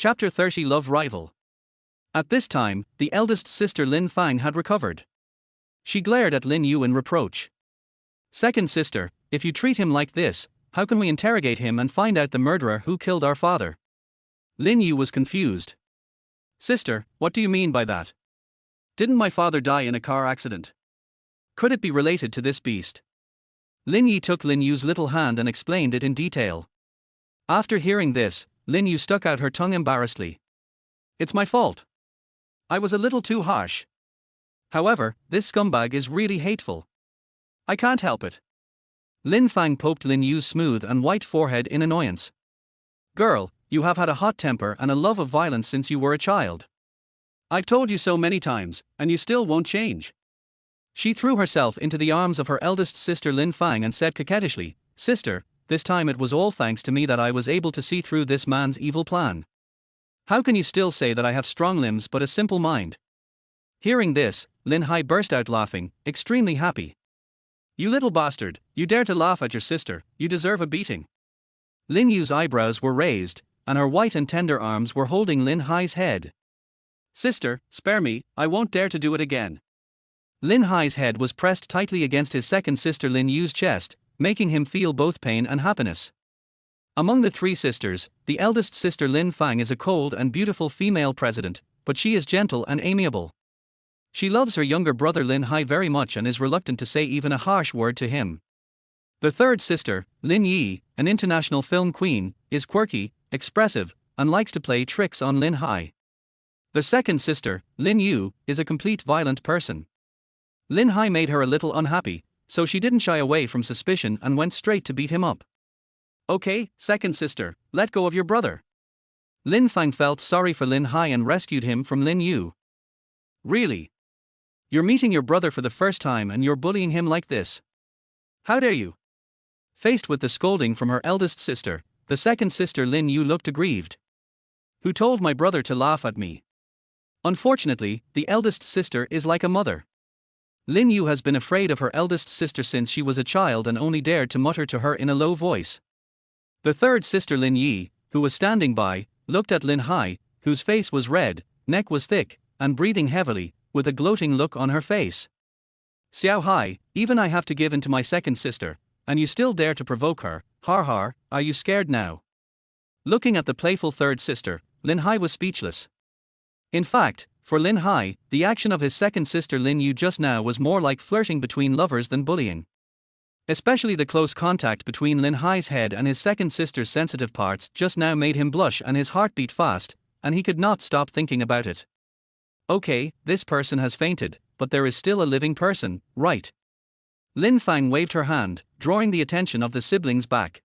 Chapter 30 Love Rival. At this time, the eldest sister Lin Fang had recovered. She glared at Lin Yu in reproach. Second sister, if you treat him like this, how can we interrogate him and find out the murderer who killed our father? Lin Yu was confused. Sister, what do you mean by that? Didn't my father die in a car accident? Could it be related to this beast? Lin Yi took Lin Yu's little hand and explained it in detail. After hearing this, Lin Yu stuck out her tongue embarrassedly. It's my fault. I was a little too harsh. However, this scumbag is really hateful. I can't help it. Lin Fang poked Lin Yu's smooth and white forehead in annoyance. Girl, you have had a hot temper and a love of violence since you were a child. I've told you so many times, and you still won't change. She threw herself into the arms of her eldest sister Lin Fang and said coquettishly, Sister, this time it was all thanks to me that I was able to see through this man's evil plan. How can you still say that I have strong limbs but a simple mind? Hearing this, Lin Hai burst out laughing, extremely happy. You little bastard, you dare to laugh at your sister, you deserve a beating. Lin Yu's eyebrows were raised, and her white and tender arms were holding Lin Hai's head. Sister, spare me, I won't dare to do it again. Lin Hai's head was pressed tightly against his second sister Lin Yu's chest, making him feel both pain and happiness. Among the three sisters, the eldest sister Lin Fang is a cold and beautiful female president, but she is gentle and amiable. She loves her younger brother Lin Hai very much and is reluctant to say even a harsh word to him. The third sister, Lin Yi, an international film queen, is quirky, expressive, and likes to play tricks on Lin Hai. The second sister, Lin Yu, is a complete violent person. Lin Hai made her a little unhappy, so she didn't shy away from suspicion and went straight to beat him up. Okay, second sister, let go of your brother. Lin Fang felt sorry for Lin Hai and rescued him from Lin Yu. Really? You're meeting your brother for the first time and you're bullying him like this? How dare you? Faced with the scolding from her eldest sister, the second sister Lin Yu looked aggrieved. Who told my brother to laugh at me? Unfortunately, the eldest sister is like a mother. Lin Yu has been afraid of her eldest sister since she was a child and only dared to mutter to her in a low voice. The third sister Lin Yi, who was standing by, looked at Lin Hai, whose face was red, neck was thick, and breathing heavily, with a gloating look on her face. Xiao Hai, even I have to give in to my second sister, and you still dare to provoke her, har har, are you scared now? Looking at the playful third sister, Lin Hai was speechless. In fact, for Lin Hai, the action of his second sister Lin Yu just now was more like flirting between lovers than bullying. Especially the close contact between Lin Hai's head and his second sister's sensitive parts just now made him blush and his heart beat fast, and he could not stop thinking about it. Okay, this person has fainted, but there is still a living person, right? Lin Fang waved her hand, drawing the attention of the siblings back.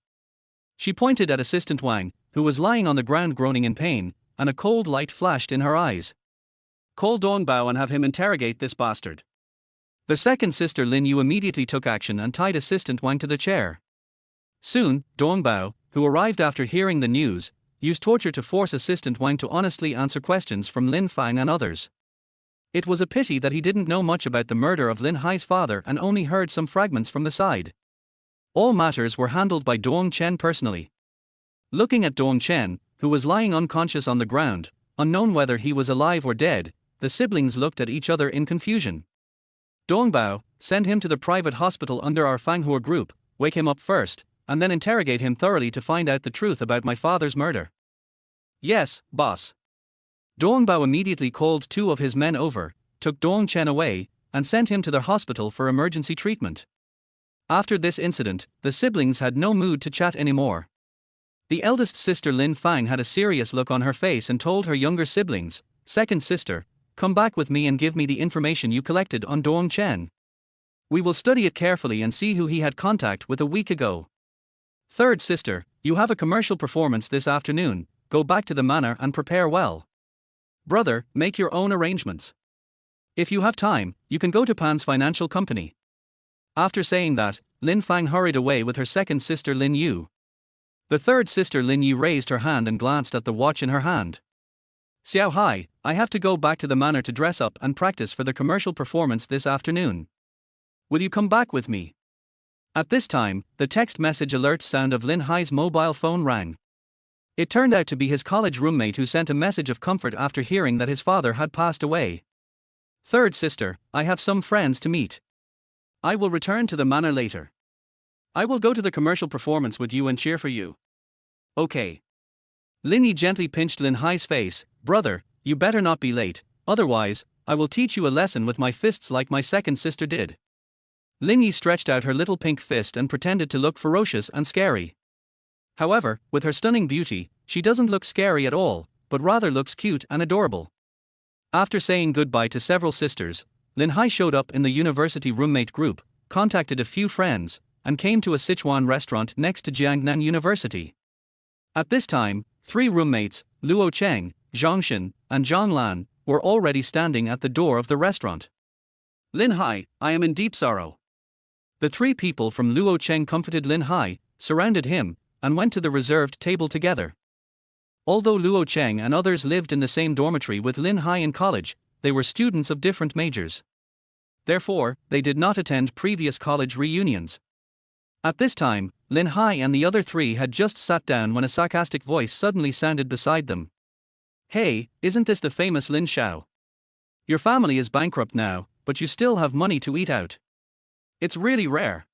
She pointed at Assistant Wang, who was lying on the ground groaning in pain, and a cold light flashed in her eyes. Call Dongbao and have him interrogate this bastard. The second sister Lin Yu immediately took action and tied Assistant Wang to the chair. Soon, Dongbao, who arrived after hearing the news, used torture to force Assistant Wang to honestly answer questions from Lin Fang and others. It was a pity that he didn't know much about the murder of Lin Hai's father and only heard some fragments from the side. All matters were handled by Dong Chen personally. Looking at Dong Chen, who was lying unconscious on the ground, unknown whether he was alive or dead, the siblings looked at each other in confusion. Dongbao, send him to the private hospital under our Fanghua group, wake him up first, and then interrogate him thoroughly to find out the truth about my father's murder. Yes, boss. Dongbao immediately called two of his men over, took Dong Chen away, and sent him to their hospital for emergency treatment. After this incident, the siblings had no mood to chat anymore. The eldest sister Lin Fang had a serious look on her face and told her younger siblings, Second sister, come back with me and give me the information you collected on Dong Chen. We will study it carefully and see who he had contact with a week ago. Third sister, you have a commercial performance this afternoon, go back to the manor and prepare well. Brother, make your own arrangements. If you have time, you can go to Pan's financial company. After saying that, Lin Fang hurried away with her second sister Lin Yu. The third sister Lin Yu raised her hand and glanced at the watch in her hand. Xiao Hai, I have to go back to the manor to dress up and practice for the commercial performance this afternoon. Will you come back with me? At this time, the text message alert sound of Lin Hai's mobile phone rang. It turned out to be his college roommate who sent a message of comfort after hearing that his father had passed away. Third sister, I have some friends to meet. I will return to the manor later. I will go to the commercial performance with you and cheer for you. Okay. Lin Hai gently pinched Lin Hai's face. Brother, you better not be late, otherwise, I will teach you a lesson with my fists like my second sister did. Lin Hai stretched out her little pink fist and pretended to look ferocious and scary. However, with her stunning beauty, she doesn't look scary at all, but rather looks cute and adorable. After saying goodbye to several sisters, Lin Hai showed up in the university roommate group, contacted a few friends, and came to a Sichuan restaurant next to Jiangnan University. At this time, 3 roommates, Luo Cheng, Zhongshan, and Zhang Lan, were already standing at the door of the restaurant. Lin Hai, I am in deep sorrow. The 3 people from Luo Cheng comforted Lin Hai, surrounded him, and went to the reserved table together. Although Luo Cheng and others lived in the same dormitory with Lin Hai in college, they were students of different majors. Therefore, they did not attend previous college reunions. At this time, Lin Hai and the other 3 had just sat down when a sarcastic voice suddenly sounded beside them. Hey, isn't this the famous Lin Xiao? Your family is bankrupt now, but you still have money to eat out. It's really rare.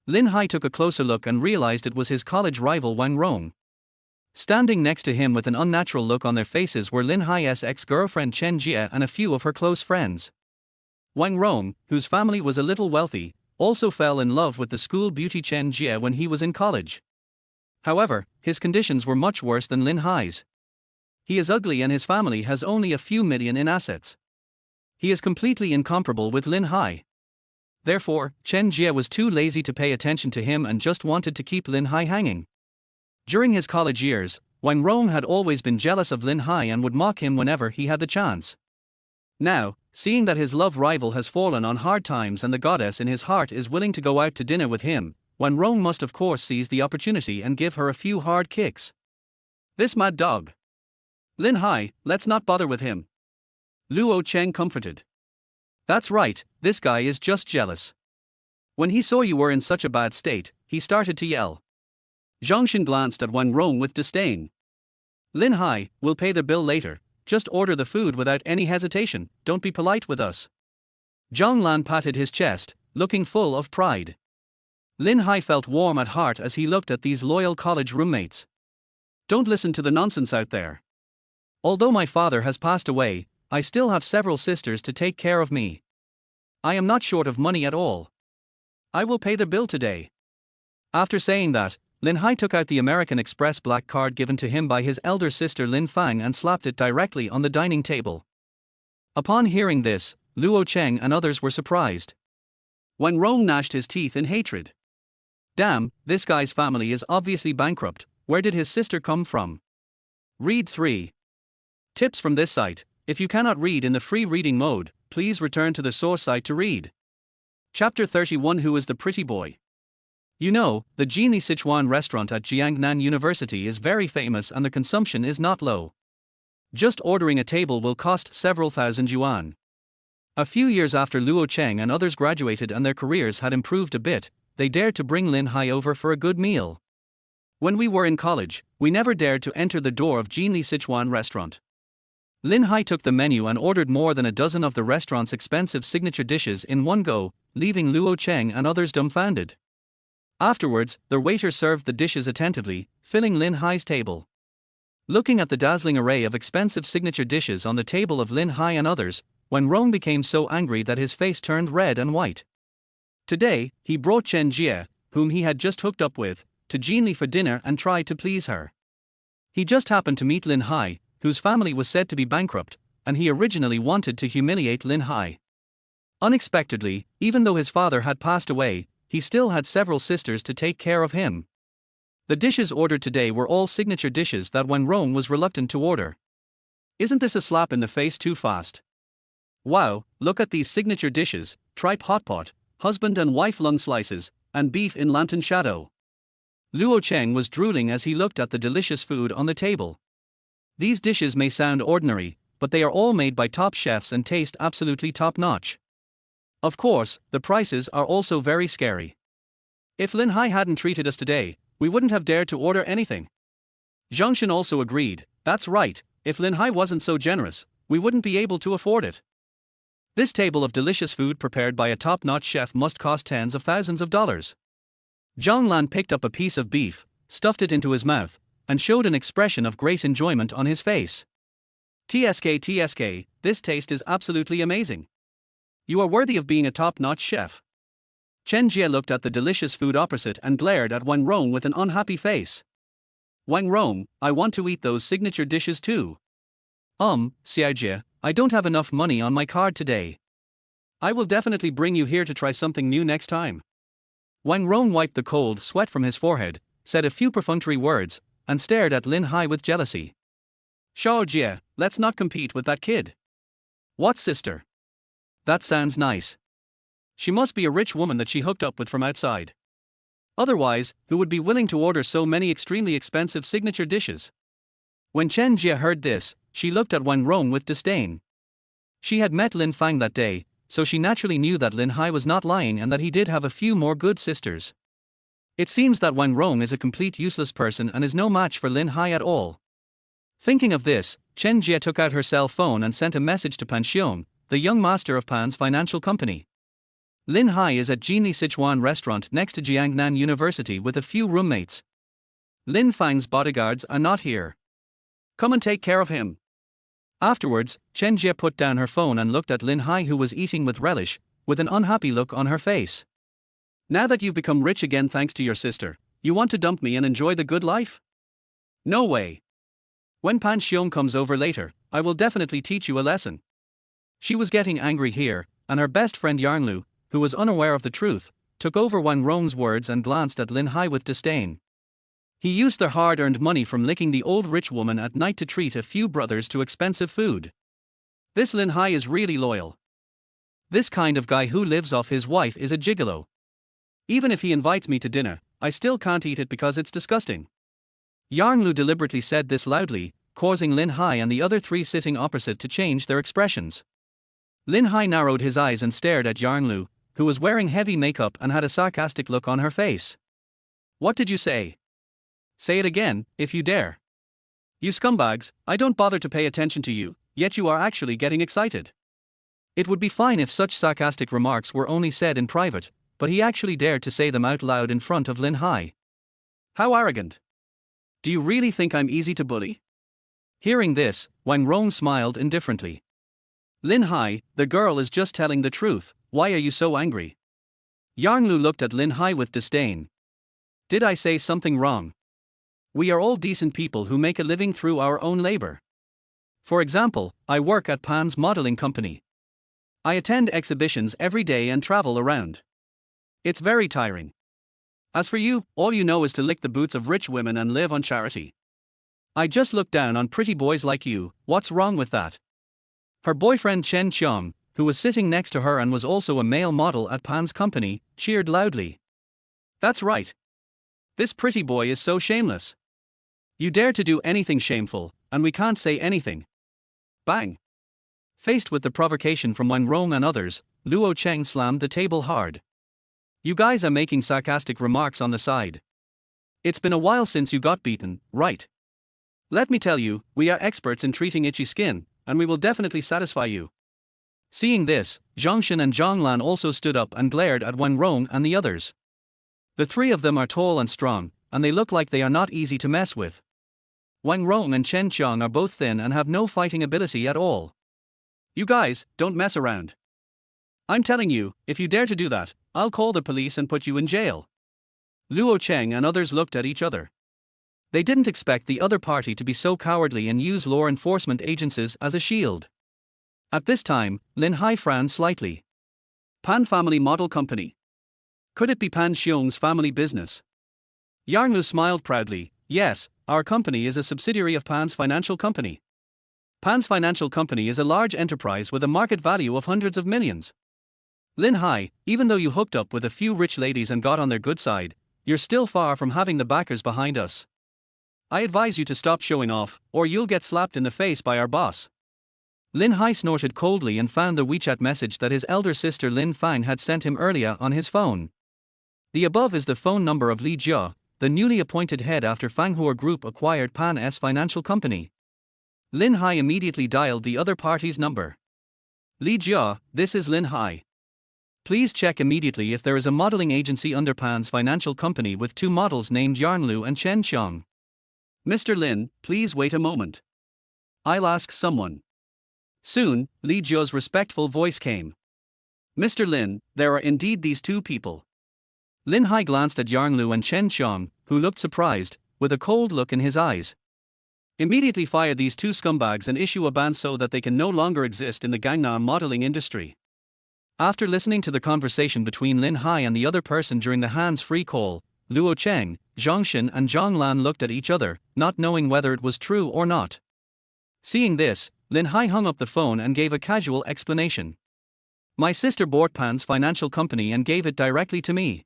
Lin Hai took a closer look and realized it was his college rival Wang Rong. Standing next to him with an unnatural look on their faces were Lin Hai's ex-girlfriend Chen Jia and a few of her close friends. Wang Rong, whose family was a little wealthy, also fell in love with the school beauty Chen Jia when he was in college. However, his conditions were much worse than Lin Hai's. He is ugly and his family has only a few million in assets. He is completely incomparable with Lin Hai. Therefore, Chen Jia was too lazy to pay attention to him and just wanted to keep Lin Hai hanging. During his college years, Wang Rong had always been jealous of Lin Hai and would mock him whenever he had the chance. Now, seeing that his love rival has fallen on hard times and the goddess in his heart is willing to go out to dinner with him, Wang Rong must of course seize the opportunity and give her a few hard kicks. This mad dog. Lin Hai, let's not bother with him. Luo Cheng comforted. That's right, this guy is just jealous. When he saw you were in such a bad state, he started to yell. Zhongshan glanced at Wang Rong with disdain. Lin Hai, we'll pay the bill later, just order the food without any hesitation, don't be polite with us. Zhang Lan patted his chest, looking full of pride. Lin Hai felt warm at heart as he looked at these loyal college roommates. Don't listen to the nonsense out there. Although my father has passed away, I still have several sisters to take care of me. I am not short of money at all. I will pay the bill today. After saying that, Lin Hai took out the American Express black card given to him by his elder sister Lin Fang and slapped it directly on the dining table. Upon hearing this, Luo Cheng and others were surprised. Wang Rong gnashed his teeth in hatred. Damn, this guy's family is obviously bankrupt, where did his sister come from? Read 3. Tips from this site. If you cannot read in the free reading mode, please return to the source site to read. Chapter 31 Who is the pretty boy? You know, the Jinli Sichuan restaurant at Jiangnan University is very famous and the consumption is not low. Just ordering a table will cost several thousand yuan. A few years after Luo Cheng and others graduated and their careers had improved a bit, they dared to bring Lin Hai over for a good meal. When we were in college, we never dared to enter the door of Jinli Sichuan restaurant. Lin Hai took the menu and ordered more than a dozen of the restaurant's expensive signature dishes in one go, leaving Luo Cheng and others dumbfounded. Afterwards, the waiter served the dishes attentively, filling Lin Hai's table. Looking at the dazzling array of expensive signature dishes on the table of Lin Hai and others, Wang Rong became so angry that his face turned red and white. Today, he brought Chen Jia, whom he had just hooked up with, to Jinli for dinner and tried to please her. He just happened to meet Lin Hai, whose family was said to be bankrupt, and he originally wanted to humiliate Lin Hai. Unexpectedly, even though his father had passed away, he still had several sisters to take care of him. The dishes ordered today were all signature dishes that Wang Rong was reluctant to order. Isn't this a slap in the face too fast? Wow, look at these signature dishes: tripe hot pot, husband and wife lung slices, and beef in lantern shadow. Luo Cheng was drooling as he looked at the delicious food on the table. These dishes may sound ordinary, but they are all made by top chefs and taste absolutely top-notch. Of course, the prices are also very scary. If Lin Hai hadn't treated us today, we wouldn't have dared to order anything. Zhongshan also agreed, that's right, if Lin Hai wasn't so generous, we wouldn't be able to afford it. This table of delicious food prepared by a top-notch chef must cost tens of thousands of dollars. Zhonglan picked up a piece of beef, stuffed it into his mouth, and showed an expression of great enjoyment on his face. TSK, this taste is absolutely amazing. You are worthy of being a top-notch chef. Chen Jie looked at the delicious food opposite and glared at Wang Rong with an unhappy face. Wang Rong, I want to eat those signature dishes too. Xiao Jie, I don't have enough money on my card today. I will definitely bring you here to try something new next time. Wang Rong wiped the cold sweat from his forehead, said a few perfunctory words, and stared at Lin Hai with jealousy. Xiao Jie, let's not compete with that kid. What sister? That sounds nice. She must be a rich woman that she hooked up with from outside. Otherwise, who would be willing to order so many extremely expensive signature dishes? When Chen Jie heard this, she looked at Wang Rong with disdain. She had met Lin Fang that day, so she naturally knew that Lin Hai was not lying and that he did have a few more good sisters. It seems that Wang Rong is a complete useless person and is no match for Lin Hai at all. Thinking of this, Chen Jie took out her cell phone and sent a message to Pan Xiong, the young master of Pan's financial company. Lin Hai is at Jinli Sichuan restaurant next to Jiangnan University with a few roommates. Lin Fang's bodyguards are not here. Come and take care of him. Afterwards, Chen Jie put down her phone and looked at Lin Hai, who was eating with relish, with an unhappy look on her face. Now that you've become rich again thanks to your sister, you want to dump me and enjoy the good life? No way. When Pan Xiong comes over later, I will definitely teach you a lesson. She was getting angry here, and her best friend Yarnlu, who was unaware of the truth, took over Wang Rong's words and glanced at Lin Hai with disdain. He used their hard-earned money from licking the old rich woman at night to treat a few brothers to expensive food. This Lin Hai is really loyal. This kind of guy who lives off his wife is a gigolo. Even if he invites me to dinner, I still can't eat it because it's disgusting. Yarnlu deliberately said this loudly, causing Lin Hai and the other three sitting opposite to change their expressions. Lin Hai narrowed his eyes and stared at Yarnlu, who was wearing heavy makeup and had a sarcastic look on her face. What did you say? Say it again, if you dare. You scumbags, I don't bother to pay attention to you, yet you are actually getting excited. It would be fine if such sarcastic remarks were only said in private, but he actually dared to say them out loud in front of Lin Hai. How arrogant. Do you really think I'm easy to bully? Hearing this, Wang Rong smiled indifferently. Lin Hai, the girl is just telling the truth, why are you so angry? Yarnlu looked at Lin Hai with disdain. Did I say something wrong? We are all decent people who make a living through our own labor. For example, I work at Pan's modeling company. I attend exhibitions every day and travel around. It's very tiring. As for you, all you know is to lick the boots of rich women and live on charity. I just look down on pretty boys like you, what's wrong with that? Her boyfriend Chen Qiang, who was sitting next to her and was also a male model at Pan's company, cheered loudly. That's right. This pretty boy is so shameless. You dare to do anything shameful, and we can't say anything. Bang! Faced with the provocation from Wang Rong and others, Luo Cheng slammed the table hard. You guys are making sarcastic remarks on the side. It's been a while since you got beaten, right? Let me tell you, we are experts in treating itchy skin, and we will definitely satisfy you. Seeing this, Zhongshan and Zhonglan also stood up and glared at Wang Rong and the others. The three of them are tall and strong, and they look like they are not easy to mess with. Wang Rong and Chen Qiang are both thin and have no fighting ability at all. You guys, don't mess around. I'm telling you, if you dare to do that, I'll call the police and put you in jail. Luo Cheng and others looked at each other. They didn't expect the other party to be so cowardly and use law enforcement agencies as a shield. At this time, Lin Hai frowned slightly. Pan Family Model Company. Could it be Pan Xiong's family business? Yarnlu smiled proudly. Yes, our company is a subsidiary of Pan's financial company. Pan's financial company is a large enterprise with a market value of hundreds of millions. Lin Hai, even though you hooked up with a few rich ladies and got on their good side, you're still far from having the backers behind us. I advise you to stop showing off, or you'll get slapped in the face by our boss. Lin Hai snorted coldly and found the WeChat message that his elder sister Lin Fang had sent him earlier on his phone. The above is the phone number of Li Jia, the newly appointed head after Fanghua Group acquired Pan's financial company. Lin Hai immediately dialed the other party's number. Li Jia, this is Lin Hai. Please check immediately if there is a modeling agency under Pan's financial company with two models named Yarnlu and Chen Qiang. Mr. Lin, please wait a moment. I'll ask someone. Soon, Li Jia's respectful voice came. Mr. Lin, there are indeed these two people. Lin Hai glanced at Yarnlu and Chen Qiang, who looked surprised, with a cold look in his eyes. Immediately fire these two scumbags and issue a ban so that they can no longer exist in the Gangnam modeling industry. After listening to the conversation between Lin Hai and the other person during the hands-free call, Luo Cheng, Zhang Xin and Zhang Lan looked at each other, not knowing whether it was true or not. Seeing this, Lin Hai hung up the phone and gave a casual explanation. My sister bought Pan's financial company and gave it directly to me.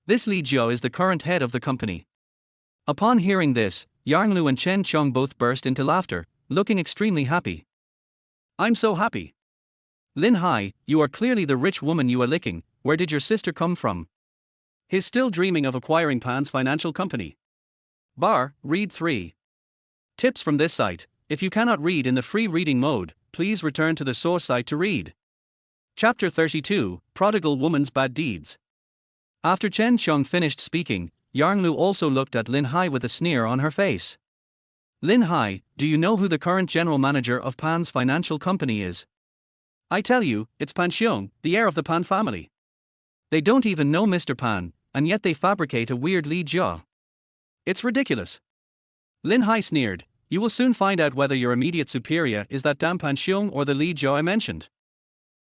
This Li Jiao is the current head of the company. Upon hearing this, Yarnlu and Chen Qiang both burst into laughter, looking extremely happy. I'm so happy. Lin Hai, you are clearly the rich woman you are licking. Where did your sister come from? He's still dreaming of acquiring Pan's financial company. Read 3. Tips from this site. If you cannot read in the free reading mode, please return to the source site to read. Chapter 32, Prodigal Woman's Bad Deeds. After Chen Qiang finished speaking, Yarnlu also looked at Lin Hai with a sneer on her face. Lin Hai, do you know who the current general manager of Pan's financial company is? I tell you, it's Pan Xiong, the heir of the Pan family. They don't even know Mr. Pan, and yet they fabricate a weird Li Jia. It's ridiculous. Lin Hai sneered, you will soon find out whether your immediate superior is that damn Pan Xiong or the Li Jia I mentioned.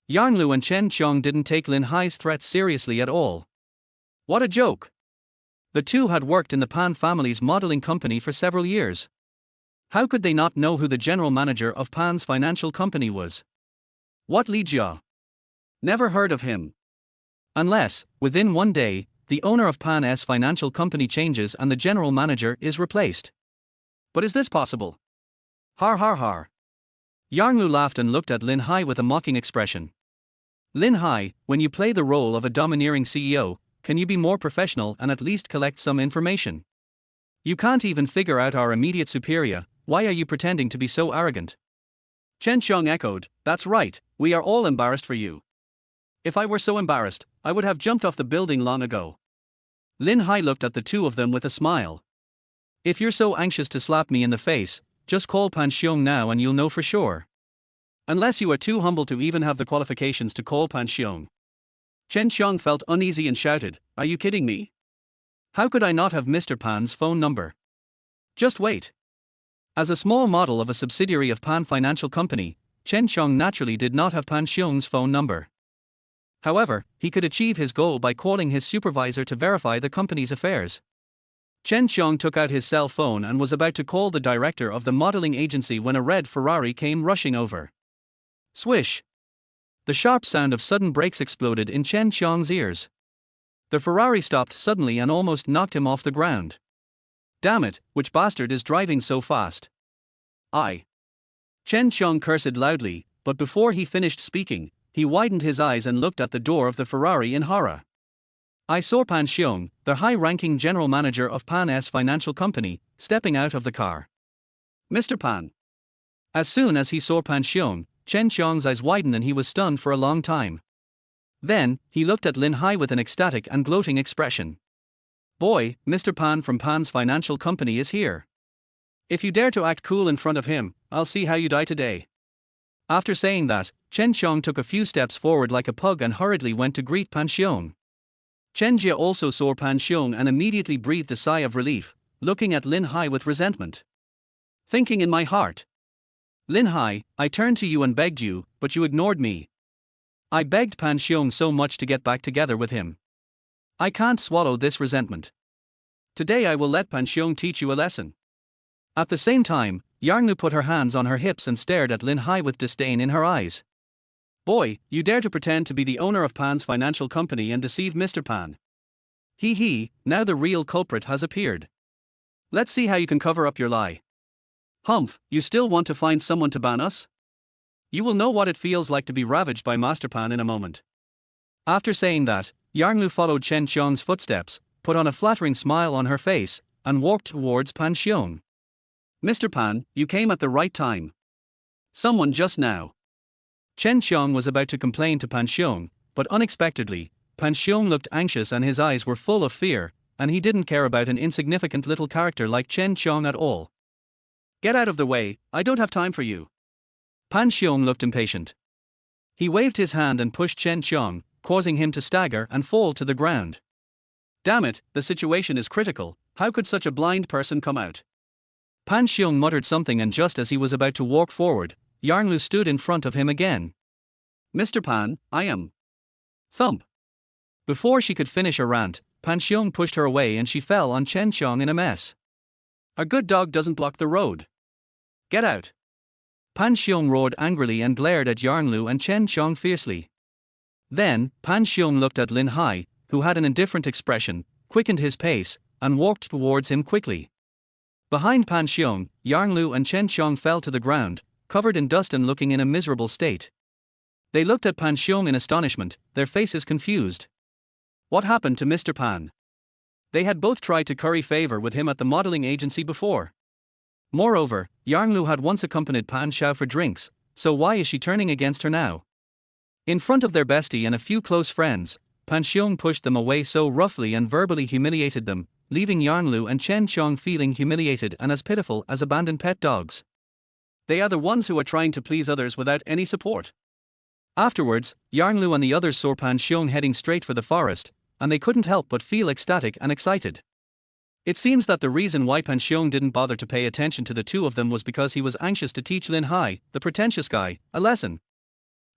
Yarnlu and Chen Qiang didn't take Lin Hai's threats seriously at all. What a joke! The two had worked in the Pan family's modeling company for several years. How could they not know who the general manager of Pan's financial company was? What Li Jia? Never heard of him. Unless, within one day, the owner of Pan's financial company changes and the general manager is replaced. But is this possible? Har har har. Yarnlu laughed and looked at Lin Hai with a mocking expression. Lin Hai, when you play the role of a domineering CEO, can you be more professional and at least collect some information? You can't even figure out our immediate superior, why are you pretending to be so arrogant? Chen Qiang echoed, that's right, we are all embarrassed for you. If I were so embarrassed, I would have jumped off the building long ago. Lin Hai looked at the two of them with a smile. If you're so anxious to slap me in the face, just call Pan Xiong now and you'll know for sure. Unless you are too humble to even have the qualifications to call Pan Xiong. Chen Qiang felt uneasy and shouted, are you kidding me? How could I not have Mr. Pan's phone number? Just wait. As a small model of a subsidiary of Pan Financial Company, Chen Qiang naturally did not have Pan Xiong's phone number. However, he could achieve his goal by calling his supervisor to verify the company's affairs. Chen Qiang took out his cell phone and was about to call the director of the modeling agency when a red Ferrari came rushing over. Swish! The sharp sound of sudden brakes exploded in Chen Qiang's ears. The Ferrari stopped suddenly and almost knocked him off the ground. Damn it, which bastard is driving so fast? Chen Qiang cursed loudly, but before he finished speaking, he widened his eyes and looked at the door of the Ferrari in horror. I saw Pan Xiong, the high-ranking general manager of Pan's financial company, stepping out of the car. Mr. Pan. As soon as he saw Pan Xiong, Chen Qiang's eyes widened and he was stunned for a long time. Then, he looked at Lin Hai with an ecstatic and gloating expression. Boy, Mr. Pan from Pan's financial company is here. If you dare to act cool in front of him, I'll see how you die today. After saying that, Chen Qiang took a few steps forward like a pug and hurriedly went to greet Pan Xiong. Chen Jia also saw Pan Xiong and immediately breathed a sigh of relief, looking at Lin Hai with resentment. Thinking in my heart. Lin Hai, I turned to you and begged you, but you ignored me. I begged Pan Xiong so much to get back together with him. I can't swallow this resentment. Today I will let Pan Xiong teach you a lesson. At the same time, Yarnlu put her hands on her hips and stared at Lin Hai with disdain in her eyes. Boy, you dare to pretend to be the owner of Pan's financial company and deceive Mr. Pan. Now the real culprit has appeared. Let's see how you can cover up your lie. Humph, you still want to find someone to ban us? You will know what it feels like to be ravaged by Master Pan in a moment. After saying that, Yarnlu followed Chen Qiang's footsteps, put on a flattering smile on her face, and walked towards Pan Xiong. "Mr. Pan, you came at the right time. Someone just now." Chen Xiong was about to complain to Pan Xiong, but unexpectedly, Pan Xiong looked anxious and his eyes were full of fear, and he didn't care about an insignificant little character like Chen Xiong at all. "Get out of the way, I don't have time for you." Pan Xiong looked impatient. He waved his hand and pushed Chen Xiong, causing him to stagger and fall to the ground. "Damn it, the situation is critical, how could such a blind person come out?" Pan Xiong muttered something, and just as he was about to walk forward, Yarn Lu stood in front of him again. "Mr. Pan, I am." Thump. Before she could finish her rant, Pan Xiong pushed her away and she fell on Chen Xiong in a mess. "A good dog doesn't block the road. Get out." Pan Xiong roared angrily and glared at Yarn Lu and Chen Xiong fiercely. Then, Pan Xiong looked at Lin Hai, who had an indifferent expression, quickened his pace, and walked towards him quickly. Behind Pan Xiong, Yarn Lu and Chen Xiong fell to the ground, covered in dust and looking in a miserable state. They looked at Pan Xiong in astonishment, their faces confused. What happened to Mr. Pan? They had both tried to curry favor with him at the modeling agency before. Moreover, Yarn Lu had once accompanied Pan Xiao for drinks, so why is she turning against her now? In front of their bestie and a few close friends, Pan Xiong pushed them away so roughly and verbally humiliated them, leaving Yarn Lu and Chen Xiong feeling humiliated and as pitiful as abandoned pet dogs. They are the ones who are trying to please others without any support. Afterwards, Yarn Lu and the others saw Pan Xiong heading straight for the forest, and they couldn't help but feel ecstatic and excited. It seems that the reason why Pan Xiong didn't bother to pay attention to the two of them was because he was anxious to teach Lin Hai, the pretentious guy, a lesson.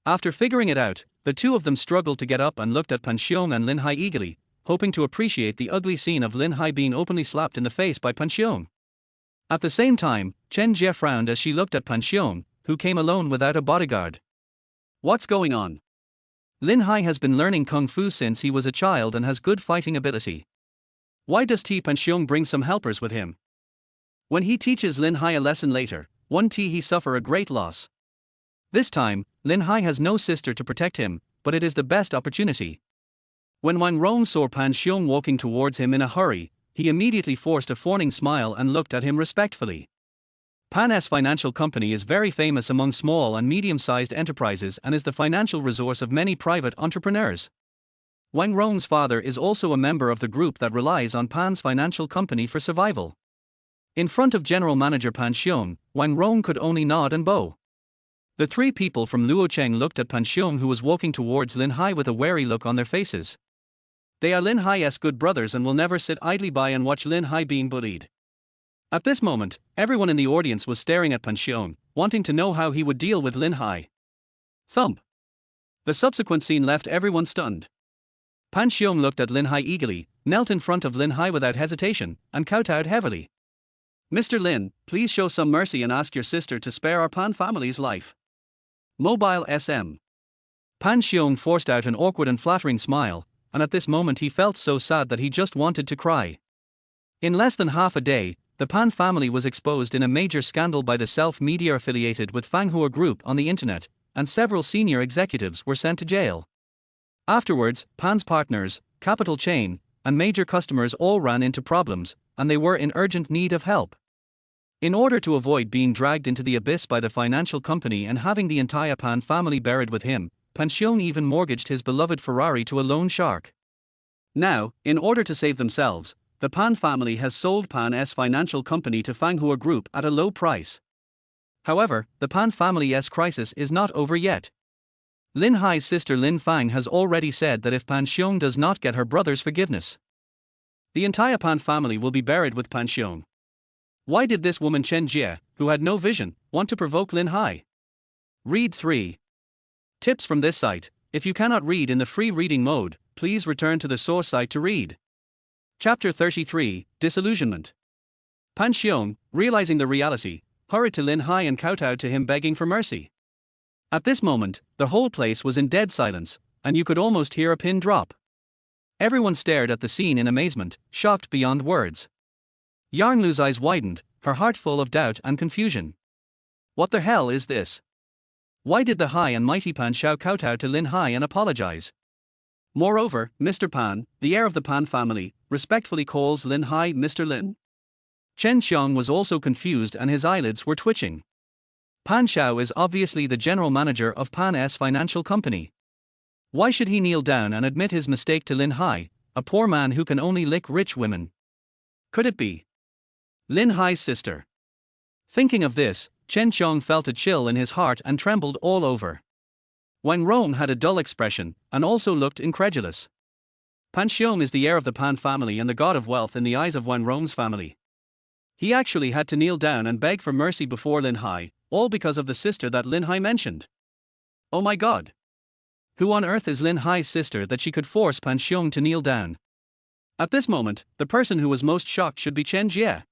After figuring it out, the two of them struggled to get up and looked at Pan Xiong and Lin Hai eagerly, hoping to appreciate the ugly scene of Lin Hai being openly slapped in the face by Pan Xiong. At the same time, Chen Jie frowned as she looked at Pan Xiong, who came alone without a bodyguard. What's going on? Lin Hai has been learning kung fu since he was a child and has good fighting ability. Why does Pan Xiong bring some helpers with him? When he teaches Lin Hai a lesson later, won't he suffer a great loss? This time, Lin Hai has no sister to protect him, but it is the best opportunity. When Wang Rong saw Pan Xiong walking towards him in a hurry, he immediately forced a fawning smile and looked at him respectfully. Pan's financial company is very famous among small and medium-sized enterprises and is the financial resource of many private entrepreneurs. Wang Rong's father is also a member of the group that relies on Pan's financial company for survival. In front of General Manager Pan Xiong, Wang Rong could only nod and bow. The three people from Luocheng looked at Pan Xiong, who was walking towards Lin Hai with a wary look on their faces. They are Lin Hai's good brothers and will never sit idly by and watch Lin Hai being bullied. At this moment, everyone in the audience was staring at Pan Xiong, wanting to know how he would deal with Lin Hai. Thump. The subsequent scene left everyone stunned. Pan Xiong looked at Lin Hai eagerly, knelt in front of Lin Hai without hesitation, and kowtowed heavily. "Mr. Lin, please show some mercy and ask your sister to spare our Pan family's life." Mobile SM. Pan Xiong forced out an awkward and flattering smile, and at this moment he felt so sad that he just wanted to cry. In less than half a day, the Pan family was exposed in a major scandal by the self-media affiliated with Fanghua Group on the internet, and several senior executives were sent to jail. Afterwards, Pan's partners, Capital Chain, and major customers all ran into problems, and they were in urgent need of help. In order to avoid being dragged into the abyss by the financial company and having the entire Pan family buried with him, Pan Xiong even mortgaged his beloved Ferrari to a loan shark. Now, in order to save themselves, the Pan family has sold Pan's financial company to Fanghua Group at a low price. However, the Pan family's crisis is not over yet. Lin Hai's sister Lin Fang has already said that if Pan Xiong does not get her brother's forgiveness, the entire Pan family will be buried with Pan Xiong. Why did this woman Chen Jie, who had no vision, want to provoke Lin Hai? Read 3. Tips from this site. If you cannot read in the free reading mode, please return to the source site to read. Chapter 33, Disillusionment. Pan Xiong, realizing the reality, hurried to Lin Hai and kowtowed to him begging for mercy. At this moment, the whole place was in dead silence, and you could almost hear a pin drop. Everyone stared at the scene in amazement, shocked beyond words. Yarn Lu's eyes widened, her heart full of doubt and confusion. What the hell is this? Why did the high and mighty Pan Xiao kowtow to Lin Hai and apologize? Moreover, Mr. Pan, the heir of the Pan family, respectfully calls Lin Hai Mr. Lin. Chen Xiang was also confused and his eyelids were twitching. Pan Xiao is obviously the general manager of Pan's financial company. Why should he kneel down and admit his mistake to Lin Hai, a poor man who can only lick rich women? Could it be Lin Hai's sister? Thinking of this, Chen Xiang felt a chill in his heart and trembled all over. Wang Rong had a dull expression, and also looked incredulous. Pan Xiong is the heir of the Pan family and the god of wealth in the eyes of Wang Rong's family. He actually had to kneel down and beg for mercy before Lin Hai, all because of the sister that Lin Hai mentioned. Oh my god! Who on earth is Lin Hai's sister that she could force Pan Xiong to kneel down? At this moment, the person who was most shocked should be Chen Jie.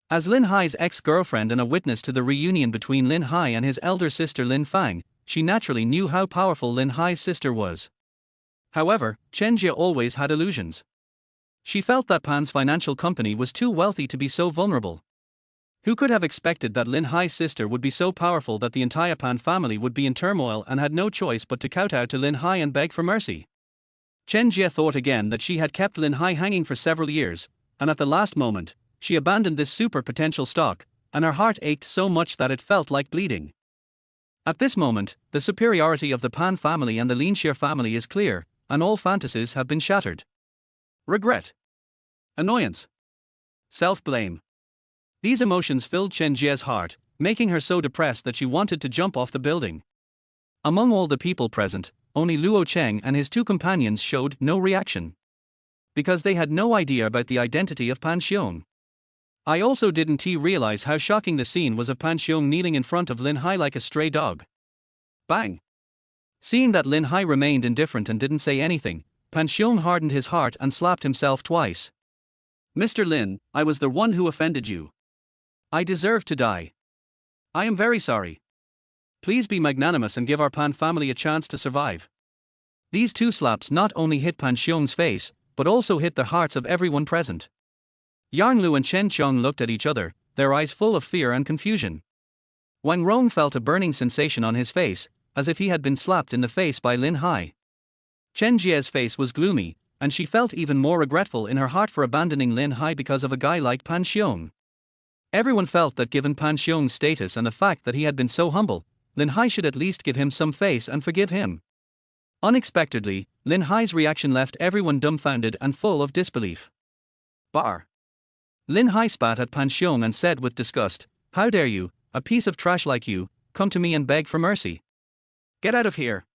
As Lin Hai's ex-girlfriend and a witness to the reunion between Lin Hai and his elder sister Lin Fang, she naturally knew how powerful Lin Hai's sister was. However, Chen Jie always had illusions. She felt that Pan's financial company was too wealthy to be so vulnerable. Who could have expected that Lin Hai's sister would be so powerful that the entire Pan family would be in turmoil and had no choice but to kowtow to Lin Hai and beg for mercy? Chen Jie thought again that she had kept Lin Hai hanging for several years, and at the last moment, she abandoned this super potential stock, and her heart ached so much that it felt like bleeding. At this moment, the superiority of the Pan family and the Lin Xie family is clear, and all fantasies have been shattered. Regret, annoyance, self-blame. These emotions filled Chen Jie's heart, making her so depressed that she wanted to jump off the building. Among all the people present, only Luo Cheng and his two companions showed no reaction. Because they had no idea about the identity of Pan Xiong. I also didn't realize how shocking the scene was of Pan Xiong kneeling in front of Lin Hai like a stray dog. Bang! Seeing that Lin Hai remained indifferent and didn't say anything, Pan Xiong hardened his heart and slapped himself twice. Mr. Lin, I was the one who offended you. I deserve to die. I am very sorry. Please be magnanimous and give our Pan family a chance to survive. These two slaps not only hit Pan Xiong's face, but also hit the hearts of everyone present. Yang Lu and Chen Qiang looked at each other, their eyes full of fear and confusion. Wang Rong felt a burning sensation on his face, as if he had been slapped in the face by Lin Hai. Chen Jie's face was gloomy, and she felt even more regretful in her heart for abandoning Lin Hai because of a guy like Pan Xiong. Everyone felt that given Pan Xiong's status and the fact that he had been so humble, Lin Hai should at least give him some face and forgive him. Unexpectedly, Lin Hai's reaction left everyone dumbfounded and full of disbelief. Bar. Lin Hai spat at Pan Xiong and said with disgust, "How dare you, a piece of trash like you, come to me and beg for mercy? Get out of here."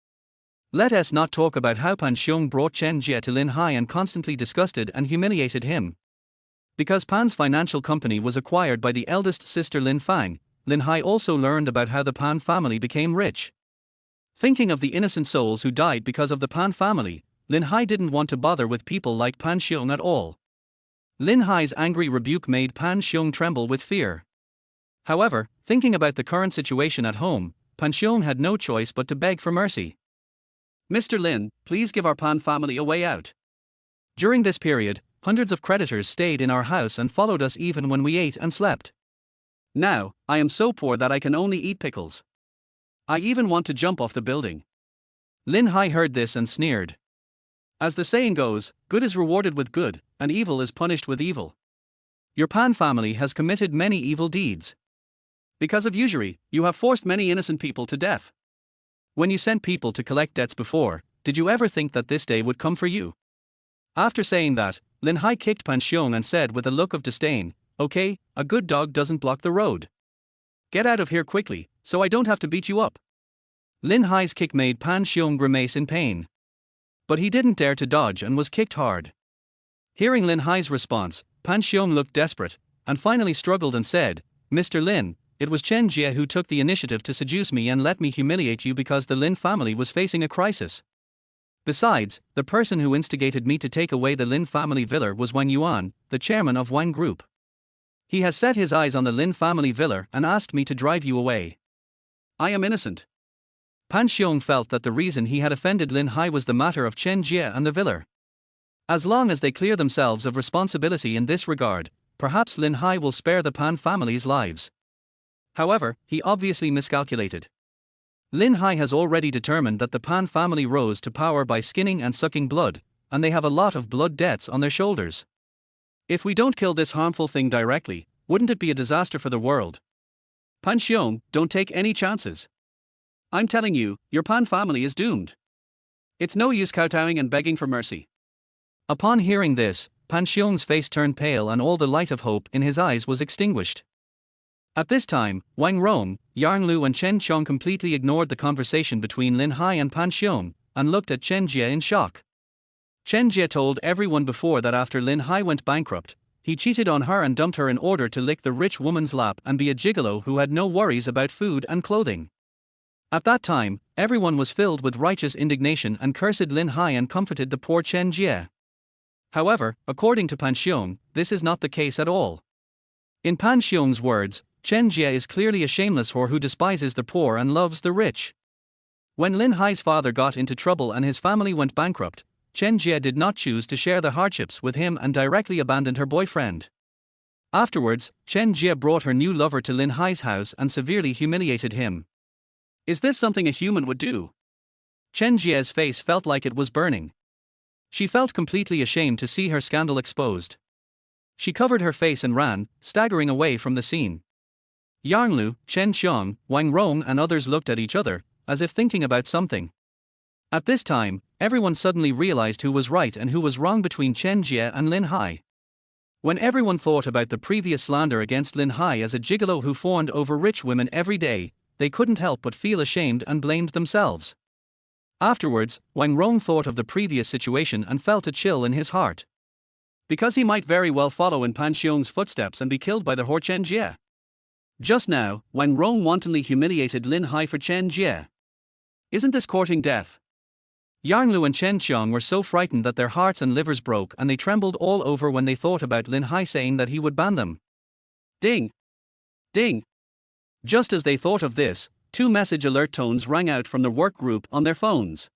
Let us not talk about how Pan Xiong brought Chen Jie to Lin Hai and constantly disgusted and humiliated him. Because Pan's financial company was acquired by the eldest sister Lin Fang, Lin Hai also learned about how the Pan family became rich. Thinking of the innocent souls who died because of the Pan family, Lin Hai didn't want to bother with people like Pan Xiong at all. Lin Hai's angry rebuke made Pan Xiong tremble with fear. However, thinking about the current situation at home, Pan Xiong had no choice but to beg for mercy. "Mr. Lin, please give our Pan family a way out. During this period, hundreds of creditors stayed in our house and followed us even when we ate and slept. Now, I am so poor that I can only eat pickles. I even want to jump off the building." Lin Hai heard this and sneered. As the saying goes, good is rewarded with good, and evil is punished with evil. Your Pan family has committed many evil deeds. Because of usury, you have forced many innocent people to death. When you sent people to collect debts before, did you ever think that this day would come for you? After saying that, Lin Hai kicked Pan Xiong and said with a look of disdain, "Okay, a good dog doesn't block the road. Get out of here quickly, so I don't have to beat you up." Lin Hai's kick made Pan Xiong grimace in pain. But he didn't dare to dodge and was kicked hard. Hearing Lin Hai's response, Pan Xiong looked desperate, and finally struggled and said, "Mr. Lin, it was Chen Jie who took the initiative to seduce me and let me humiliate you because the Lin family was facing a crisis. Besides, the person who instigated me to take away the Lin family villa was Wang Yuan, the chairman of Lin Group. He has set his eyes on the Lin family villa and asked me to drive you away. I am innocent." Pan Xiong felt that the reason he had offended Lin Hai was the matter of Chen Jie and the villa. As long as they clear themselves of responsibility in this regard, perhaps Lin Hai will spare the Pan family's lives. However, he obviously miscalculated. Lin Hai has already determined that the Pan family rose to power by skinning and sucking blood, and they have a lot of blood debts on their shoulders. If we don't kill this harmful thing directly, wouldn't it be a disaster for the world? Pan Xiong, don't take any chances. I'm telling you, your Pan family is doomed. It's no use kowtowing and begging for mercy. Upon hearing this, Pan Xiong's face turned pale and all the light of hope in his eyes was extinguished. At this time, Wang Rong, Yang Lu and Chen Qiang completely ignored the conversation between Lin Hai and Pan Xiong, and looked at Chen Jie in shock. Chen Jie told everyone before that after Lin Hai went bankrupt, he cheated on her and dumped her in order to lick the rich woman's lap and be a gigolo who had no worries about food and clothing. At that time, everyone was filled with righteous indignation and cursed Lin Hai and comforted the poor Chen Jie. However, according to Pan Xiong, this is not the case at all. In Pan Xiong's words, Chen Jie is clearly a shameless whore who despises the poor and loves the rich. When Lin Hai's father got into trouble and his family went bankrupt, Chen Jie did not choose to share the hardships with him and directly abandoned her boyfriend. Afterwards, Chen Jie brought her new lover to Lin Hai's house and severely humiliated him. Is this something a human would do? Chen Jie's face felt like it was burning. She felt completely ashamed to see her scandal exposed. She covered her face and ran, staggering away from the scene. Yang Lu, Chen Qiang, Wang Rong and others looked at each other, as if thinking about something. At this time, everyone suddenly realized who was right and who was wrong between Chen Jie and Lin Hai. When everyone thought about the previous slander against Lin Hai as a gigolo who fawned over rich women every day, they couldn't help but feel ashamed and blamed themselves. Afterwards, Wang Rong thought of the previous situation and felt a chill in his heart. Because he might very well follow in Pan Xiong's footsteps and be killed by the whore Chen Jie. Just now, Wang Rong wantonly humiliated Lin Hai for Chen Jie. Isn't this courting death? Yang Lu and Chen Qiang were so frightened that their hearts and livers broke and they trembled all over when they thought about Lin Hai saying that he would ban them. Ding! Ding! Just as they thought of this, 2 message alert tones rang out from the work group on their phones.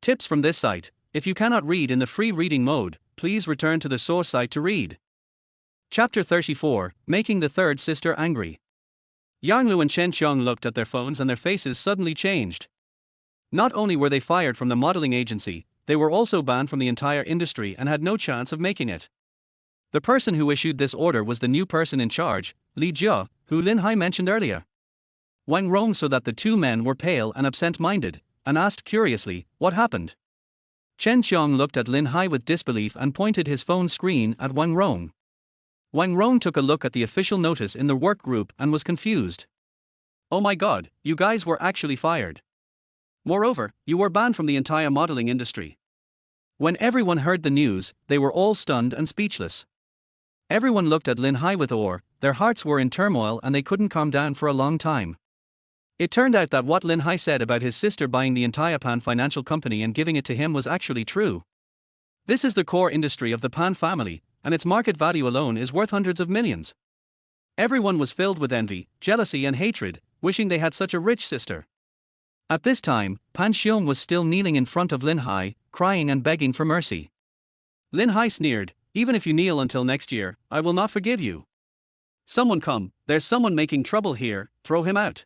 Tips from this site: if you cannot read in the free reading mode, please return to the source site to read. Chapter 34, Making the Third Sister Angry. Yang Lu and Chen Qiang looked at their phones and their faces suddenly changed. Not only were they fired from the modeling agency, they were also banned from the entire industry and had no chance of making it. The person who issued this order was the new person in charge, Li Jia, who Lin Hai mentioned earlier. Wang Rong saw that the 2 men were pale and absent-minded, and asked curiously, what happened? Chen Qiang looked at Lin Hai with disbelief and pointed his phone screen at Wang Rong. Wang Rong took a look at the official notice in the work group and was confused. Oh my god, you guys were actually fired. Moreover, you were banned from the entire modeling industry. When everyone heard the news, they were all stunned and speechless. Everyone looked at Lin Hai with awe, their hearts were in turmoil and they couldn't calm down for a long time. It turned out that what Lin Hai said about his sister buying the entire Pan financial company and giving it to him was actually true. This is the core industry of the Pan family, and its market value alone is worth hundreds of millions. Everyone was filled with envy, jealousy and hatred, wishing they had such a rich sister. At this time, Pan Xiong was still kneeling in front of Lin Hai, crying and begging for mercy. Lin Hai sneered, even if you kneel until next year, I will not forgive you. Someone come, there's someone making trouble here, throw him out.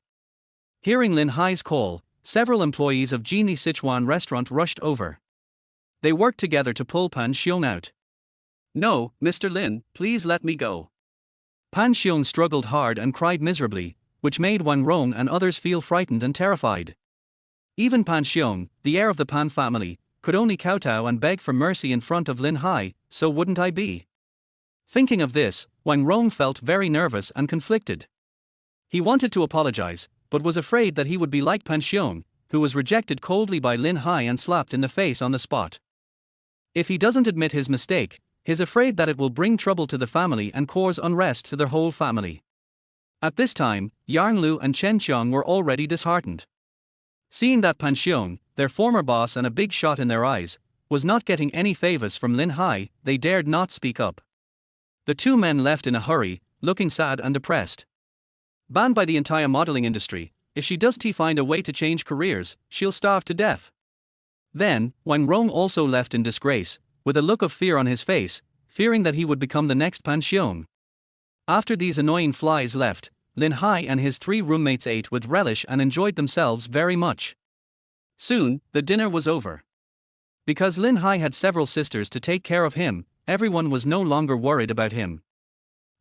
Hearing Lin Hai's call, several employees of Genie Sichuan restaurant rushed over. They worked together to pull Pan Xiong out. No, Mr. Lin, please let me go. Pan Xiong struggled hard and cried miserably, which made Wang Rong and others feel frightened and terrified. Even Pan Xiong, the heir of the Pan family, could only kowtow and beg for mercy in front of Lin Hai, so wouldn't I be? Thinking of this, Wang Rong felt very nervous and conflicted. He wanted to apologize, but was afraid that he would be like Pan Xiong, who was rejected coldly by Lin Hai and slapped in the face on the spot. If he doesn't admit his mistake, he's afraid that it will bring trouble to the family and cause unrest to their whole family. At this time, Yang Lu and Chen Qiang were already disheartened. Seeing that Pan Xiong, their former boss and a big shot in their eyes, was not getting any favors from Lin Hai, they dared not speak up. The 2 men left in a hurry, looking sad and depressed. Banned by the entire modeling industry, if she does find a way to change careers, she'll starve to death. Then, Wang Rong also left in disgrace, with a look of fear on his face, fearing that he would become the next Pan Xiong. After these annoying flies left, Lin Hai and his 3 roommates ate with relish and enjoyed themselves very much. Soon, the dinner was over. Because Lin Hai had several sisters to take care of him, everyone was no longer worried about him.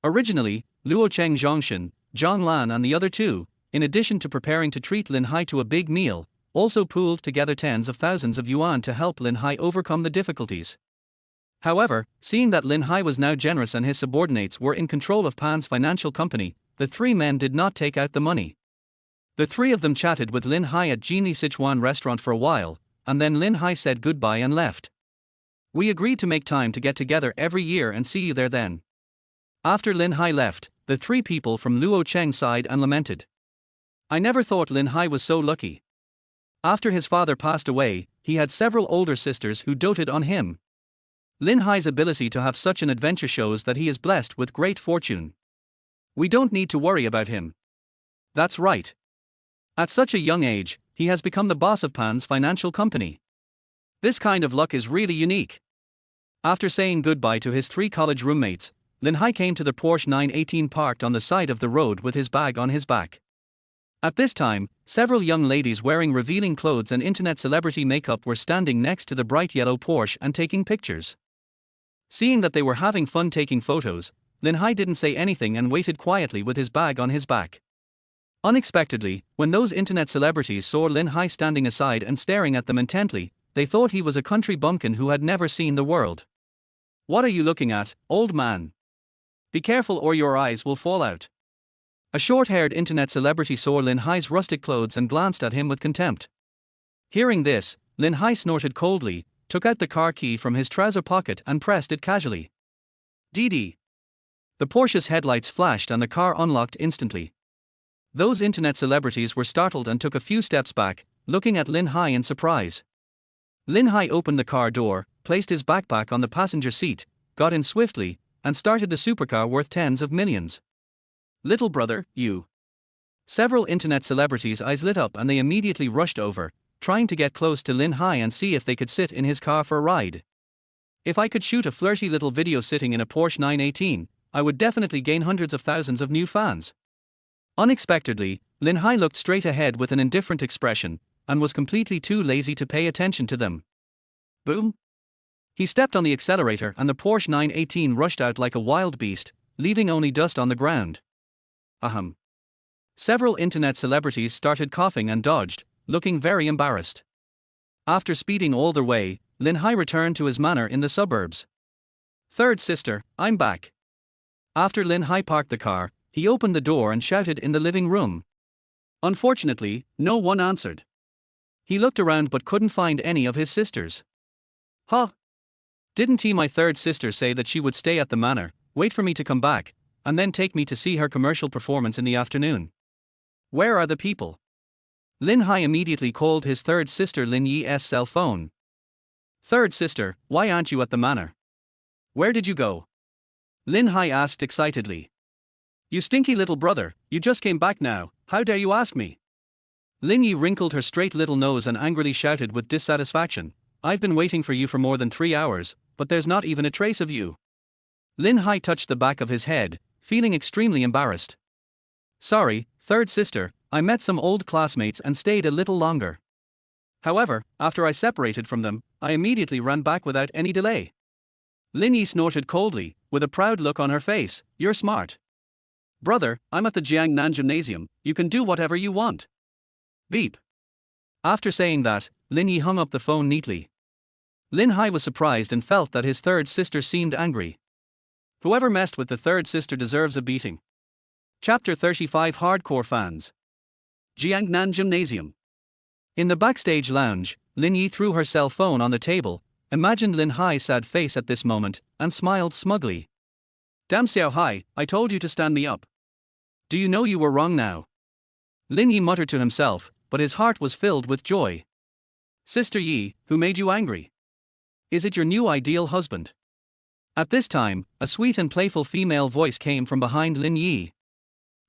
Originally, Luo Cheng Zhongshan, Zhang Lan and the other two, in addition to preparing to treat Lin Hai to a big meal, also pooled together tens of thousands of yuan to help Lin Hai overcome the difficulties. However, seeing that Lin Hai was now generous and his subordinates were in control of Pan's financial company, the three men did not take out the money. The three of them chatted with Lin Hai at Jinli Sichuan restaurant for a while, and then Lin Hai said goodbye and left. We agreed to make time to get together every year and see you there then. After Lin Hai left, the three people from Luo Cheng sighed and lamented. I never thought Lin Hai was so lucky. After his father passed away, he had several older sisters who doted on him. Lin Hai's ability to have such an adventure shows that he is blessed with great fortune. We don't need to worry about him. That's right. At such a young age, he has become the boss of Pan's financial company. This kind of luck is really unique. After saying goodbye to his three college roommates, Lin Hai came to the Porsche 918 parked on the side of the road with his bag on his back. At this time, several young ladies wearing revealing clothes and internet celebrity makeup were standing next to the bright yellow Porsche and taking pictures. Seeing that they were having fun taking photos, Lin Hai didn't say anything and waited quietly with his bag on his back. Unexpectedly, when those internet celebrities saw Lin Hai standing aside and staring at them intently, they thought he was a country bumpkin who had never seen the world. What are you looking at, old man? Be careful or your eyes will fall out. A short-haired internet celebrity saw Lin Hai's rustic clothes and glanced at him with contempt. Hearing this, Lin Hai snorted coldly, took out the car key from his trouser pocket and pressed it casually. Dee. The Porsche's headlights flashed and the car unlocked instantly. Those internet celebrities were startled and took a few steps back, looking at Lin Hai in surprise. Lin Hai opened the car door, placed his backpack on the passenger seat, got in swiftly, and started the supercar worth tens of millions. Little brother, you. Several internet celebrities' eyes lit up and they immediately rushed over, trying to get close to Lin Hai and see if they could sit in his car for a ride. If I could shoot a flirty little video sitting in a Porsche 918, I would definitely gain hundreds of thousands of new fans. Unexpectedly, Lin Hai looked straight ahead with an indifferent expression, and was completely too lazy to pay attention to them. Boom! He stepped on the accelerator and the Porsche 918 rushed out like a wild beast, leaving only dust on the ground. Ahem. Several internet celebrities started coughing and dodged, looking very embarrassed. After speeding all the way, Lin Hai returned to his manor in the suburbs. Third sister, I'm back. After Lin Hai parked the car, he opened the door and shouted in the living room. Unfortunately, no one answered. He looked around but couldn't find any of his sisters. Huh? Didn't my third sister say that she would stay at the manor, wait for me to come back, and then take me to see her commercial performance in the afternoon? Where are the people? Lin Hai immediately called his third sister Lin Yi's cell phone. Third sister, why aren't you at the manor? Where did you go? Lin Hai asked excitedly. You stinky little brother, you just came back now, how dare you ask me? Lin Yi wrinkled her straight little nose and angrily shouted with dissatisfaction, I've been waiting for you for more than 3 hours, but there's not even a trace of you. Lin Hai touched the back of his head, feeling extremely embarrassed. Sorry, third sister, I met some old classmates and stayed a little longer. However, after I separated from them, I immediately ran back without any delay. Lin Yi snorted coldly, with a proud look on her face, you're smart. Brother, I'm at the Jiangnan Gymnasium, you can do whatever you want. Beep. After saying that, Lin Yi hung up the phone neatly. Lin Hai was surprised and felt that his third sister seemed angry. Whoever messed with the third sister deserves a beating. Chapter 35 Hardcore Fans. Jiangnan Gymnasium. In the backstage lounge, Lin Yi threw her cell phone on the table, imagined Lin Hai's sad face at this moment, and smiled smugly. Damn Xiao Hai, I told you to stand me up. Do you know you were wrong now? Lin Yi muttered to himself, but his heart was filled with joy. Sister Yi, who made you angry? Is it your new ideal husband? At this time, a sweet and playful female voice came from behind Lin Yi.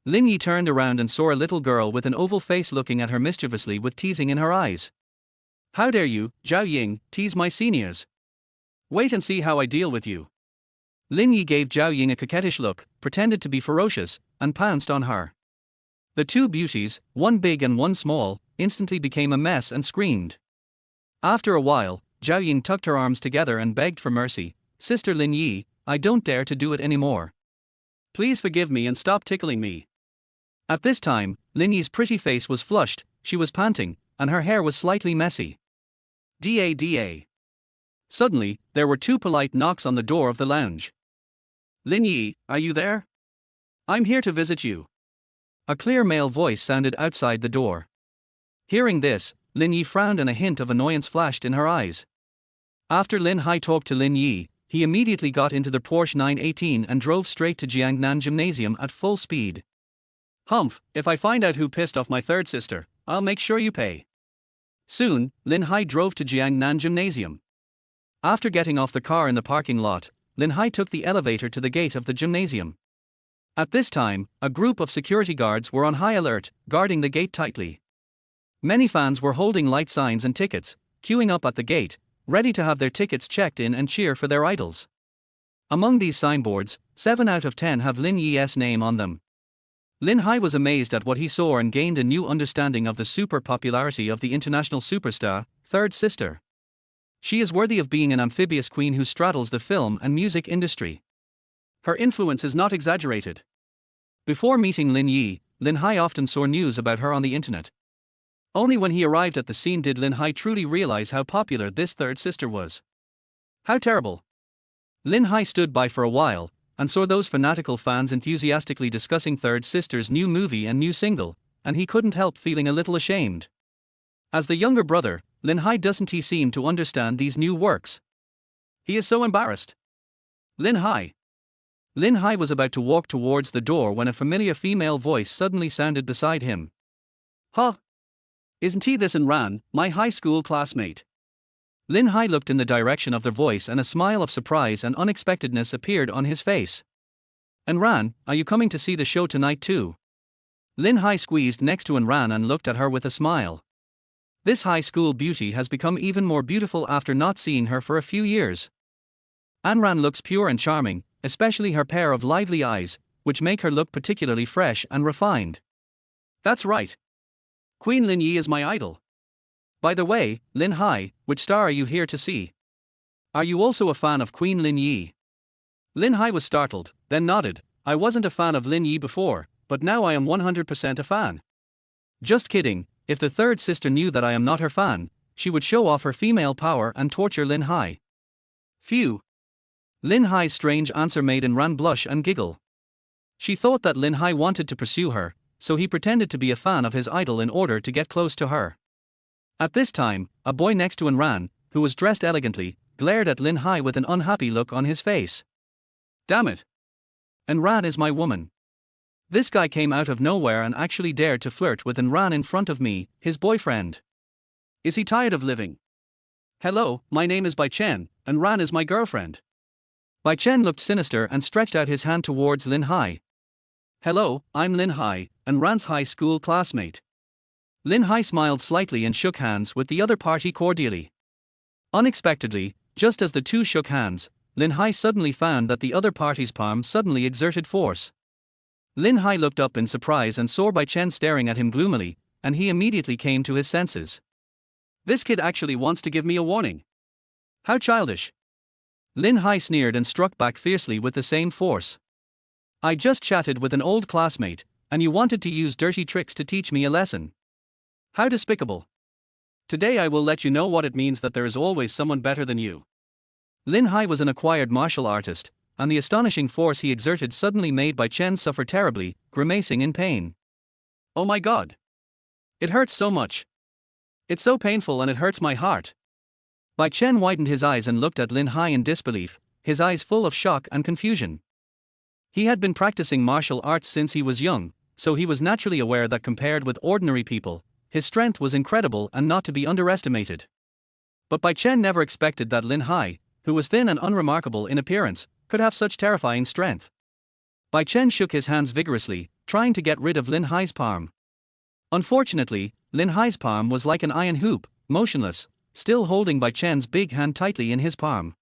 Lin Yi turned around and saw a little girl with an oval face looking at her mischievously with teasing in her eyes. How dare you, Zhao Ying, tease my seniors? Wait and see how I deal with you. Lin Yi gave Zhao Ying a coquettish look, pretended to be ferocious, and pounced on her. The two beauties, one big and one small, instantly became a mess and screamed. After a while, Zhao Ying tucked her arms together and begged for mercy, Sister Lin Yi, I don't dare to do it anymore. Please forgive me and stop tickling me. At this time, Lin Yi's pretty face was flushed, she was panting, and her hair was slightly messy. Da. Suddenly, there were two polite knocks on the door of the lounge. Lin Yi, are you there? I'm here to visit you. A clear male voice sounded outside the door. Hearing this, Lin Yi frowned and a hint of annoyance flashed in her eyes. After Lin Hai talked to Lin Yi, he immediately got into the Porsche 918 and drove straight to Jiangnan Gymnasium at full speed. Humph, if I find out who pissed off my third sister, I'll make sure you pay. Soon, Lin Hai drove to Jiangnan Gymnasium. After getting off the car in the parking lot, Lin Hai took the elevator to the gate of the gymnasium. At this time, a group of security guards were on high alert, guarding the gate tightly. Many fans were holding light signs and tickets, queuing up at the gate, ready to have their tickets checked in and cheer for their idols. Among these signboards, 7 out of 10 have Lin Yi's name on them. Lin Hai was amazed at what he saw and gained a new understanding of the super popularity of the international superstar, third sister. She is worthy of being an amphibious queen who straddles the film and music industry. Her influence is not exaggerated. Before meeting Lin Yi, Lin Hai often saw news about her on the internet. Only when he arrived at the scene did Lin Hai truly realize how popular this third sister was. How terrible. Lin Hai stood by for a while, and saw those fanatical fans enthusiastically discussing third sister's new movie and new single, and he couldn't help feeling a little ashamed. As the younger brother, Lin Hai doesn't he seem to understand these new works? He is so embarrassed. Lin Hai. Lin Hai was about to walk towards the door when a familiar female voice suddenly sounded beside him. Huh? Isn't he this Ran, my high school classmate? Lin Hai looked in the direction of the voice and a smile of surprise and unexpectedness appeared on his face. Ran, are you coming to see the show tonight too? Lin Hai squeezed next to Ran and looked at her with a smile. This high school beauty has become even more beautiful after not seeing her for a few years. Ran looks pure and charming, especially her pair of lively eyes, which make her look particularly fresh and refined. That's right. Queen Lin Yi is my idol. By the way, Lin Hai, which star are you here to see? Are you also a fan of Queen Lin Yi? Lin Hai was startled, then nodded. I wasn't a fan of Lin Yi before, but now I am 100% a fan. Just kidding, if the third sister knew that I am not her fan, she would show off her female power and torture Lin Hai. Phew. Lin Hai's strange answer made Ran blush and giggle. She thought that Lin Hai wanted to pursue her, so he pretended to be a fan of his idol in order to get close to her. At this time, a boy next to Ran, who was dressed elegantly, glared at Lin Hai with an unhappy look on his face. Damn it. Ran is my woman. This guy came out of nowhere and actually dared to flirt with Ran in front of me, his boyfriend. Is he tired of living? Hello, my name is Bai Chen, and Ran is my girlfriend. Bai Chen looked sinister and stretched out his hand towards Lin Hai. Hello, I'm Lin Hai, and Ran's high school classmate. Lin Hai smiled slightly and shook hands with the other party cordially. Unexpectedly, just as the two shook hands, Lin Hai suddenly found that the other party's palm suddenly exerted force. Lin Hai looked up in surprise and saw Bai Chen staring at him gloomily, and he immediately came to his senses. This kid actually wants to give me a warning. How childish. Lin Hai sneered and struck back fiercely with the same force. I just chatted with an old classmate, and you wanted to use dirty tricks to teach me a lesson. How despicable. Today I will let you know what it means that there is always someone better than you. Lin Hai was an acquired martial artist, and the astonishing force he exerted suddenly made Bai Chen suffer terribly, grimacing in pain. Oh my god. It hurts so much. It's so painful and it hurts my heart. Bai Chen widened his eyes and looked at Lin Hai in disbelief, his eyes full of shock and confusion. He had been practicing martial arts since he was young, so he was naturally aware that compared with ordinary people, his strength was incredible and not to be underestimated. But Bai Chen never expected that Lin Hai, who was thin and unremarkable in appearance, could have such terrifying strength. Bai Chen shook his hands vigorously, trying to get rid of Lin Hai's palm. Unfortunately, Lin Hai's palm was like an iron hoop, motionless, still holding Bai Chen's big hand tightly in his palm.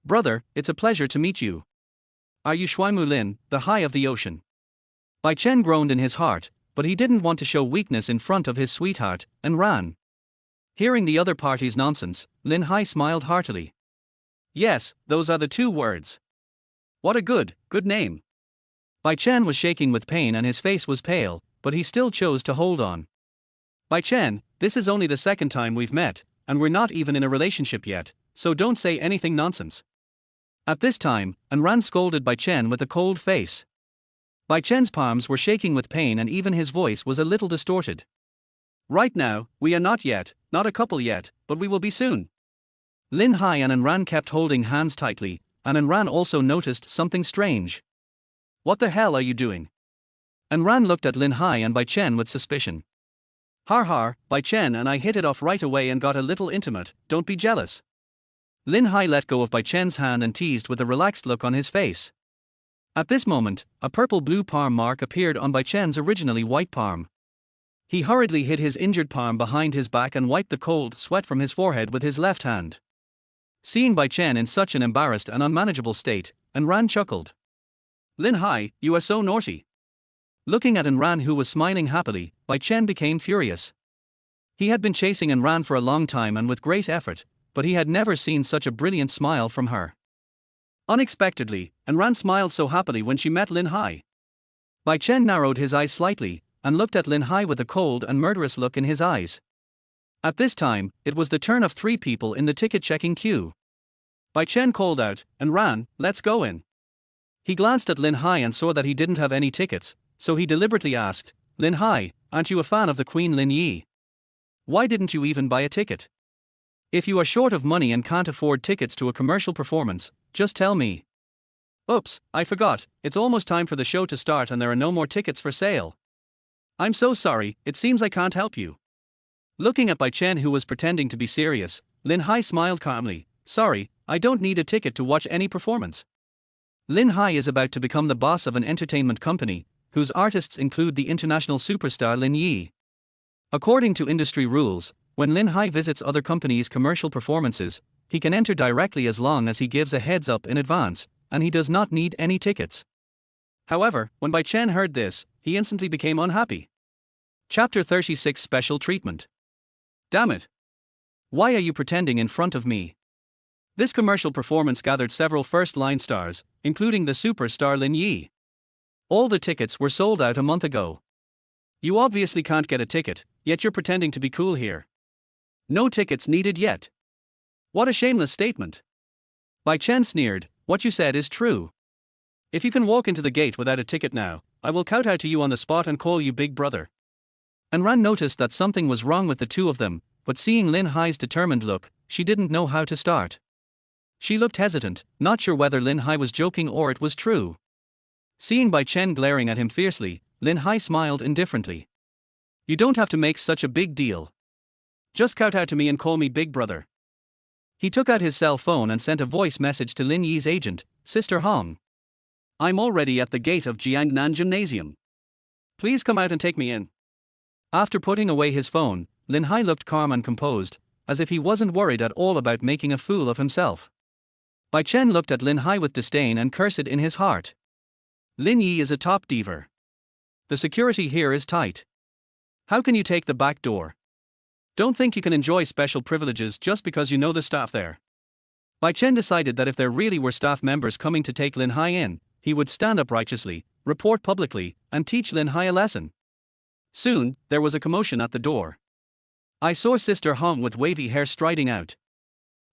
Brother, it's a pleasure to meet you. Are you Shuaimu Lin, the Hai of the ocean? Bai Chen groaned in his heart, but he didn't want to show weakness in front of his sweetheart, and ran. Hearing the other party's nonsense, Lin Hai smiled heartily. Yes, those are the two words. What a good name. Bai Chen was shaking with pain and his face was pale, but he still chose to hold on. Bai Chen, this is only the second time we've met, and we're not even in a relationship yet, so don't say anything nonsense. At this time, Ran scolded Bai Chen with a cold face. Bai Chen's palms were shaking with pain and even his voice was a little distorted. Right now, we are not yet, not a couple yet, but we will be soon. Lin Hai and Ran kept holding hands tightly, and Ran also noticed something strange. What the hell are you doing? Ran looked at Lin Hai and Bai Chen with suspicion. Har har, Bai Chen and I hit it off right away and got a little intimate, don't be jealous. Lin Hai let go of Bai Chen's hand and teased with a relaxed look on his face. At this moment, a purple-blue palm mark appeared on Bai Chen's originally white palm. He hurriedly hid his injured palm behind his back and wiped the cold sweat from his forehead with his left hand. Seeing Bai Chen in such an embarrassed and unmanageable state, Ran chuckled. Lin Hai, you are so naughty. Looking at Ran who was smiling happily, Bai Chen became furious. He had been chasing Ran for a long time and with great effort, but he had never seen such a brilliant smile from her. Unexpectedly, Ran smiled so happily when she met Lin Hai. Bai Chen narrowed his eyes slightly, and looked at Lin Hai with a cold and murderous look in his eyes. At this time, it was the turn of 3 people in the ticket-checking queue. Bai Chen called out, Ran, let's go in. He glanced at Lin Hai and saw that he didn't have any tickets, so he deliberately asked, Lin Hai, aren't you a fan of the Queen Lin Yi? Why didn't you even buy a ticket? If you are short of money and can't afford tickets to a commercial performance, just tell me. Oops, I forgot, it's almost time for the show to start and there are no more tickets for sale. I'm so sorry, it seems I can't help you. Looking at Bai Chen who was pretending to be serious, Lin Hai smiled calmly, sorry, I don't need a ticket to watch any performance. Lin Hai is about to become the boss of an entertainment company, whose artists include the international superstar Lin Yi. According to industry rules, when Lin Hai visits other companies' commercial performances, he can enter directly as long as he gives a heads up in advance, and he does not need any tickets. However, when Bai Chen heard this, he instantly became unhappy. Chapter 36 Special Treatment. Damn it! Why are you pretending in front of me? This commercial performance gathered several first-line stars, including the superstar Lin Yi. All the tickets were sold out a month ago. You obviously can't get a ticket, yet you're pretending to be cool here. No tickets needed yet. What a shameless statement. Bai Chen sneered, what you said is true. If you can walk into the gate without a ticket now, I will kowtow to you on the spot and call you big brother. Ran noticed that something was wrong with the two of them, but seeing Lin Hai's determined look, she didn't know how to start. She looked hesitant, not sure whether Lin Hai was joking or it was true. Seeing Bai Chen glaring at him fiercely, Lin Hai smiled indifferently. You don't have to make such a big deal. Just kowtow to me and call me big brother. He took out his cell phone and sent a voice message to Lin Yi's agent, Sister Hong. I'm already at the gate of Jiangnan Gymnasium. Please come out and take me in. After putting away his phone, Lin Hai looked calm and composed, as if he wasn't worried at all about making a fool of himself. Bai Chen looked at Lin Hai with disdain and cursed in his heart. Lin Yi is a top diva. The security here is tight. How can you take the back door? Don't think you can enjoy special privileges just because you know the staff there. Bai Chen decided that if there really were staff members coming to take Lin Hai in, he would stand up righteously, report publicly, and teach Lin Hai a lesson. Soon, there was a commotion at the door. I saw Sister Hong with wavy hair striding out.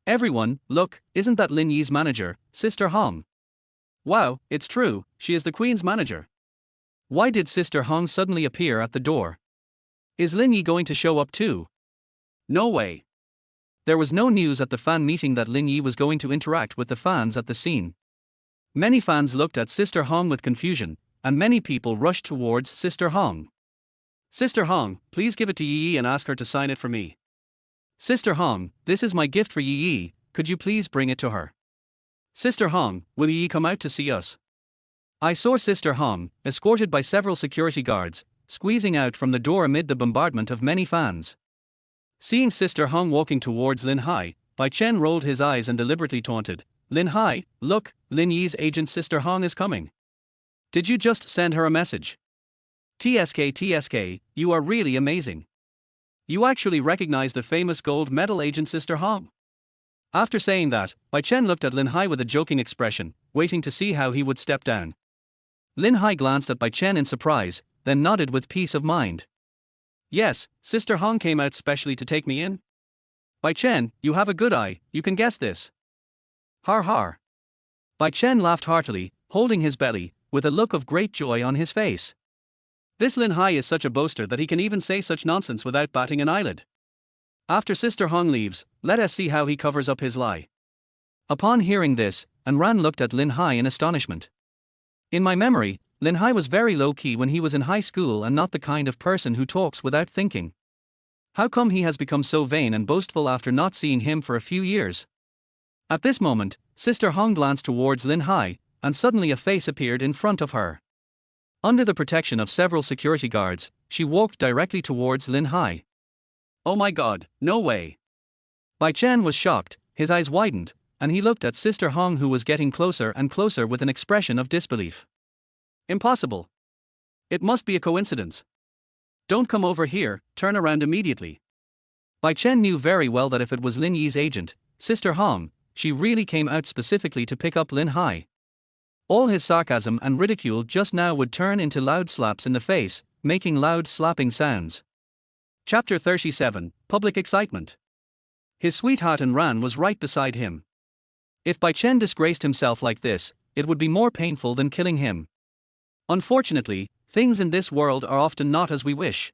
Everyone, look, isn't that Lin Yi's manager, Sister Hong? Wow, it's true, she is the Queen's manager. Why did Sister Hong suddenly appear at the door? Is Lin Yi going to show up too? No way. There was no news at the fan meeting that Lin Yi was going to interact with the fans at the scene. Many fans looked at Sister Hong with confusion, and many people rushed towards Sister Hong. Sister Hong, please give it to Yi and ask her to sign it for me. Sister Hong, this is my gift for Yi, could you please bring it to her? Sister Hong, will Yi come out to see us? I saw Sister Hong, escorted by several security guards, squeezing out from the door amid the bombardment of many fans. Seeing Sister Hong walking towards Lin Hai, Bai Chen rolled his eyes and deliberately taunted, Lin Hai, look, Lin Yi's agent Sister Hong is coming. Did you just send her a message? TSK, you are really amazing. You actually recognize the famous gold medal agent Sister Hong. After saying that, Bai Chen looked at Lin Hai with a joking expression, waiting to see how he would step down. Lin Hai glanced at Bai Chen in surprise, then nodded with peace of mind. Yes, Sister Hong came out specially to take me in. Bai Chen, you have a good eye, you can guess this. Har har. Bai Chen laughed heartily, holding his belly, with a look of great joy on his face. This Lin Hai is such a boaster that he can even say such nonsense without batting an eyelid. After Sister Hong leaves, let us see how he covers up his lie. Upon hearing this, Ran looked at Lin Hai in astonishment. In my memory, Lin Hai was very low-key when he was in high school and not the kind of person who talks without thinking. How come he has become so vain and boastful after not seeing him for a few years? At this moment, Sister Hong glanced towards Lin Hai, and suddenly a face appeared in front of her. Under the protection of several security guards, she walked directly towards Lin Hai. Oh my god, no way. Bai Chen was shocked, his eyes widened, and he looked at Sister Hong, who was getting closer and closer with an expression of disbelief. Impossible. It must be a coincidence. Don't come over here, turn around immediately. Bai Chen knew very well that if it was Lin Yi's agent, Sister Hong, she really came out specifically to pick up Lin Hai. All his sarcasm and ridicule just now would turn into loud slaps in the face, making loud slapping sounds. Chapter 37, Public Excitement. His sweetheart Ran was right beside him. If Bai Chen disgraced himself like this, it would be more painful than killing him. Unfortunately, things in this world are often not as we wish.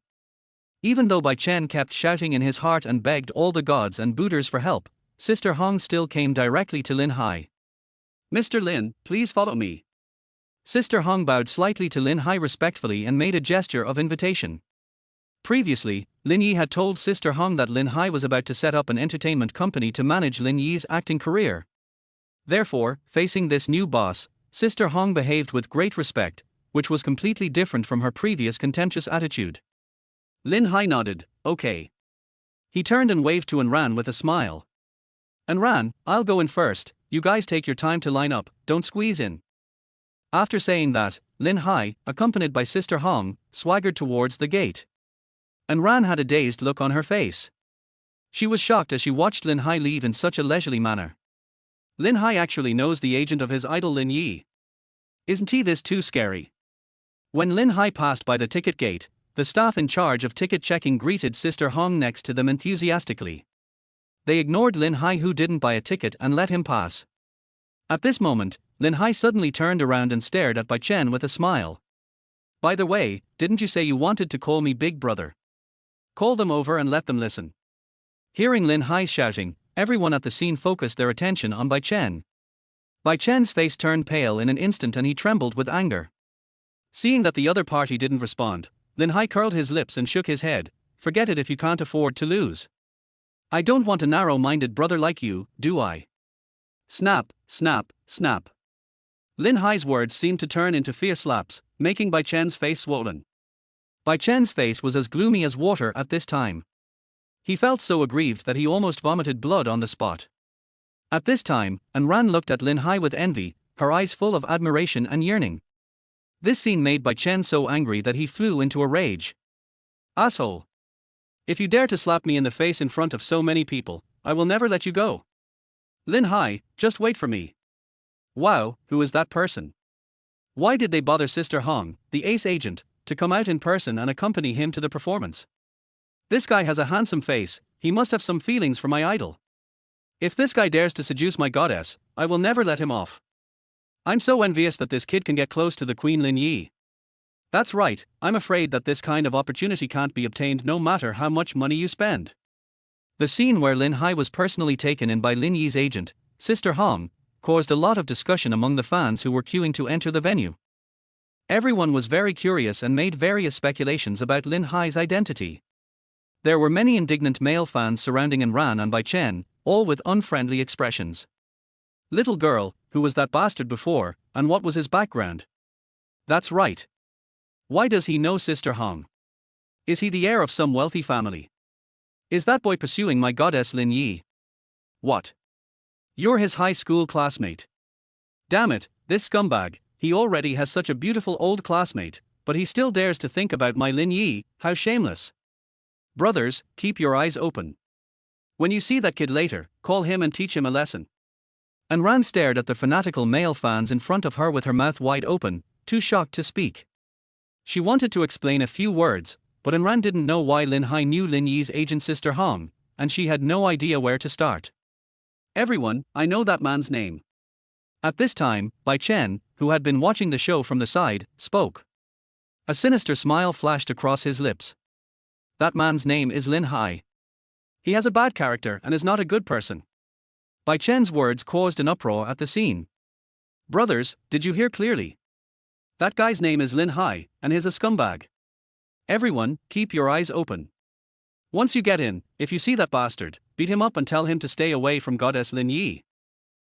Even though Bai Chen kept shouting in his heart and begged all the gods and Buddhas for help, Sister Hong still came directly to Lin Hai. Mr. Lin, please follow me. Sister Hong bowed slightly to Lin Hai respectfully and made a gesture of invitation. Previously, Lin Yi had told Sister Hong that Lin Hai was about to set up an entertainment company to manage Lin Yi's acting career. Therefore, facing this new boss, Sister Hong behaved with great respect, which was completely different from her previous contemptuous attitude. Lin Hai nodded, okay. He turned and waved to Ran with a smile. Ran, I'll go in first, you guys take your time to line up, don't squeeze in. After saying that, Lin Hai, accompanied by Sister Hong, swaggered towards the gate. Ran had a dazed look on her face. She was shocked as she watched Lin Hai leave in such a leisurely manner. Lin Hai actually knows the agent of his idol Lin Yi. Isn't he this too scary? When Lin Hai passed by the ticket gate, the staff in charge of ticket checking greeted Sister Hong next to them enthusiastically. They ignored Lin Hai, who didn't buy a ticket, and let him pass. At this moment, Lin Hai suddenly turned around and stared at Bai Chen with a smile. By the way, didn't you say you wanted to call me Big Brother? Call them over and let them listen. Hearing Lin Hai shouting, everyone at the scene focused their attention on Bai Chen. Bai Chen's face turned pale in an instant and he trembled with anger. Seeing that the other party didn't respond, Lin Hai curled his lips and shook his head. Forget it if you can't afford to lose. I don't want a narrow-minded brother like you, do I? Snap, snap, snap. Lin Hai's words seemed to turn into fierce slaps, making Bai Chen's face swollen. Bai Chen's face was as gloomy as water at this time. He felt so aggrieved that he almost vomited blood on the spot. At this time, Ran looked at Lin Hai with envy, her eyes full of admiration and yearning. This scene made Bai Chen so angry that he flew into a rage. Asshole! If you dare to slap me in the face in front of so many people, I will never let you go. Lin Hai, just wait for me. Wow, who is that person? Why did they bother Sister Hong, the ace agent, to come out in person and accompany him to the performance? This guy has a handsome face, he must have some feelings for my idol. If this guy dares to seduce my goddess, I will never let him off. I'm so envious that this kid can get close to the Queen Lin Yi. That's right, I'm afraid that this kind of opportunity can't be obtained no matter how much money you spend. The scene where Lin Hai was personally taken in by Lin Yi's agent, Sister Hong, caused a lot of discussion among the fans who were queuing to enter the venue. Everyone was very curious and made various speculations about Lin Hai's identity. There were many indignant male fans surrounding Ran and Bai Chen, all with unfriendly expressions. Little girl, who was that bastard before, and what was his background? That's right. Why does he know Sister Hong? Is he the heir of some wealthy family? Is that boy pursuing my goddess Lin Yi? What? You're his high school classmate. Damn it, this scumbag, he already has such a beautiful old classmate, but he still dares to think about my Lin Yi, how shameless. Brothers, keep your eyes open. When you see that kid later, call him and teach him a lesson. Anran stared at the fanatical male fans in front of her with her mouth wide open, too shocked to speak. She wanted to explain a few words, but Anran didn't know why Lin Hai knew Lin Yi's agent sister Hong, and she had no idea where to start. Everyone, I know that man's name. At this time, Bai Chen, who had been watching the show from the side, spoke. A sinister smile flashed across his lips. That man's name is Lin Hai. He has a bad character and is not a good person. Bai Chen's words caused an uproar at the scene. Brothers, did you hear clearly? That guy's name is Lin Hai, and he's a scumbag. Everyone, keep your eyes open. Once you get in, if you see that bastard, beat him up and tell him to stay away from Goddess Lin Yi.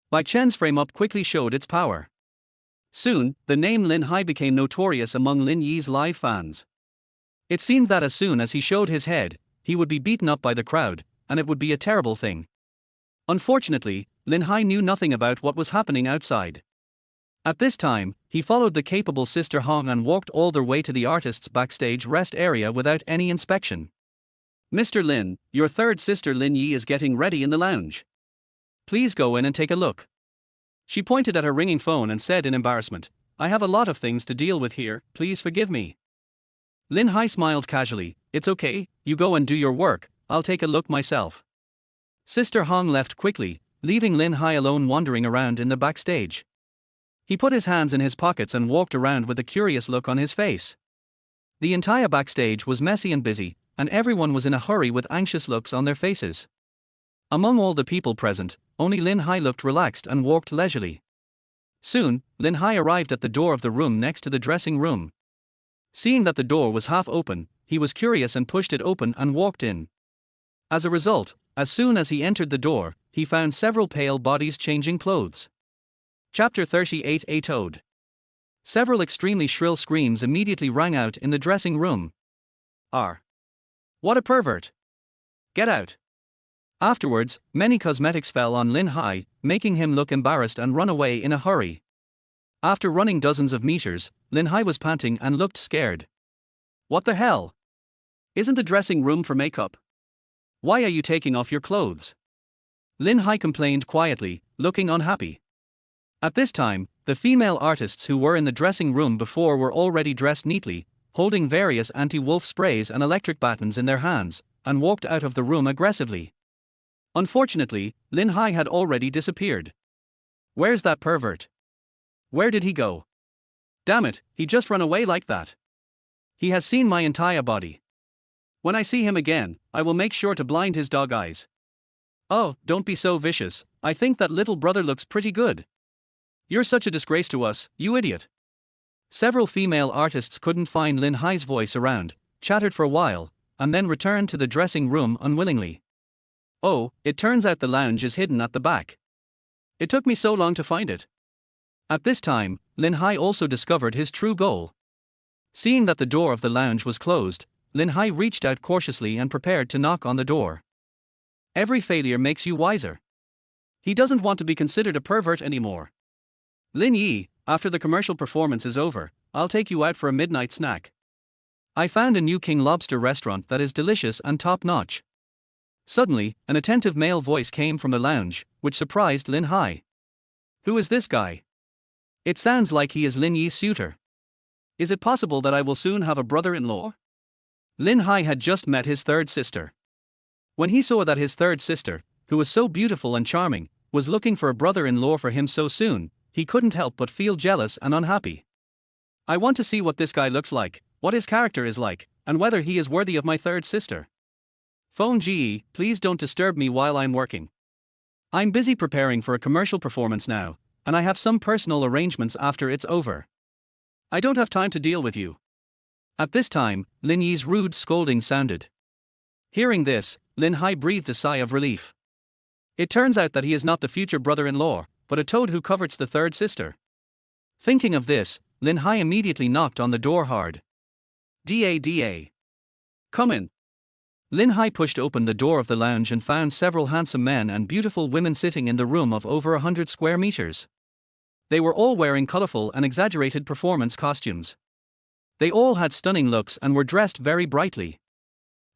Bai Chen's frame-up quickly showed its power. Soon, the name Lin Hai became notorious among Lin Yi's live fans. It seemed that as soon as he showed his head, he would be beaten up by the crowd, and it would be a terrible thing. Unfortunately, Lin Hai knew nothing about what was happening outside. At this time, he followed the capable sister Hong and walked all their way to the artist's backstage rest area without any inspection. Mr. Lin, your third sister Lin Yi is getting ready in the lounge. Please go in and take a look. She pointed at her ringing phone and said in embarrassment, I have a lot of things to deal with here, please forgive me. Lin Hai smiled casually, it's okay, you go and do your work, I'll take a look myself. Sister Hong left quickly, leaving Lin Hai alone wandering around in the backstage. He put his hands in his pockets and walked around with a curious look on his face. The entire backstage was messy and busy, and everyone was in a hurry with anxious looks on their faces. Among all the people present, only Lin Hai looked relaxed and walked leisurely. Soon, Lin Hai arrived at the door of the room next to the dressing room. Seeing that the door was half open, he was curious and pushed it open and walked in. As a result, as soon as he entered the door, he found several pale bodies changing clothes. Chapter 38 A Toad. Several extremely shrill screams immediately rang out in the dressing room. What a pervert! Get out! Afterwards, many cosmetics fell on Lin Hai, making him look embarrassed and run away in a hurry. After running dozens of meters, Lin Hai was panting and looked scared. What the hell? Isn't the dressing room for makeup? Why are you taking off your clothes? Lin Hai complained quietly, looking unhappy. At this time, the female artists who were in the dressing room before were already dressed neatly, holding various anti-wolf sprays and electric batons in their hands, and walked out of the room aggressively. Unfortunately, Lin Hai had already disappeared. Where's that pervert? Where did he go? Damn it, he just ran away like that. He has seen my entire body. When I see him again, I will make sure to blind his dog eyes. Oh, don't be so vicious, I think that little brother looks pretty good. You're such a disgrace to us, you idiot. Several female artists couldn't find Lin Hai's voice around, chattered for a while, and then returned to the dressing room unwillingly. Oh, it turns out the lounge is hidden at the back. It took me so long to find it. At this time, Lin Hai also discovered his true goal. Seeing that the door of the lounge was closed, Lin Hai reached out cautiously and prepared to knock on the door. Every failure makes you wiser. He doesn't want to be considered a pervert anymore. Lin Yi, after the commercial performance is over, I'll take you out for a midnight snack. I found a new King Lobster restaurant that is delicious and top-notch. Suddenly, an attentive male voice came from the lounge, which surprised Lin Hai. Who is this guy? It sounds like he is Lin Yi's suitor. Is it possible that I will soon have a brother-in-law? Lin Hai had just met his third sister. When he saw that his third sister, who was so beautiful and charming, was looking for a brother-in-law for him so soon, he couldn't help but feel jealous and unhappy. I want to see what this guy looks like, what his character is like, and whether he is worthy of my third sister. Phone GE, please don't disturb me while I'm working. I'm busy preparing for a commercial performance now, and I have some personal arrangements after it's over. I don't have time to deal with you. At this time, Lin Yi's rude scolding sounded. Hearing this, Lin Hai breathed a sigh of relief. It turns out that he is not the future brother-in-law, but a toad who covets the third sister. Thinking of this, Lin Hai immediately knocked on the door hard. Da. Come in. Lin Hai pushed open the door of the lounge and found several handsome men and beautiful women sitting in the room of over 100 square meters. They were all wearing colorful and exaggerated performance costumes. They all had stunning looks and were dressed very brightly.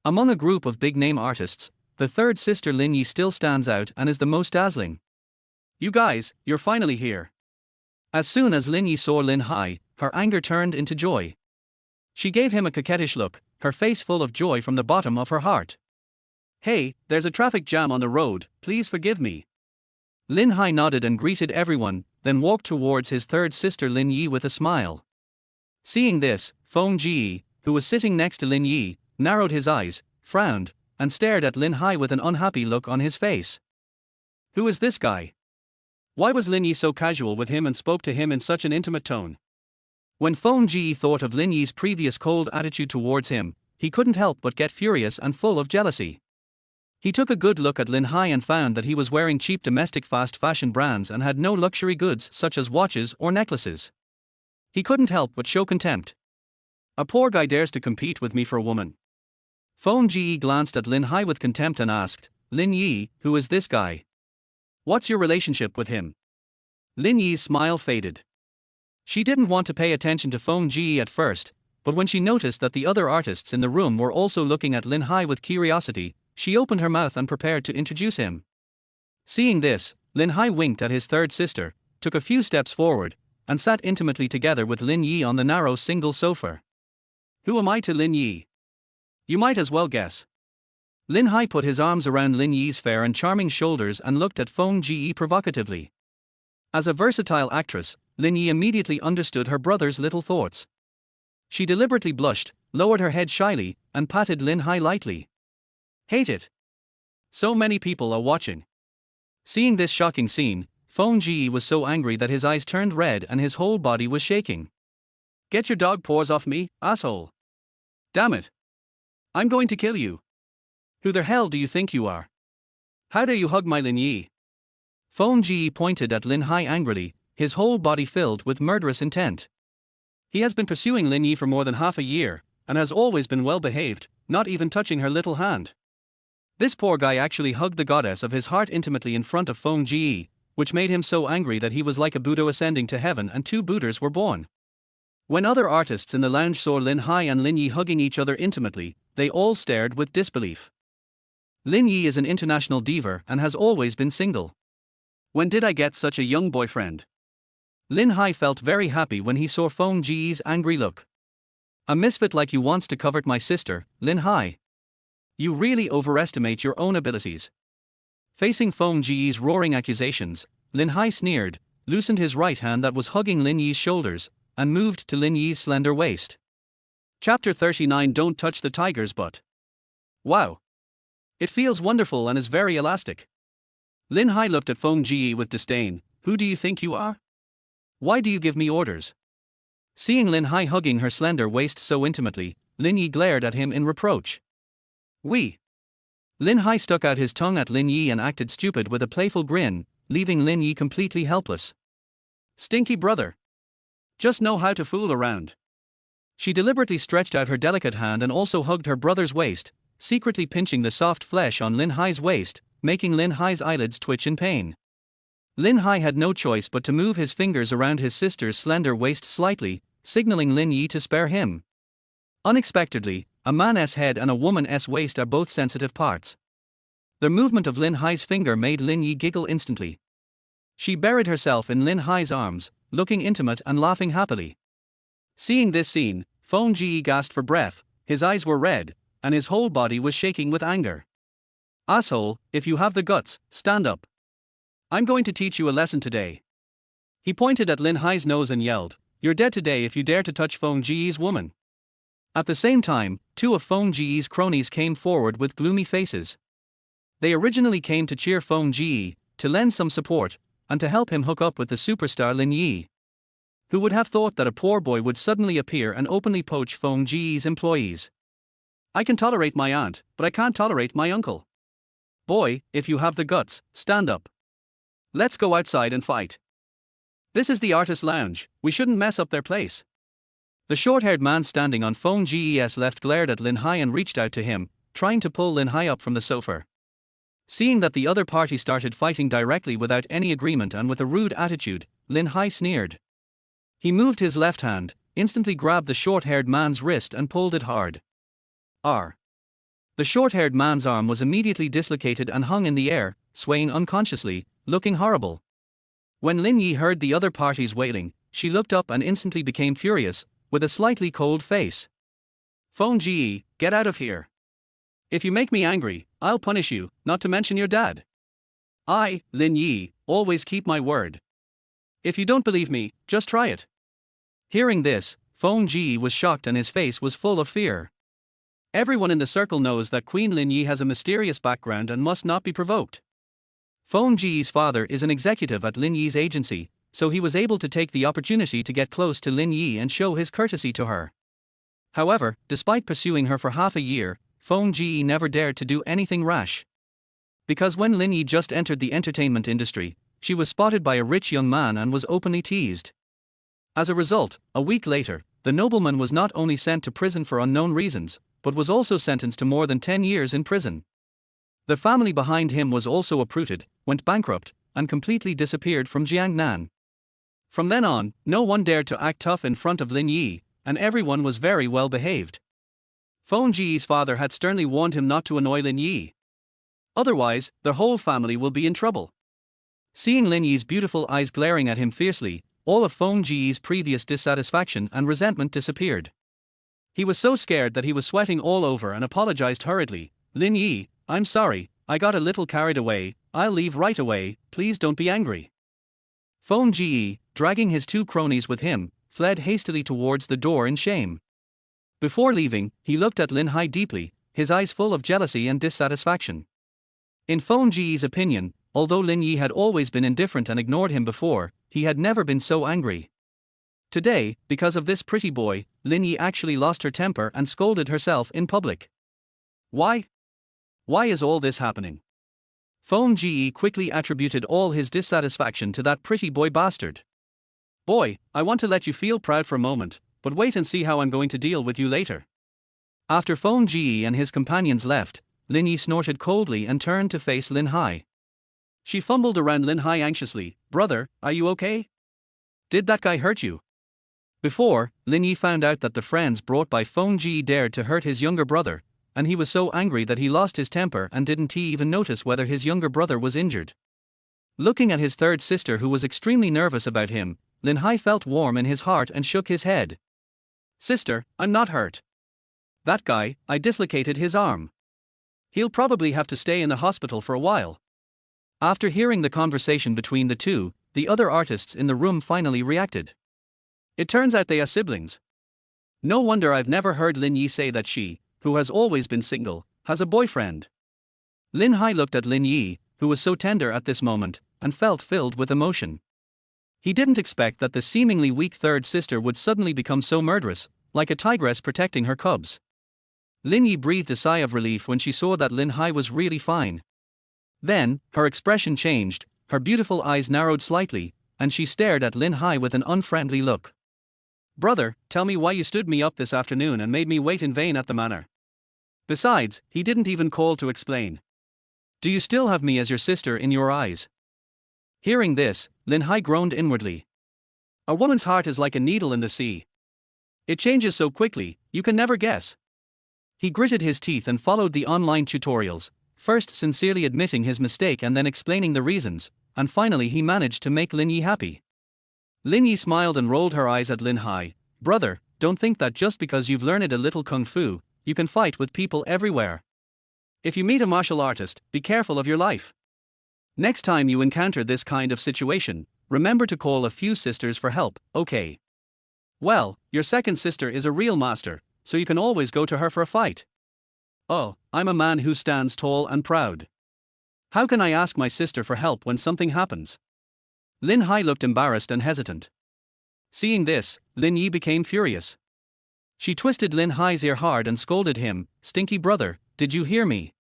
Among a group of big-name artists, the third sister Lin Yi still stands out and is the most dazzling. You guys, you're finally here. As soon as Lin Yi saw Lin Hai, her anger turned into joy. She gave him a coquettish look, her face full of joy from the bottom of her heart. Hey, there's a traffic jam on the road, please forgive me. Lin Hai nodded and greeted everyone, then walked towards his third sister Lin Yi with a smile. Seeing this, Feng Ji, who was sitting next to Lin Yi, narrowed his eyes, frowned, and stared at Lin Hai with an unhappy look on his face. Who is this guy? Why was Lin Yi so casual with him and spoke to him in such an intimate tone? When Feng Ji thought of Lin Yi's previous cold attitude towards him, he couldn't help but get furious and full of jealousy. He took a good look at Lin Hai and found that he was wearing cheap domestic fast fashion brands and had no luxury goods such as watches or necklaces. He couldn't help but show contempt. A poor guy dares to compete with me for a woman. Feng Ji glanced at Lin Hai with contempt and asked, Lin Yi, who is this guy? What's your relationship with him? Lin Yi's smile faded. She didn't want to pay attention to Feng Ji at first, but when she noticed that the other artists in the room were also looking at Lin Hai with curiosity, she opened her mouth and prepared to introduce him. Seeing this, Lin Hai winked at his third sister, took a few steps forward, and sat intimately together with Lin Yi on the narrow single sofa. Who am I to Lin Yi? You might as well guess. Lin Hai put his arms around Lin Yi's fair and charming shoulders and looked at Feng Ji provocatively. As a versatile actress, Lin Yi immediately understood her brother's little thoughts. She deliberately blushed, lowered her head shyly, and patted Lin Hai lightly. Hate it. So many people are watching. Seeing this shocking scene, Feng Ji was so angry that his eyes turned red and his whole body was shaking. Get your dog paws off me, asshole. Damn it. I'm going to kill you. Who the hell do you think you are? How dare you hug my Lin Yi? Feng Ji pointed at Lin Hai angrily, his whole body filled with murderous intent. He has been pursuing Lin Yi for more than half a year, and has always been well behaved, not even touching her little hand. This poor guy actually hugged the goddess of his heart intimately in front of Feng Ji, which made him so angry that he was like a Buddha ascending to heaven and two Buddhas were born. When other artists in the lounge saw Lin Hai and Lin Yi hugging each other intimately, they all stared with disbelief. Lin Yi is an international diva and has always been single. When did I get such a young boyfriend? Lin Hai felt very happy when he saw Feng Ji's angry look. A misfit like you wants to covet my sister, Lin Hai. You really overestimate your own abilities. Facing Feng Ji's roaring accusations, Lin Hai sneered, loosened his right hand that was hugging Lin Yi's shoulders, and moved to Lin Yi's slender waist. Chapter 39 Don't touch the tiger's butt. Wow. It feels wonderful and is very elastic. Lin Hai looked at Feng Ji with disdain. Who do you think you are? Why do you give me orders? Seeing Lin Hai hugging her slender waist so intimately, Lin Yi glared at him in reproach. We. Lin Hai stuck out his tongue at Lin Yi and acted stupid with a playful grin, leaving Lin Yi completely helpless. Stinky brother. Just know how to fool around. She deliberately stretched out her delicate hand and also hugged her brother's waist, secretly pinching the soft flesh on Lin Hai's waist, making Lin Hai's eyelids twitch in pain. Lin Hai had no choice but to move his fingers around his sister's slender waist slightly, signaling Lin Yi to spare him. Unexpectedly, a man's head and a woman's waist are both sensitive parts. The movement of Lin Hai's finger made Lin Yi giggle instantly. She buried herself in Lin Hai's arms, looking intimate and laughing happily. Seeing this scene, Feng Ji gasped for breath, his eyes were red, and his whole body was shaking with anger. Asshole, if you have the guts, stand up. I'm going to teach you a lesson today. He pointed at Lin Hai's nose and yelled, You're dead today if you dare to touch Feng Ji's woman. At the same time, two of Feng Ji's cronies came forward with gloomy faces. They originally came to cheer Feng Ji, to lend some support, and to help him hook up with the superstar Lin Yi. Who would have thought that a poor boy would suddenly appear and openly poach Feng Ji's employees? I can tolerate my aunt, but I can't tolerate my uncle. Boy, if you have the guts, stand up. Let's go outside and fight. This is the artist lounge, we shouldn't mess up their place. The short-haired man standing on Feng Ji's left glared at Lin Hai and reached out to him, trying to pull Lin Hai up from the sofa. Seeing that the other party started fighting directly without any agreement and with a rude attitude, Lin Hai sneered. He moved his left hand, instantly grabbed the short-haired man's wrist and pulled it hard. R. The short-haired man's arm was immediately dislocated and hung in the air, swaying unconsciously, looking horrible. When Lin Yi heard the other parties wailing, she looked up and instantly became furious, with a slightly cold face. "Phone Ge, get out of here. If you make me angry, I'll punish you, not to mention your dad. I, Lin Yi, always keep my word. If you don't believe me, just try it." Hearing this, Phone Ge was shocked and his face was full of fear. Everyone in the circle knows that Queen Lin Yi has a mysterious background and must not be provoked. Phone Ge's father is an executive at Lin Yi's agency, so he was able to take the opportunity to get close to Lin Yi and show his courtesy to her. However, despite pursuing her for half a year, Phone Ge never dared to do anything rash. Because when Lin Yi just entered the entertainment industry, she was spotted by a rich young man and was openly teased. As a result, a week later, the nobleman was not only sent to prison for unknown reasons, but was also sentenced to more than 10 years in prison. The family behind him was also uprooted, went bankrupt, and completely disappeared from Jiangnan. From then on, no one dared to act tough in front of Lin Yi, and everyone was very well behaved. Phone Ge's father had sternly warned him not to annoy Lin Yi. Otherwise, the whole family will be in trouble. Seeing Lin Yi's beautiful eyes glaring at him fiercely, all of Phone Ge's previous dissatisfaction and resentment disappeared. He was so scared that he was sweating all over and apologized hurriedly. "Lin Yi, I'm sorry, I got a little carried away, I'll leave right away, please don't be angry." Phone Ge, dragging his two cronies with him, fled hastily towards the door in shame. Before leaving, he looked at Lin Hai deeply, his eyes full of jealousy and dissatisfaction. In Phone Ge's opinion, although Lin Yi had always been indifferent and ignored him before, he had never been so angry. Today, because of this pretty boy, Lin Yi actually lost her temper and scolded herself in public. Why? Why is all this happening? Phone Ge quickly attributed all his dissatisfaction to that pretty boy bastard. "Boy, I want to let you feel proud for a moment, but wait and see how I'm going to deal with you later." After Phone Ge and his companions left, Lin Yi snorted coldly and turned to face Lin Hai. She fumbled around Lin Hai anxiously. "Brother, are you okay? Did that guy hurt you?" Before, Lin Yi found out that the friends brought by Phone Ge dared to hurt his younger brother, and he was so angry that he lost his temper and didn't even notice whether his younger brother was injured. Looking at his third sister who was extremely nervous about him, Lin Hai felt warm in his heart and shook his head. "Sister, I'm not hurt. That guy, I dislocated his arm. He'll probably have to stay in the hospital for a while." After hearing the conversation between the two, the other artists in the room finally reacted. It turns out they are siblings. No wonder I've never heard Lin Yi say that she, who has always been single, has a boyfriend. Lin Hai looked at Lin Yi, who was so tender at this moment, and felt filled with emotion. He didn't expect that the seemingly weak third sister would suddenly become so murderous, like a tigress protecting her cubs. Lin Yi breathed a sigh of relief when she saw that Lin Hai was really fine. Then, her expression changed, her beautiful eyes narrowed slightly, and she stared at Lin Hai with an unfriendly look. "Brother, tell me why you stood me up this afternoon and made me wait in vain at the manor. Besides, he didn't even call to explain. Do you still have me as your sister in your eyes?" Hearing this, Lin Hai groaned inwardly. A woman's heart is like a needle in the sea. It changes so quickly, you can never guess. He gritted his teeth and followed the online tutorials, first sincerely admitting his mistake and then explaining the reasons, and finally he managed to make Lin Yi happy. Lin Yi smiled and rolled her eyes at Lin Hai. "Brother, don't think that just because you've learned a little kung fu, you can fight with people everywhere. If you meet a martial artist, be careful of your life. Next time you encounter this kind of situation, remember to call a few sisters for help, okay? Well, your second sister is a real master, so you can always go to her for a fight." "Oh, I'm a man who stands tall and proud. How can I ask my sister for help when something happens?" Lin Hai looked embarrassed and hesitant. Seeing this, Lin Yi became furious. She twisted Lin Hai's ear hard and scolded him. "Stinky brother, did you hear me?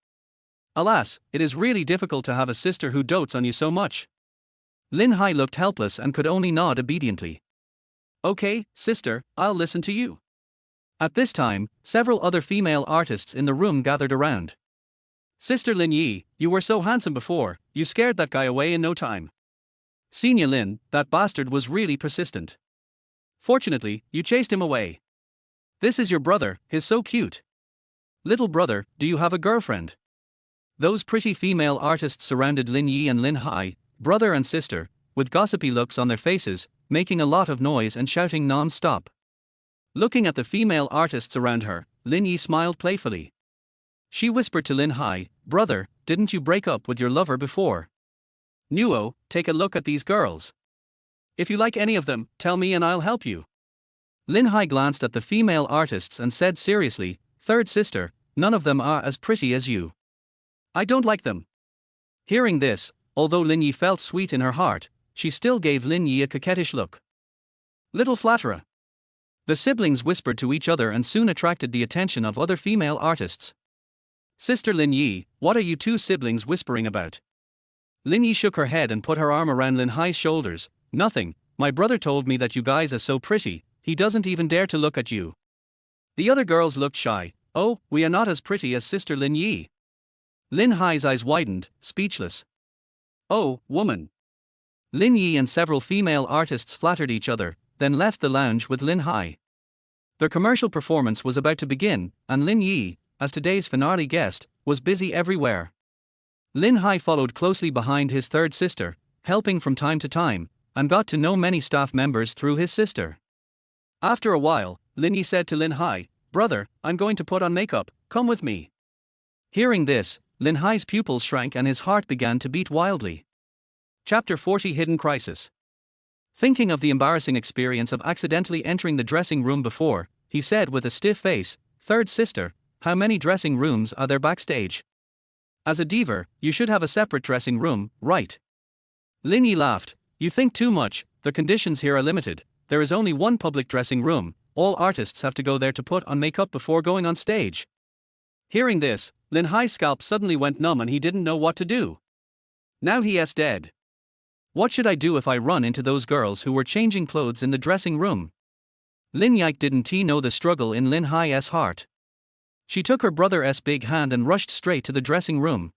Alas, it is really difficult to have a sister who dotes on you so much." Lin Hai looked helpless and could only nod obediently. "Okay, sister, I'll listen to you." At this time, several other female artists in the room gathered around. "Sister Lin Yi, you were so handsome before, you scared that guy away in no time. Senior Lin, that bastard was really persistent. Fortunately, you chased him away. This is your brother, he's so cute." Little brother, do you have a girlfriend? Those pretty female artists surrounded Lin Yi and Lin Hai, brother and sister, with gossipy looks on their faces, making a lot of noise and shouting non-stop. Looking at the female artists around her, Lin Yi smiled playfully. She whispered to Lin Hai, brother, didn't you break up with your lover before? Nuo, take a look at these girls. If you like any of them, tell me and I'll help you. Lin Hai glanced at the female artists and said seriously, third sister, none of them are as pretty as you. I don't like them. Hearing this, although Lin Yi felt sweet in her heart, she still gave Lin Yi a coquettish look. Little flatterer. The siblings whispered to each other and soon attracted the attention of other female artists. Sister Lin Yi, what are you two siblings whispering about? Lin Yi shook her head and put her arm around Lin Hai's shoulders. Nothing, my brother told me that you guys are so pretty, he doesn't even dare to look at you. The other girls looked shy. Oh, we are not as pretty as Sister Lin Yi. Lin Hai's eyes widened, speechless. Oh, woman. Lin Yi and several female artists flattered each other, then left the lounge with Lin Hai. Their commercial performance was about to begin, and Lin Yi, as today's finale guest, was busy everywhere. Lin Hai followed closely behind his third sister, helping from time to time, and got to know many staff members through his sister. After a while, Lin Yi said to Lin Hai, brother, I'm going to put on makeup, come with me. Hearing this, Lin Hai's pupils shrank and his heart began to beat wildly. Chapter 40 Hidden Crisis. Thinking of the embarrassing experience of accidentally entering the dressing room before, he said with a stiff face, third sister, how many dressing rooms are there backstage? As a diva, you should have a separate dressing room, right? Lin Yi laughed, you think too much, the conditions here are limited, there is only one public dressing room, all artists have to go there to put on makeup before going on stage. Hearing this, Lin Hai's scalp suddenly went numb and he didn't know what to do. Now he is dead. What should I do if I run into those girls who were changing clothes in the dressing room? Lin Yike didn't know the struggle in Lin Hai's heart. She took her brother's big hand and rushed straight to the dressing room.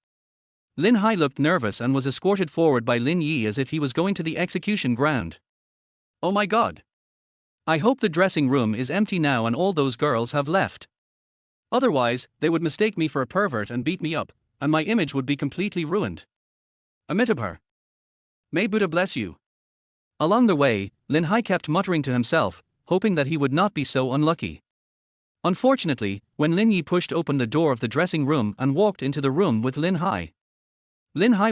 Lin Hai looked nervous and was escorted forward by Lin Yi as if he was going to the execution ground. Oh my god. I hope the dressing room is empty now and all those girls have left. Otherwise, they would mistake me for a pervert and beat me up, and my image would be completely ruined. Amitabha. May Buddha bless you. Along the way, Lin Hai kept muttering to himself, hoping that he would not be so unlucky. Unfortunately, when Lin Yi pushed open the door of the dressing room and walked into the room with Lin Hai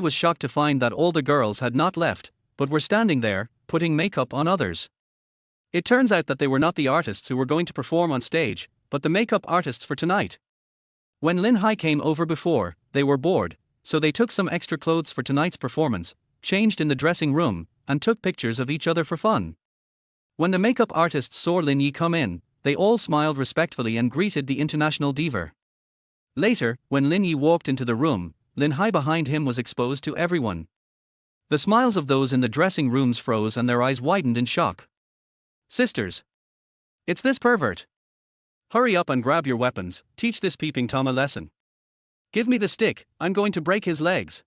was shocked to find that all the girls had not left, but were standing there, putting makeup on others. It turns out that they were not the artists who were going to perform on stage, but the makeup artists for tonight. When Lin Hai came over before, they were bored, so they took some extra clothes for tonight's performance, changed in the dressing room, and took pictures of each other for fun. When the makeup artists saw Lin Yi come in, they all smiled respectfully and greeted the international diva. Later, when Lin Yi walked into the room, Lin Hai behind him was exposed to everyone. The smiles of those in the dressing rooms froze and their eyes widened in shock. Sisters. It's this pervert. Hurry up and grab your weapons, teach this peeping Tom a lesson. Give me the stick, I'm going to break his legs.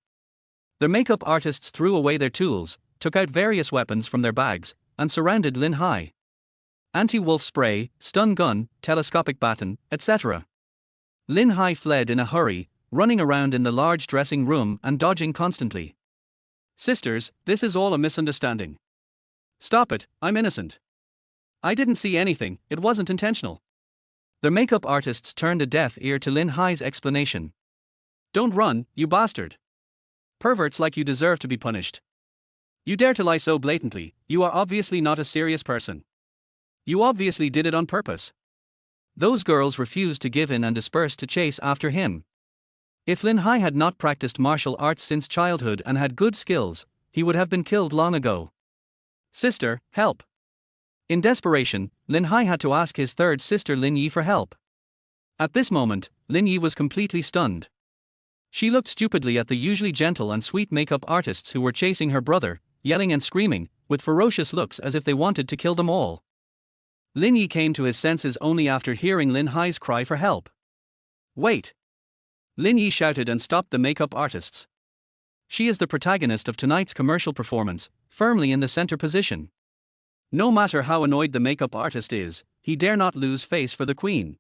The makeup artists threw away their tools, took out various weapons from their bags, and surrounded Lin Hai. Anti-wolf spray, stun gun, telescopic baton, etc. Lin Hai fled in a hurry, running around in the large dressing room and dodging constantly. Sisters, this is all a misunderstanding. Stop it, I'm innocent. I didn't see anything, it wasn't intentional. The makeup artists turned a deaf ear to Lin Hai's explanation. Don't run, you bastard. Perverts like you deserve to be punished. You dare to lie so blatantly, you are obviously not a serious person. You obviously did it on purpose. Those girls refused to give in and dispersed to chase after him. If Lin Hai had not practiced martial arts since childhood and had good skills, he would have been killed long ago. Sister, help. In desperation, Lin Hai had to ask his third sister Lin Yi for help. At this moment, Lin Yi was completely stunned. She looked stupidly at the usually gentle and sweet makeup artists who were chasing her brother, yelling and screaming, with ferocious looks as if they wanted to kill them all. Lin Yi came to his senses only after hearing Lin Hai's cry for help. Wait! Lin Yi shouted and stopped the makeup artists. She is the protagonist of tonight's commercial performance, firmly in the center position. No matter how annoyed the makeup artist is, he dare not lose face for the queen.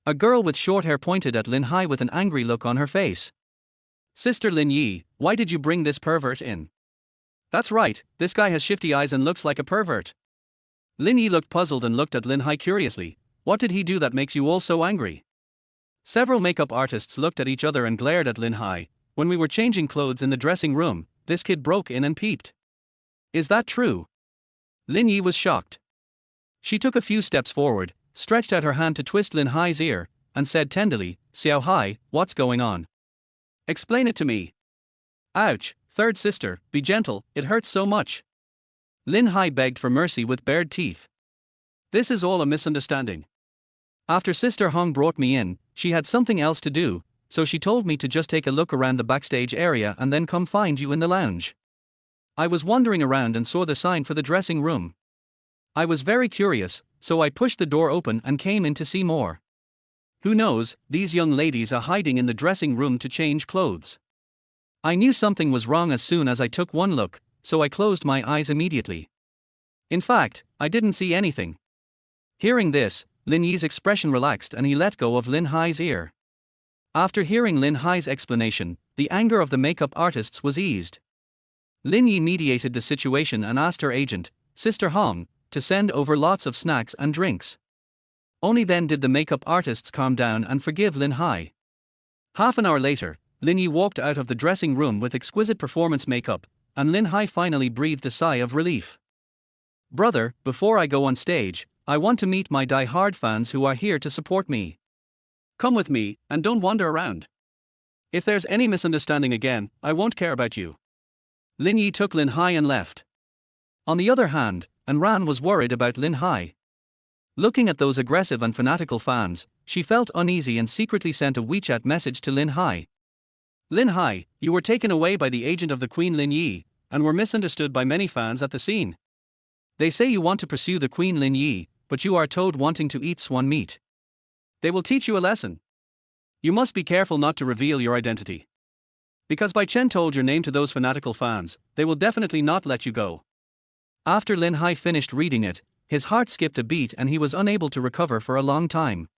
A girl with short hair pointed at Lin Hai with an angry look on her face. Sister Lin Yi, why did you bring this pervert in? That's right, this guy has shifty eyes and looks like a pervert. Lin Yi looked puzzled and looked at Lin Hai curiously. What did he do that makes you all so angry? Several makeup artists looked at each other and glared at Lin Hai. When we were changing clothes in the dressing room, this kid broke in and peeped. Is that true? Lin Yi was shocked. She took a few steps forward, stretched out her hand to twist Lin Hai's ear, and said tenderly, Xiao Hai, what's going on? Explain it to me. Ouch, third sister, be gentle, it hurts so much. Lin Hai begged for mercy with bared teeth. This is all a misunderstanding. After Sister Hong brought me in, she had something else to do, so she told me to just take a look around the backstage area and then come find you in the lounge. I was wandering around and saw the sign for the dressing room. I was very curious, so I pushed the door open and came in to see more. Who knows, these young ladies are hiding in the dressing room to change clothes. I knew something was wrong as soon as I took one look, so I closed my eyes immediately. In fact, I didn't see anything. Hearing this, Lin Yi's expression relaxed and he let go of Lin Hai's ear. After hearing Lin Hai's explanation, the anger of the makeup artists was eased. Lin Yi mediated the situation and asked her agent, Sister Hong, to send over lots of snacks and drinks. Only then did the makeup artists calm down and forgive Lin Hai. Half an hour later, Lin Yi walked out of the dressing room with exquisite performance makeup, and Lin Hai finally breathed a sigh of relief. Brother, before I go on stage, I want to meet my die-hard fans who are here to support me. Come with me, and don't wander around. If there's any misunderstanding again, I won't care about you. Lin Yi took Lin Hai and left. On the other hand, Anran was worried about Lin Hai. Looking at those aggressive and fanatical fans, she felt uneasy and secretly sent a WeChat message to Lin Hai. Lin Hai, you were taken away by the agent of the Queen Lin Yi, and were misunderstood by many fans at the scene. They say you want to pursue the Queen Lin Yi, but you are toad wanting to eat swan meat. They will teach you a lesson. You must be careful not to reveal your identity. Because by Chen told your name to those fanatical fans, they will definitely not let you go. After Lin Hai finished reading it, his heart skipped a beat and he was unable to recover for a long time.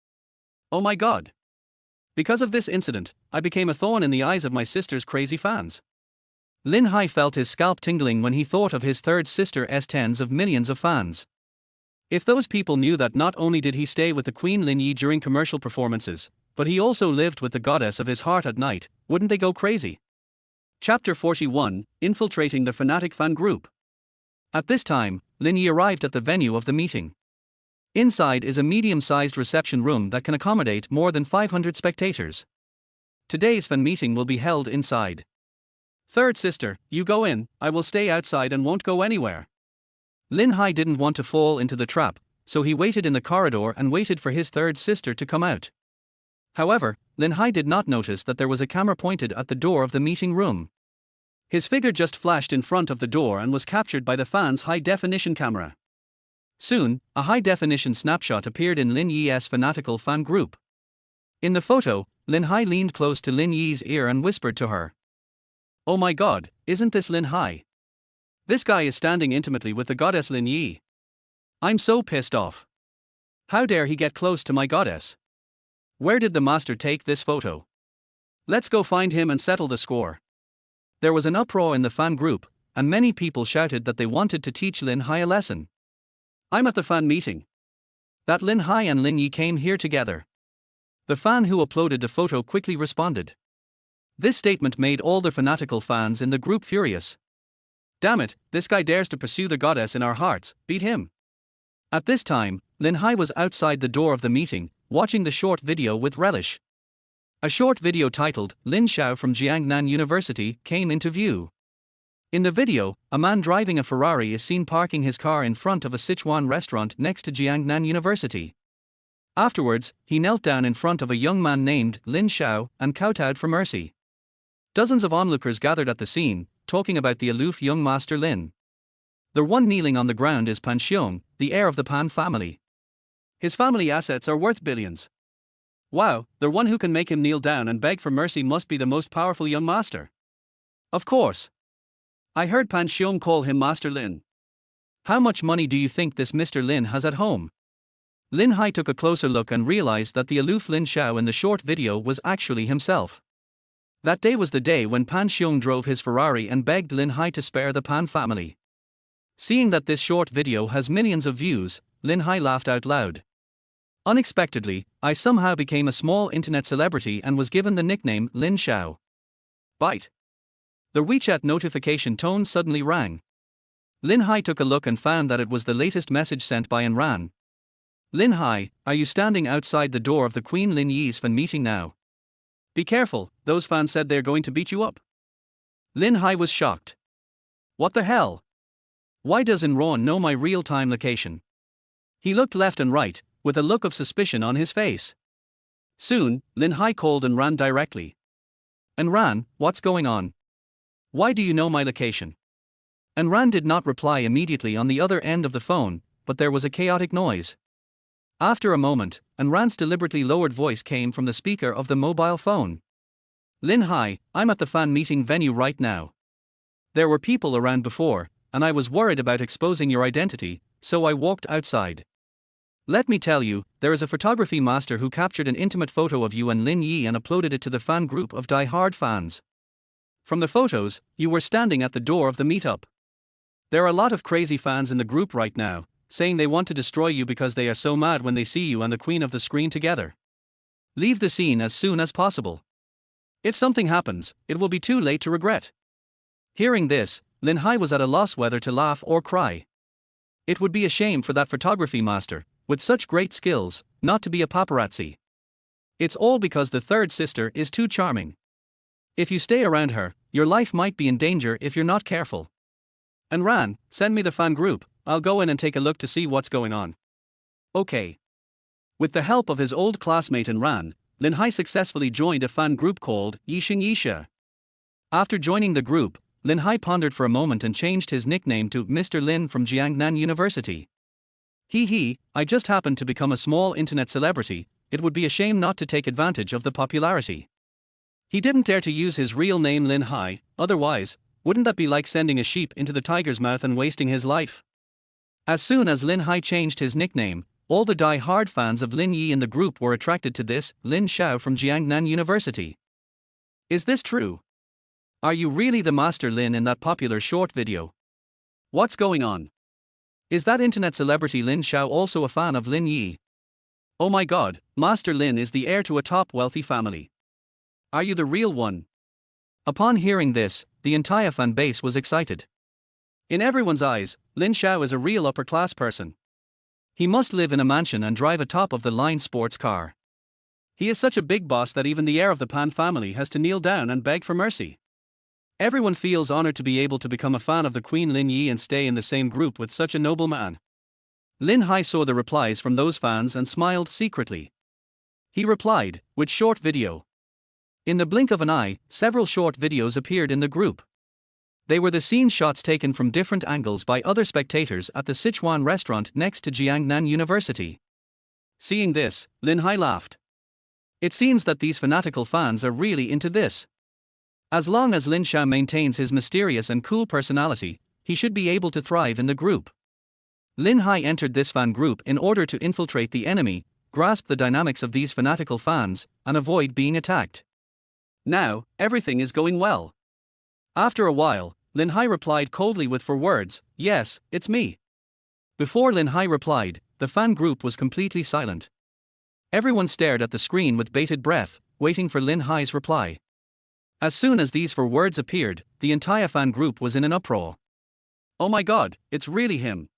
Oh my god. Because of this incident, I became a thorn in the eyes of my sister's crazy fans. Lin Hai felt his scalp tingling when he thought of his third sister's tens of millions of fans. If those people knew that not only did he stay with the Queen Lin Yi during commercial performances, but he also lived with the goddess of his heart at night, wouldn't they go crazy? Chapter 41, Infiltrating the Fanatic Fan Group. At this time, Lin Yi arrived at the venue of the meeting. Inside is a medium-sized reception room that can accommodate more than 500 spectators. Today's fan meeting will be held inside. Third sister, you go in, I will stay outside and won't go anywhere. Lin Hai didn't want to fall into the trap, so he waited in the corridor and waited for his third sister to come out. However, Lin Hai did not notice that there was a camera pointed at the door of the meeting room. His figure just flashed in front of the door and was captured by the fans' high-definition camera. Soon, a high-definition snapshot appeared in Lin Yi's fanatical fan group. In the photo, Lin Hai leaned close to Lin Yi's ear and whispered to her. Oh my god, isn't this Lin Hai? This guy is standing intimately with the goddess Lin Yi. I'm so pissed off. How dare he get close to my goddess? Where did the master take this photo? Let's go find him and settle the score. There was an uproar in the fan group, and many people shouted that they wanted to teach Lin Hai a lesson. I'm at the fan meeting. That Lin Hai and Lin Yi came here together. The fan who uploaded the photo quickly responded. This statement made all the fanatical fans in the group furious. Damn it, this guy dares to pursue the goddess in our hearts, beat him. At this time, Lin Hai was outside the door of the meeting, watching the short video with relish. A short video titled, Lin Xiao from Jiangnan University, came into view. In the video, a man driving a Ferrari is seen parking his car in front of a Sichuan restaurant next to Jiangnan University. Afterwards, he knelt down in front of a young man named Lin Xiao and kowtowed for mercy. Dozens of onlookers gathered at the scene, talking about the aloof young master Lin. The one kneeling on the ground is Pan Xiong, the heir of the Pan family. His family assets are worth billions. Wow, the one who can make him kneel down and beg for mercy must be the most powerful young master. Of course. I heard Pan Xiong call him Master Lin. How much money do you think this Mr. Lin has at home? Lin Hai took a closer look and realized that the aloof Lin Xiao in the short video was actually himself. That day was the day when Pan Xiong drove his Ferrari and begged Lin Hai to spare the Pan family. Seeing that this short video has millions of views, Lin Hai laughed out loud. Unexpectedly, I somehow became a small internet celebrity and was given the nickname Lin Xiao. Bite. The WeChat notification tone suddenly rang. Lin Hai took a look and found that it was the latest message sent by Ran. Lin Hai, are you standing outside the door of the Queen Lin Yi's fan meeting now? Be careful, those fans said they're going to beat you up. Lin Hai was shocked. What the hell? Why does Ran know my real-time location? He looked left and right, with a look of suspicion on his face. Soon, Lin Hai called Ran directly. Ran, what's going on? Why do you know my location? Ran did not reply immediately on the other end of the phone, but there was a chaotic noise. After a moment, Ran's deliberately lowered voice came from the speaker of the mobile phone. Lin Hai, I'm at the fan meeting venue right now. There were people around before, and I was worried about exposing your identity, so I walked outside. Let me tell you, there is a photography master who captured an intimate photo of you and Lin Yi and uploaded it to the fan group of die-hard fans. From the photos, you were standing at the door of the meetup. There are a lot of crazy fans in the group right now, saying they want to destroy you because they are so mad when they see you and the queen of the screen together. Leave the scene as soon as possible. If something happens, it will be too late to regret. Hearing this, Lin Hai was at a loss whether to laugh or cry. It would be a shame for that photography master, with such great skills, not to be a paparazzi. It's all because the third sister is too charming. If you stay around her, your life might be in danger if you're not careful. Ran, send me the fan group, I'll go in and take a look to see what's going on. Okay. With the help of his old classmate Ran, Lin Hai successfully joined a fan group called Yixing Yixia. After joining the group, Lin Hai pondered for a moment and changed his nickname to Mr. Lin from Jiangnan University. I just happened to become a small internet celebrity, it would be a shame not to take advantage of the popularity. He didn't dare to use his real name Lin Hai, otherwise, wouldn't that be like sending a sheep into the tiger's mouth and wasting his life? As soon as Lin Hai changed his nickname, all the die-hard fans of Lin Yi in the group were attracted to this Lin Xiao from Jiangnan University. Is this true? Are you really the Master Lin in that popular short video? What's going on? Is that internet celebrity Lin Xiao also a fan of Lin Yi? Oh my god, Master Lin is the heir to a top wealthy family. Are you the real one? Upon hearing this, the entire fan base was excited. In everyone's eyes, Lin Xiao is a real upper-class person. He must live in a mansion and drive a top-of-the-line sports car. He is such a big boss that even the heir of the Pan family has to kneel down and beg for mercy. Everyone feels honored to be able to become a fan of the Queen Lin Yi and stay in the same group with such a noble man. Lin Hai saw the replies from those fans and smiled secretly. He replied, with short video. In the blink of an eye, several short videos appeared in the group. They were the scene shots taken from different angles by other spectators at the Sichuan restaurant next to Jiangnan University. Seeing this, Lin Hai laughed. It seems that these fanatical fans are really into this. As long as Lin Xiao maintains his mysterious and cool personality, he should be able to thrive in the group. Lin Hai entered this fan group in order to infiltrate the enemy, grasp the dynamics of these fanatical fans, and avoid being attacked. Now, everything is going well. After a while, Lin Hai replied coldly with 4 words, "Yes, it's me." Before Lin Hai replied, the fan group was completely silent. Everyone stared at the screen with bated breath, waiting for Lin Hai's reply. As soon as these 4 words appeared, the entire fan group was in an uproar. Oh my god, it's really him.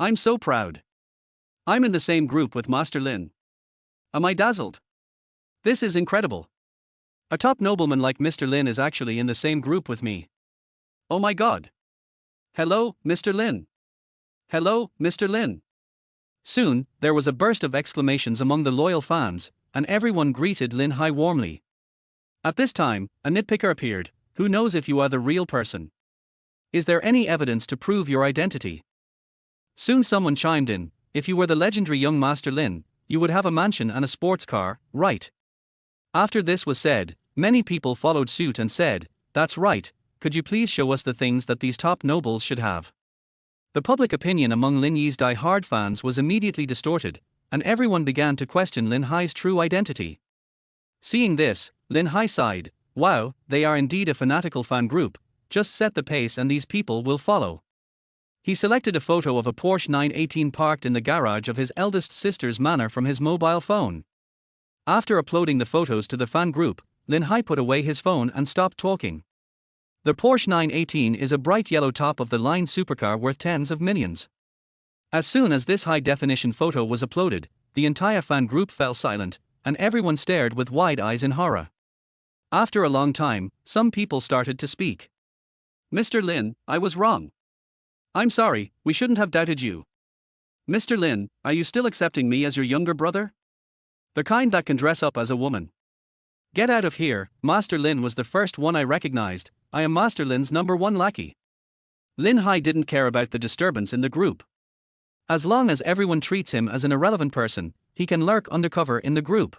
I'm so proud. I'm in the same group with Master Lin. Am I dazzled? This is incredible. A top nobleman like Mr. Lin is actually in the same group with me. Oh my god. Hello, Mr. Lin. Hello, Mr. Lin. Soon, there was a burst of exclamations among the loyal fans, and everyone greeted Lin Hai warmly. At this time, a nitpicker appeared. Who knows if you are the real person? Is there any evidence to prove your identity? Soon someone chimed in. If you were the legendary young Master Lin, you would have a mansion and a sports car, right? After this was said, many people followed suit and said, that's right, could you please show us the things that these top nobles should have? The public opinion among Lin Yi's die-hard fans was immediately distorted, and everyone began to question Lin Hai's true identity. Seeing this, Lin Hai sighed, "Wow, they are indeed a fanatical fan group, just set the pace and these people will follow." He selected a photo of a Porsche 918 parked in the garage of his eldest sister's manor from his mobile phone. After uploading the photos to the fan group, Lin Hai put away his phone and stopped talking. The Porsche 918 is a bright yellow top-of-the-line supercar worth tens of millions. As soon as this high-definition photo was uploaded, the entire fan group fell silent, and everyone stared with wide eyes in horror. After a long time, some people started to speak. "Mr. Lin, I was wrong. I'm sorry, we shouldn't have doubted you. Mr. Lin, are you still accepting me as your younger brother? The kind that can dress up as a woman. Get out of here." Master Lin was the first one I recognized. "I am Master Lin's #1 lackey." Lin Hai didn't care about the disturbance in the group. As long as everyone treats him as an irrelevant person, he can lurk undercover in the group.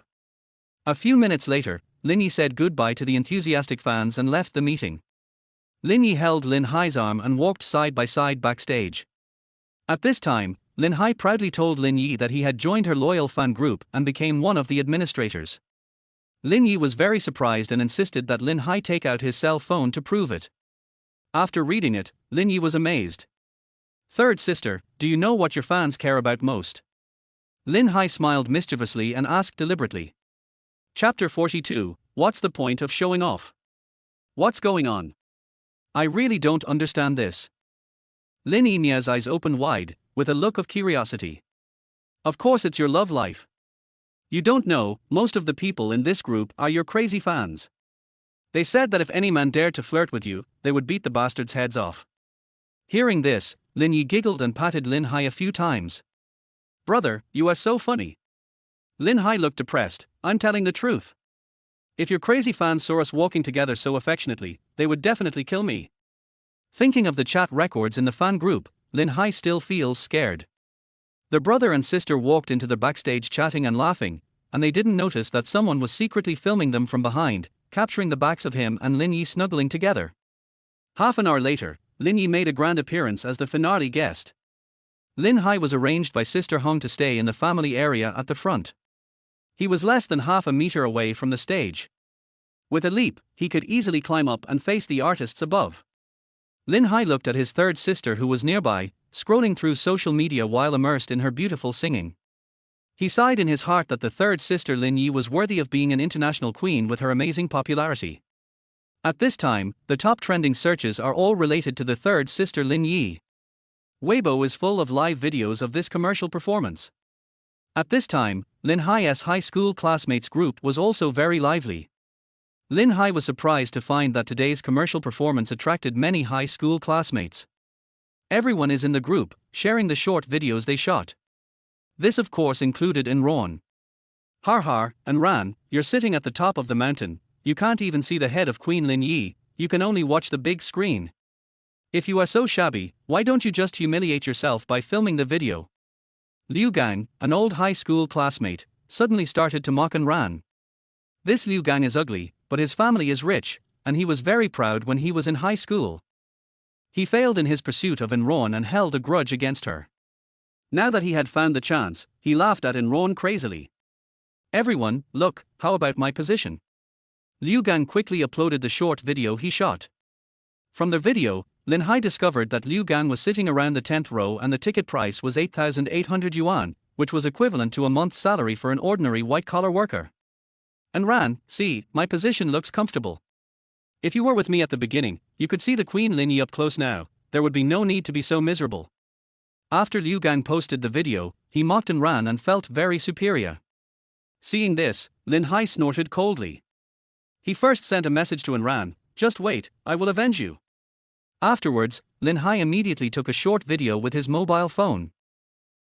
A few minutes later, Lin Yi said goodbye to the enthusiastic fans and left the meeting. Lin Yi held Lin Hai's arm and walked side by side backstage. At this time, Lin Hai proudly told Lin Yi that he had joined her loyal fan group and became one of the administrators. Lin Yi was very surprised and insisted that Lin Hai take out his cell phone to prove it. After reading it, Lin Yi was amazed. "Third sister, do you know what your fans care about most?" Lin Hai smiled mischievously and asked deliberately. Chapter 42, What's the point of showing off? What's going on? I really don't understand this. Lin Yi's eyes opened wide, with a look of curiosity. Of course it's your love life. You don't know, most of the people in this group are your crazy fans. They said that if any man dared to flirt with you, they would beat the bastards' heads off. Hearing this, Lin Yi giggled and patted Lin Hai a few times. "Brother, you are so funny." Lin Hai looked depressed. "I'm telling the truth. If your crazy fans saw us walking together so affectionately, they would definitely kill me." Thinking of the chat records in the fan group, Lin Hai still feels scared. The brother and sister walked into the backstage chatting and laughing, and they didn't notice that someone was secretly filming them from behind, capturing the backs of him and Lin Yi snuggling together. Half an hour later, Lin Yi made a grand appearance as the finale guest. Lin Hai was arranged by Sister Hong to stay in the family area at the front. He was less than half a meter away from the stage. With a leap, he could easily climb up and face the artists above. Lin Hai looked at his third sister who was nearby, scrolling through social media while immersed in her beautiful singing. He sighed in his heart that the third sister Lin Yi was worthy of being an international queen with her amazing popularity. At this time, the top trending searches are all related to the third sister Lin Yi. Weibo is full of live videos of this commercial performance. At this time, Lin Hai's high school classmates group was also very lively. Lin Hai was surprised to find that today's commercial performance attracted many high school classmates. Everyone is in the group, sharing the short videos they shot. This of course included Enron. "Har har, and Ran, you're sitting at the top of the mountain, you can't even see the head of Queen Lin Yi, you can only watch the big screen. If you are so shabby, why don't you just humiliate yourself by filming the video?" Liu Gang, an old high school classmate, suddenly started to mock Enron. This Liu Gang is ugly, but his family is rich, and he was very proud when he was in high school. He failed in his pursuit of Enron and held a grudge against her. Now that he had found the chance, he laughed at Enron crazily. "Everyone, look, how about my position?" Liu Gang quickly uploaded the short video he shot. From the video, Lin Hai discovered that Liu Gang was sitting around the 10th row and the ticket price was 8,800 yuan, which was equivalent to a month's salary for an ordinary white-collar worker. And Ran, "See, my position looks comfortable. If you were with me at the beginning, you could see the Queen Lin Yi up close now, there would be no need to be so miserable." After Liu Gang posted the video, he mocked Enron and felt very superior. Seeing this, Lin Hai snorted coldly. He first sent a message to Enron, "Just wait, I will avenge you." Afterwards, Lin Hai immediately took a short video with his mobile phone.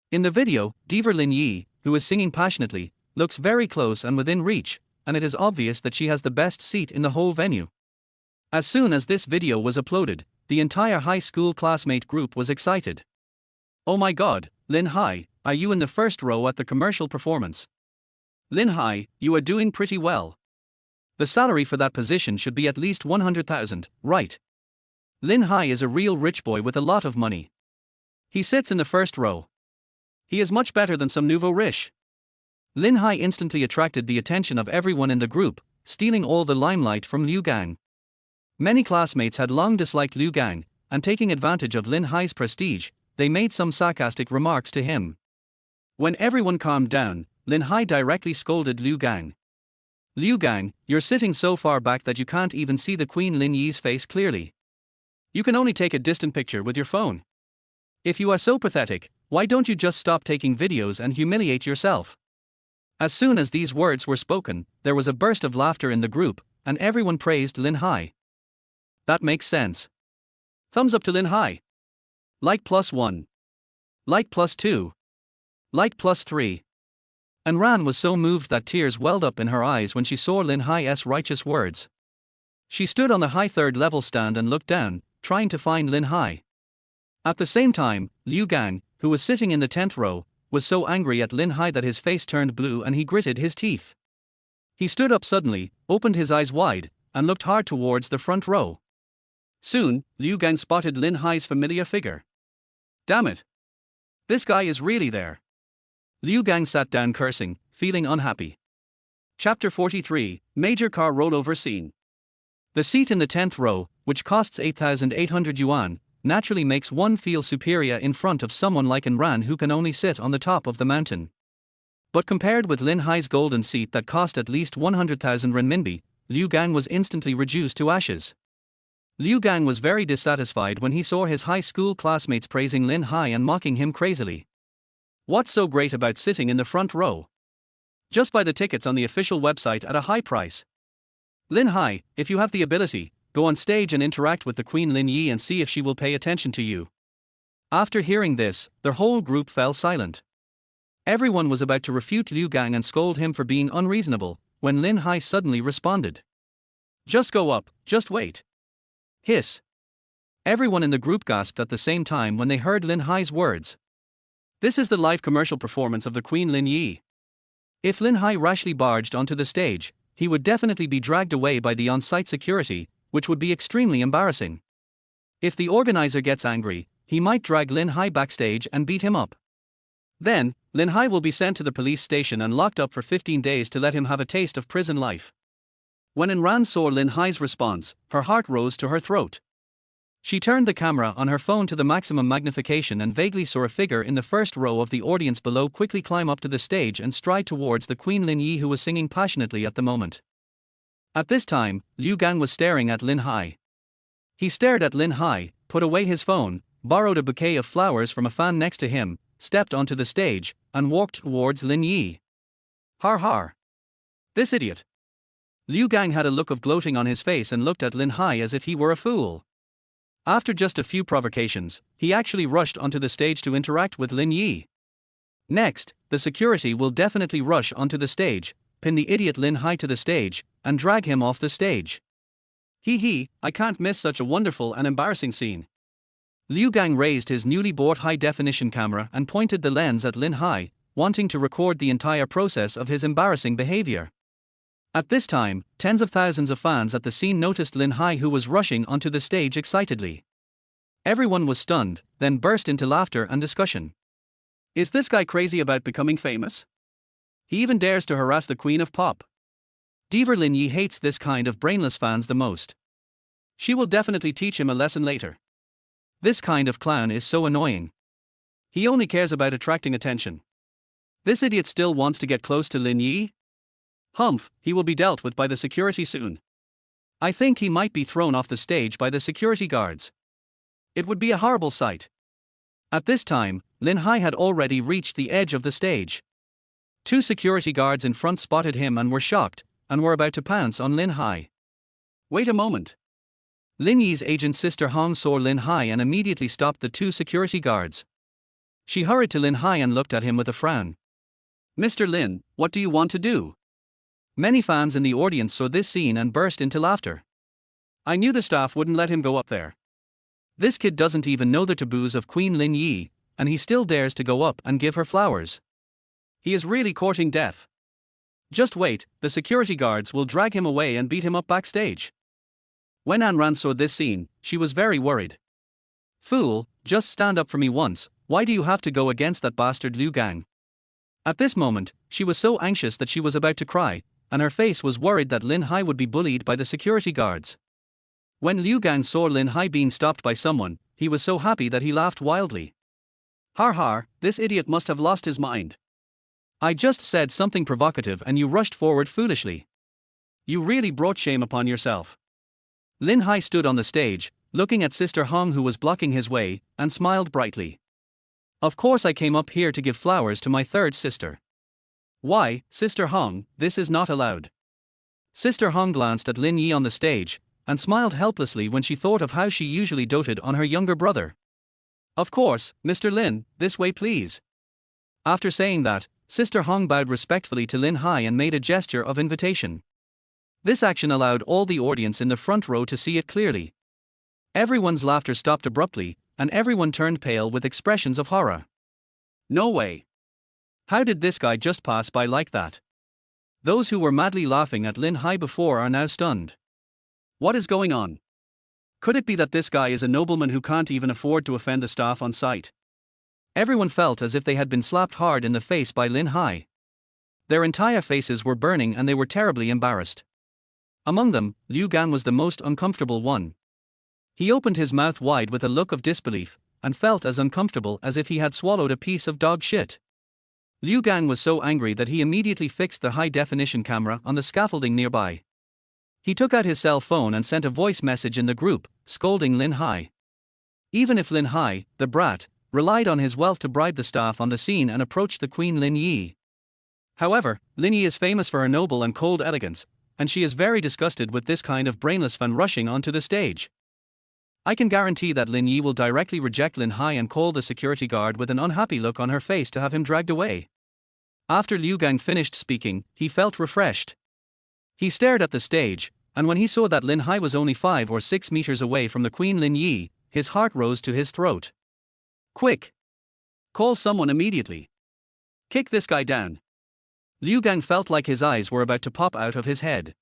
In the video, Diva Lin Yi, who is singing passionately, looks very close and within reach, and it is obvious that she has the best seat in the whole venue. As soon as this video was uploaded, the entire high school classmate group was excited. "Oh my god, Lin Hai, are you in the first row at the commercial performance? Lin Hai, you are doing pretty well. The salary for that position should be at least 100,000, right? Lin Hai is a real rich boy with a lot of money. He sits in the first row. He is much better than some nouveau riche." Lin Hai instantly attracted the attention of everyone in the group, stealing all the limelight from Liu Gang. Many classmates had long disliked Liu Gang, and taking advantage of Lin Hai's prestige, they made some sarcastic remarks to him. When everyone calmed down, Lin Hai directly scolded Liu Gang. "Liu Gang, you're sitting so far back that you can't even see the Queen Lin Yi's face clearly. You can only take a distant picture with your phone. If you are so pathetic, why don't you just stop taking videos and humiliate yourself?" As soon as these words were spoken, there was a burst of laughter in the group, and everyone praised Lin Hai. That makes sense. Thumbs up to Lin Hai. Like +1. Like +2. Like +3. And Ran was so moved that tears welled up in her eyes when she saw Lin Hai's righteous words. She stood on the high third-level stand and looked down, trying to find Lin Hai. At the same time, Liu Gang, who was sitting in the 10th row, was so angry at Lin Hai that his face turned blue and he gritted his teeth. He stood up suddenly, opened his eyes wide, and looked hard towards the front row. Soon, Liu Gang spotted Lin Hai's familiar figure. Damn it! This guy is really there. Liu Gang sat down cursing, feeling unhappy. Chapter 43, Major Car Rollover Scene. The seat in the 10th row, which costs 8,800 yuan, naturally makes one feel superior in front of someone like Ran who can only sit on the top of the mountain. But compared with Lin Hai's golden seat that cost at least 100,000 renminbi, Liu Gang was instantly reduced to ashes. Liu Gang was very dissatisfied when he saw his high school classmates praising Lin Hai and mocking him crazily. What's so great about sitting in the front row? Just buy the tickets on the official website at a high price. Lin Hai, if you have the ability, go on stage and interact with the Queen Lin Yi and see if she will pay attention to you. After hearing this, their whole group fell silent. Everyone was about to refute Liu Gang and scold him for being unreasonable, when Lin Hai suddenly responded. Just go up, just wait. Hiss. Everyone in the group gasped at the same time when they heard Lin Hai's words. This is the live commercial performance of the Queen Lin Yi. If Lin Hai rashly barged onto the stage, he would definitely be dragged away by the on-site security, which would be extremely embarrassing. If the organizer gets angry, he might drag Lin Hai backstage and beat him up. Then, Lin Hai will be sent to the police station and locked up for 15 days to let him have a taste of prison life. When Ran saw Lin Hai's response, her heart rose to her throat. She turned the camera on her phone to the maximum magnification and vaguely saw a figure in the first row of the audience below quickly climb up to the stage and stride towards the Queen Lin Yi who was singing passionately at the moment. At this time, Liu Gang was staring at Lin Hai. He stared at Lin Hai, put away his phone, borrowed a bouquet of flowers from a fan next to him, stepped onto the stage, and walked towards Lin Yi. Har har. This idiot. Liu Gang had a look of gloating on his face and looked at Lin Hai as if he were a fool. After just a few provocations, he actually rushed onto the stage to interact with Lin Yi. Next, the security will definitely rush onto the stage, pin the idiot Lin Hai to the stage, and drag him off the stage. Hee, I can't miss such a wonderful and embarrassing scene. Liu Gang raised his newly bought high-definition camera and pointed the lens at Lin Hai, wanting to record the entire process of his embarrassing behavior. At this time, tens of thousands of fans at the scene noticed Lin Hai who was rushing onto the stage excitedly. Everyone was stunned, then burst into laughter and discussion. Is this guy crazy about becoming famous? He even dares to harass the Queen of Pop. Diva Lin Yi hates this kind of brainless fans the most. She will definitely teach him a lesson later. This kind of clown is so annoying. He only cares about attracting attention. This idiot still wants to get close to Lin Yi? Humph, he will be dealt with by the security soon. I think he might be thrown off the stage by the security guards. It would be a horrible sight. At this time, Lin Hai had already reached the edge of the stage. Two security guards in front spotted him and were shocked, and were about to pounce on Lin Hai. Wait a moment. Lin Yi's agent sister Hong saw Lin Hai and immediately stopped the two security guards. She hurried to Lin Hai and looked at him with a frown. Mr. Lin, what do you want to do? Many fans in the audience saw this scene and burst into laughter. I knew the staff wouldn't let him go up there. This kid doesn't even know the taboos of Queen Lin Yi, and he still dares to go up and give her flowers. He is really courting death. Just wait, the security guards will drag him away and beat him up backstage. When Ran saw this scene, she was very worried. Fool, just stand up for me once, why do you have to go against that bastard Liu Gang? At this moment, she was so anxious that she was about to cry, and her face was worried that Lin Hai would be bullied by the security guards. When Liu Gang saw Lin Hai being stopped by someone, he was so happy that he laughed wildly. Har har, this idiot must have lost his mind. I just said something provocative and you rushed forward foolishly. You really brought shame upon yourself. Lin Hai stood on the stage, looking at Sister Hong who was blocking his way, and smiled brightly. Of course I came up here to give flowers to my third sister. Why, Sister Hong, this is not allowed. Sister Hong glanced at Lin Yi on the stage, and smiled helplessly when she thought of how she usually doted on her younger brother. Of course, Mr. Lin, this way please. After saying that, Sister Hong bowed respectfully to Lin Hai and made a gesture of invitation. This action allowed all the audience in the front row to see it clearly. Everyone's laughter stopped abruptly, and everyone turned pale with expressions of horror. No way. How did this guy just pass by like that? Those who were madly laughing at Lin Hai before are now stunned. What is going on? Could it be that this guy is a nobleman who can't even afford to offend the staff on site? Everyone felt as if they had been slapped hard in the face by Lin Hai. Their entire faces were burning and they were terribly embarrassed. Among them, Liu Gan was the most uncomfortable one. He opened his mouth wide with a look of disbelief, and felt as uncomfortable as if he had swallowed a piece of dog shit. Liu Gan was so angry that he immediately fixed the high-definition camera on the scaffolding nearby. He took out his cell phone and sent a voice message in the group, scolding Lin Hai. Even if Lin Hai, the brat, relied on his wealth to bribe the staff on the scene and approached the Queen Lin Yi. However, Lin Yi is famous for her noble and cold elegance, and she is very disgusted with this kind of brainless fan rushing onto the stage. I can guarantee that Lin Yi will directly reject Lin Hai and call the security guard with an unhappy look on her face to have him dragged away. After Liu Gang finished speaking, he felt refreshed. He stared at the stage, and when he saw that Lin Hai was only 5 or 6 meters away from the Queen Lin Yi, his heart rose to his throat. Quick! Call someone immediately. Kick this guy down. Liu Gang felt like his eyes were about to pop out of his head.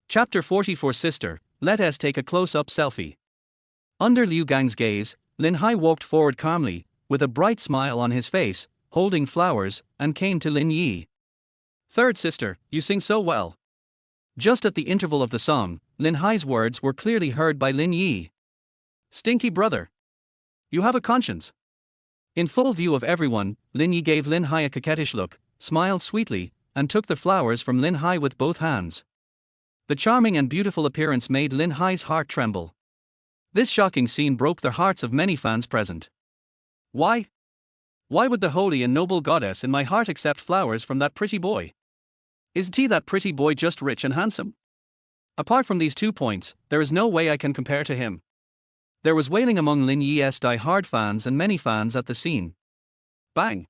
Chapter 44 Sister, let us take a close-up selfie. Under Liu Gang's gaze, Lin Hai walked forward calmly, with a bright smile on his face, holding flowers, and came to Lin Yi. Third sister, you sing so well. Just at the interval of the song, Lin Hai's words were clearly heard by Lin Yi. Stinky brother. You have a conscience. In full view of everyone, Lin Yi gave Lin Hai a coquettish look, smiled sweetly, and took the flowers from Lin Hai with both hands. The charming and beautiful appearance made Lin Hai's heart tremble. This shocking scene broke the hearts of many fans present. Why? Why would the holy and noble goddess in my heart accept flowers from that pretty boy? Isn't he that pretty boy just rich and handsome? Apart from these 2 points, there is no way I can compare to him. There was wailing among Lin Yi's die-hard fans and many fans at the scene. Bang!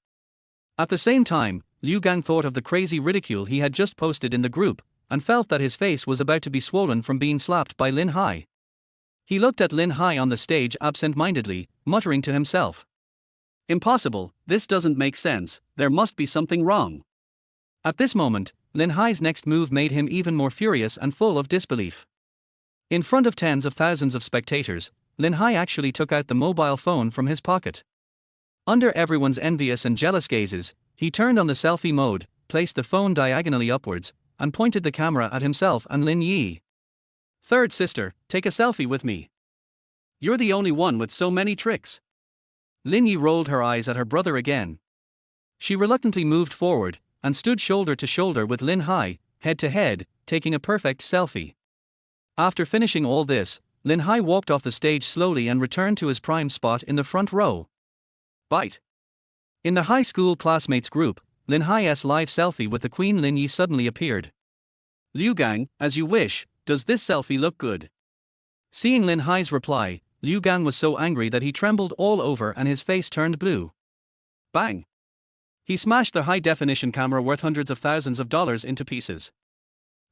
At the same time, Liu Gang thought of the crazy ridicule he had just posted in the group, and felt that his face was about to be swollen from being slapped by Lin Hai. He looked at Lin Hai on the stage absent-mindedly, muttering to himself. Impossible, this doesn't make sense, there must be something wrong. At this moment, Lin Hai's next move made him even more furious and full of disbelief. In front of tens of thousands of spectators, Lin Hai actually took out the mobile phone from his pocket. Under everyone's envious and jealous gazes, he turned on the selfie mode, placed the phone diagonally upwards, and pointed the camera at himself and Lin Yi. Third sister, take a selfie with me. You're the only one with so many tricks. Lin Yi rolled her eyes at her brother again. She reluctantly moved forward, and stood shoulder to shoulder with Lin Hai, head to head, taking a perfect selfie. After finishing all this, Lin Hai walked off the stage slowly and returned to his prime spot in the front row. Bite. In the high school classmates group, Lin Hai's live selfie with the Queen Lin Yi suddenly appeared. Liu Gang, as you wish, does this selfie look good? Seeing Lin Hai's reply, Liu Gang was so angry that he trembled all over and his face turned blue. Bang! He smashed the high-definition camera worth hundreds of thousands of dollars into pieces.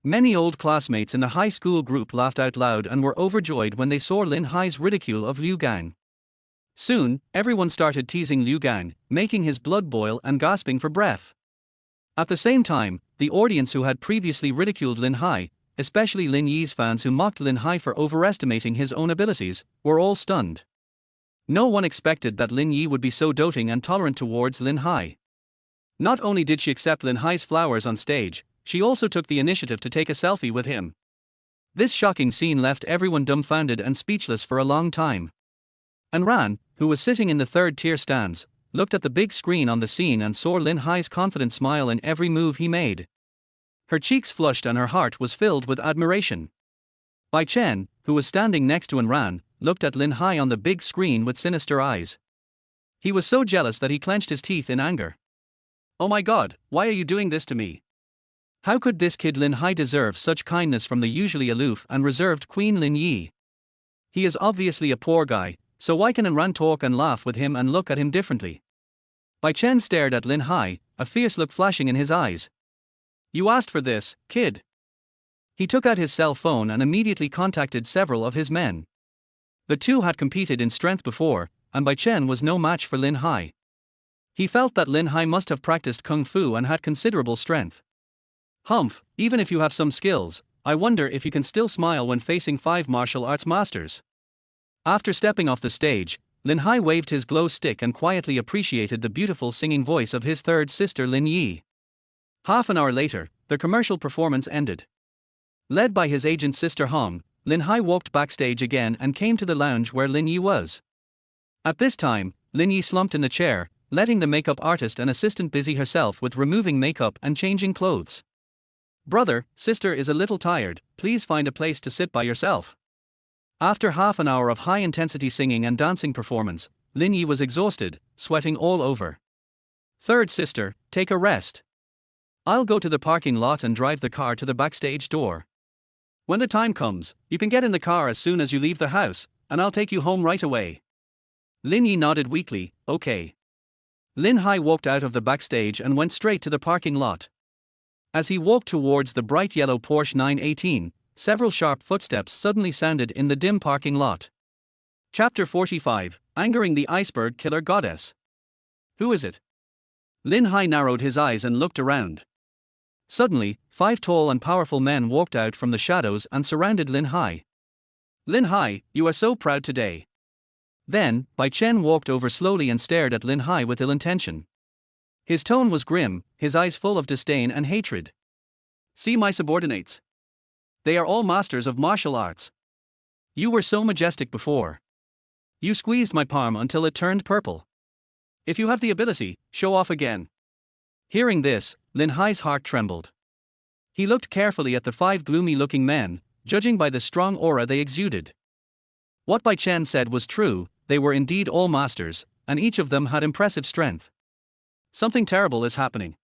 Many old classmates in the high school group laughed out loud and were overjoyed when they saw Lin Hai's ridicule of Liu Gang. Soon, everyone started teasing Liu Gang, making his blood boil and gasping for breath. At the same time, the audience who had previously ridiculed Lin Hai, especially Lin Yi's fans who mocked Lin Hai for overestimating his own abilities, were all stunned. No one expected that Lin Yi would be so doting and tolerant towards Lin Hai. Not only did she accept Lin Hai's flowers on stage, she also took the initiative to take a selfie with him. This shocking scene left everyone dumbfounded and speechless for a long time. And Ran, who was sitting in the third-tier stands, looked at the big screen on the scene and saw Lin Hai's confident smile in every move he made. Her cheeks flushed and her heart was filled with admiration. Bai Chen, who was standing next to Ran, looked at Lin Hai on the big screen with sinister eyes. He was so jealous that he clenched his teeth in anger. "Oh my god, why are you doing this to me? How could this kid Lin Hai deserve such kindness from the usually aloof and reserved Queen Lin Yi? He is obviously a poor guy, so why can Ran talk and laugh with him and look at him differently?" Bai Chen stared at Lin Hai, a fierce look flashing in his eyes. "You asked for this, kid." He took out his cell phone and immediately contacted several of his men. The two had competed in strength before, and Bai Chen was no match for Lin Hai. He felt that Lin Hai must have practiced kung fu and had considerable strength. "Humph, even if you have some skills, I wonder if you can still smile when facing 5 martial arts masters." After stepping off the stage, Lin Hai waved his glow stick and quietly appreciated the beautiful singing voice of his third sister Lin Yi. Half an hour later, the commercial performance ended. Led by his agent sister Hong, Lin Hai walked backstage again and came to the lounge where Lin Yi was. At this time, Lin Yi slumped in the chair, letting the makeup artist and assistant busy herself with removing makeup and changing clothes. "Brother, sister is a little tired, please find a place to sit by yourself." After half an hour of high-intensity singing and dancing performance, Lin Yi was exhausted, sweating all over. "Third sister, take a rest. I'll go to the parking lot and drive the car to the backstage door. When the time comes, you can get in the car as soon as you leave the house, and I'll take you home right away." Lin Yi nodded weakly, "Okay." Lin Hai walked out of the backstage and went straight to the parking lot. As he walked towards the bright yellow Porsche 918, several sharp footsteps suddenly sounded in the dim parking lot. Chapter 45, Angering the Iceberg Killer Goddess. "Who is it?" Lin Hai narrowed his eyes and looked around. Suddenly, 5 tall and powerful men walked out from the shadows and surrounded Lin Hai. "Lin Hai, you are so proud today." Then, Bai Chen walked over slowly and stared at Lin Hai with ill intention. His tone was grim, his eyes full of disdain and hatred. "See my subordinates. They are all masters of martial arts. You were so majestic before. You squeezed my palm until it turned purple. If you have the ability, show off again." Hearing this, Lin Hai's heart trembled. He looked carefully at the 5 gloomy-looking men, judging by the strong aura they exuded. What Bai Chen said was true, they were indeed all masters, and each of them had impressive strength. Something terrible is happening.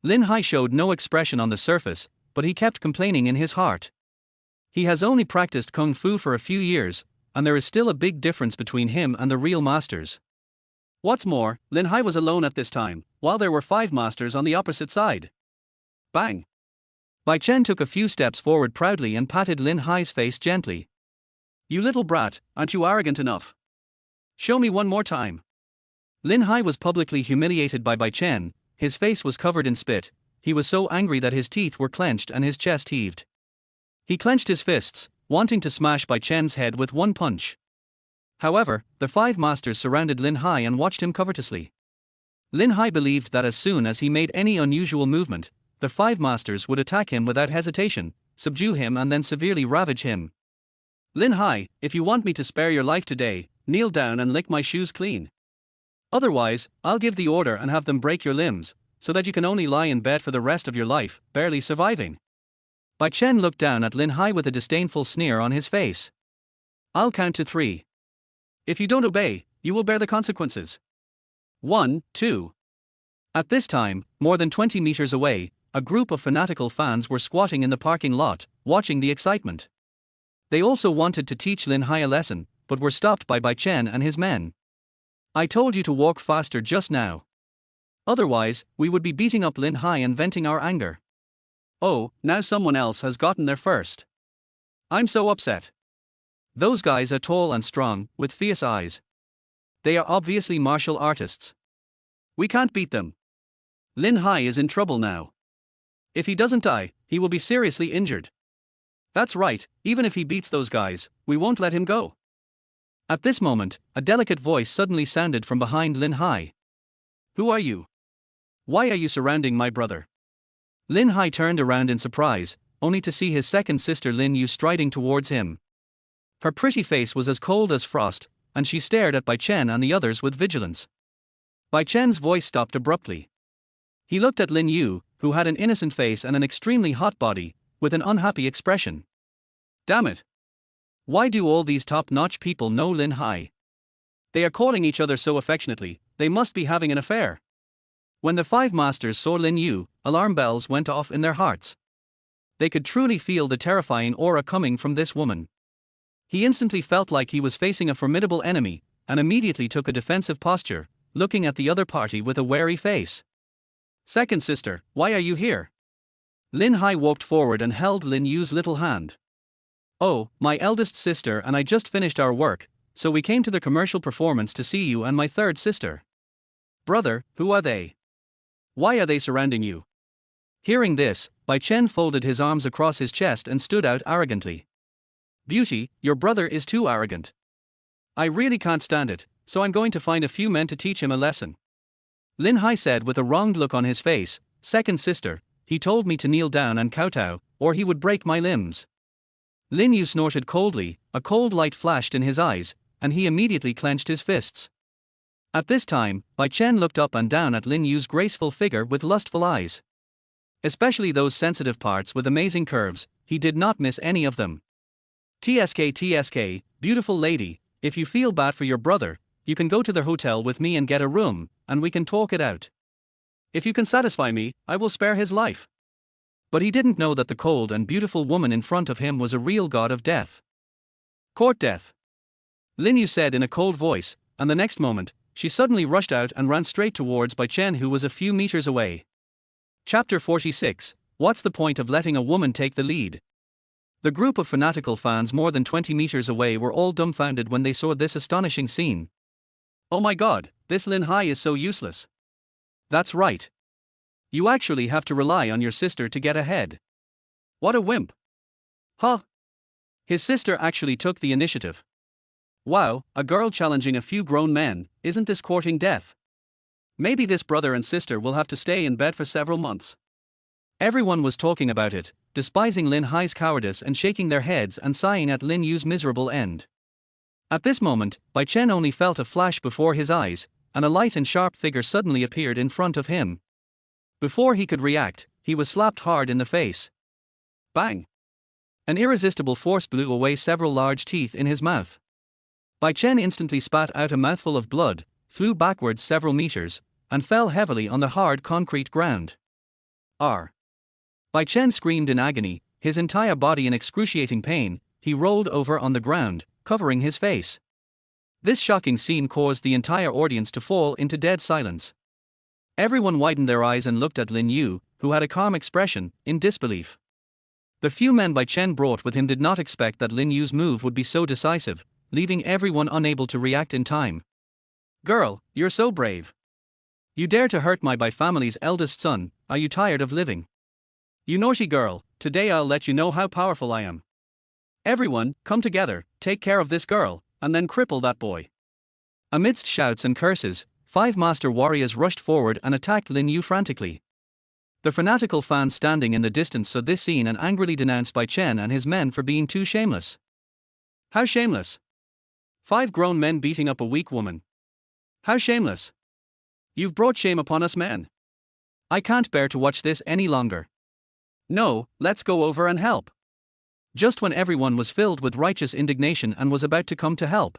Lin Hai showed no expression on the surface, but he kept complaining in his heart. He has only practiced kung fu for a few years, and there is still a big difference between him and the real masters. What's more, Lin Hai was alone at this time, while there were 5 masters on the opposite side. Bang! Bai Chen took a few steps forward proudly and patted Lin Hai's face gently. "You little brat, aren't you arrogant enough? Show me one more time." Lin Hai was publicly humiliated by Bai Chen, his face was covered in spit, he was so angry that his teeth were clenched and his chest heaved. He clenched his fists, wanting to smash Bai Chen's head with one punch. However, the 5 masters surrounded Lin Hai and watched him covetously. Lin Hai believed that as soon as he made any unusual movement, the 5 masters would attack him without hesitation, subdue him and then severely ravage him. "Lin Hai, if you want me to spare your life today, kneel down and lick my shoes clean. Otherwise, I'll give the order and have them break your limbs, so that you can only lie in bed for the rest of your life, barely surviving." Bai Chen looked down at Lin Hai with a disdainful sneer on his face. "I'll count to 3. If you don't obey, you will bear the consequences. 1, 2. At this time, more than 20 meters away, a group of fanatical fans were squatting in the parking lot, watching the excitement. They also wanted to teach Lin Hai a lesson, but were stopped by Bai Chen and his men. "I told you to walk faster just now. Otherwise, we would be beating up Lin Hai and venting our anger. Oh, now someone else has gotten there first. I'm so upset. Those guys are tall and strong, with fierce eyes. They are obviously martial artists. We can't beat them. Lin Hai is in trouble now. If he doesn't die, he will be seriously injured. That's right, even if he beats those guys, we won't let him go." At this moment, a delicate voice suddenly sounded from behind Lin Hai. "Who are you? Why are you surrounding my brother? Lin Hai turned around in surprise, only to see his second sister Lin Yu striding towards him. Her pretty face was as cold as frost, and she stared at Bai Chen and the others with vigilance. Bai Chen's voice stopped abruptly. He looked at Lin Yu, who had an innocent face and an extremely hot body, with an unhappy expression. Damn it! Why do all these top-notch people know Lin Hai? They are courting each other so affectionately, they must be having an affair. When the five masters saw Lin Yu, alarm bells went off in their hearts. They could truly feel the terrifying aura coming from this woman. He instantly felt like he was facing a formidable enemy, and immediately took a defensive posture, looking at the other party with a wary face. Second sister, why are you here? Lin Hai walked forward and held Lin Yu's little hand. Oh, my eldest sister and I just finished our work, so we came to the commercial performance to see you and my third sister. Brother, who are they? Why are they surrounding you? Hearing this, Bai Chen folded his arms across his chest and stood out arrogantly. Beauty, your brother is too arrogant. I really can't stand it, so I'm going to find a few men to teach him a lesson. Lin Hai said with a wronged look on his face, second sister, he told me to kneel down and kowtow, or he would break my limbs. Lin Yu snorted coldly, a cold light flashed in his eyes, and he immediately clenched his fists. At this time, Bai Chen looked up and down at Lin Yu's graceful figure with lustful eyes. Especially those sensitive parts with amazing curves, he did not miss any of them. TSK, beautiful lady, if you feel bad for your brother, you can go to the hotel with me and get a room, and we can talk it out. If you can satisfy me, I will spare his life. But he didn't know that the cold and beautiful woman in front of him was a real god of death. Court death. Lin Yu said in a cold voice, and the next moment, she suddenly rushed out and ran straight towards Bai Chen, who was a few meters away. Chapter 46, What's the point of letting a woman take the lead? The group of fanatical fans more than 20 meters away were all dumbfounded when they saw this astonishing scene. Oh my god, this Lin Hai is so useless. That's right. You actually have to rely on your sister to get ahead. What a wimp. Huh? His sister actually took the initiative. Wow, a girl challenging a few grown men, isn't this courting death? Maybe this brother and sister will have to stay in bed for several months. Everyone was talking about it, despising Lin Hai's cowardice and shaking their heads and sighing at Lin Yu's miserable end. At this moment, Bai Chen only felt a flash before his eyes, and a light and sharp figure suddenly appeared in front of him. Before he could react, he was slapped hard in the face. Bang! An irresistible force blew away several large teeth in his mouth. Bai Chen instantly spat out a mouthful of blood, flew backwards several meters, and fell heavily on the hard concrete ground. R. Bai Chen screamed in agony, his entire body in excruciating pain. He rolled over on the ground, covering his face. This shocking scene caused the entire audience to fall into dead silence. Everyone widened their eyes and looked at Lin Yu, who had a calm expression, in disbelief. The few men Bai Chen brought with him did not expect that Lin Yu's move would be so decisive, leaving everyone unable to react in time. Girl, you're so brave. You dare to hurt my Bai family's eldest son, are you tired of living? You naughty girl, today I'll let you know how powerful I am. Everyone, come together, take care of this girl, and then cripple that boy. Amidst shouts and curses, 5 master warriors rushed forward and attacked Lin Yu frantically. The fanatical fans standing in the distance saw this scene and angrily denounced Bai Chen and his men for being too shameless. How shameless? 5 grown men beating up a weak woman. How shameless? You've brought shame upon us men. I can't bear to watch this any longer. No, let's go over and help. Just when everyone was filled with righteous indignation and was about to come to help.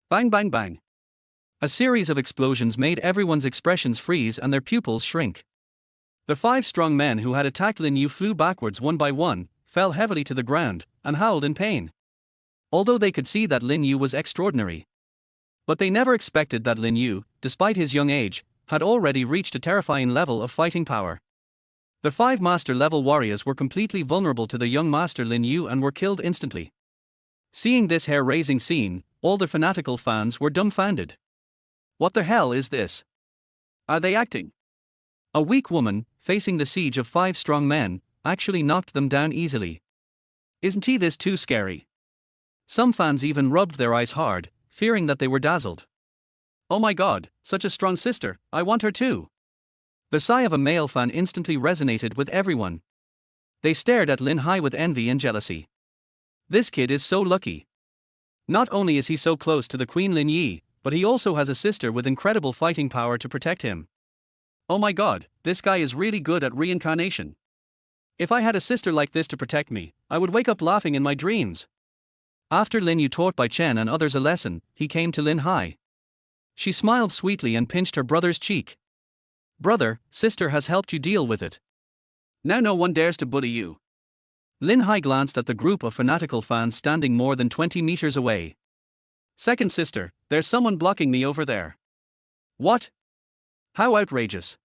Bang bang bang. A series of explosions made everyone's expressions freeze and their pupils shrink. The 5 strong men who had attacked Lin Yu flew backwards one by one, fell heavily to the ground, and howled in pain. Although they could see that Lin Yu was extraordinary. But they never expected that Lin Yu, despite his young age, had already reached a terrifying level of fighting power. The 5 master-level warriors were completely vulnerable to the young master Lin Yu and were killed instantly. Seeing this hair-raising scene, all the fanatical fans were dumbfounded. What the hell is this? Are they acting? A weak woman, facing the siege of 5 strong men, actually knocked them down easily. Isn't this too scary? Some fans even rubbed their eyes hard, fearing that they were dazzled. Oh my god, such a strong sister, I want her too. The sigh of a male fan instantly resonated with everyone. They stared at Lin Hai with envy and jealousy. This kid is so lucky. Not only is he so close to the Queen Lin Yi, but he also has a sister with incredible fighting power to protect him. Oh my god, this guy is really good at reincarnation. If I had a sister like this to protect me, I would wake up laughing in my dreams. After Lin Yu taught Bai Chen and others a lesson, he came to Lin Hai. She smiled sweetly and pinched her brother's cheek. Brother, sister has helped you deal with it. Now no one dares to bully you. Lin Hai glanced at the group of fanatical fans standing more than 20 meters away. Second sister, there's someone blocking me over there. What? How outrageous.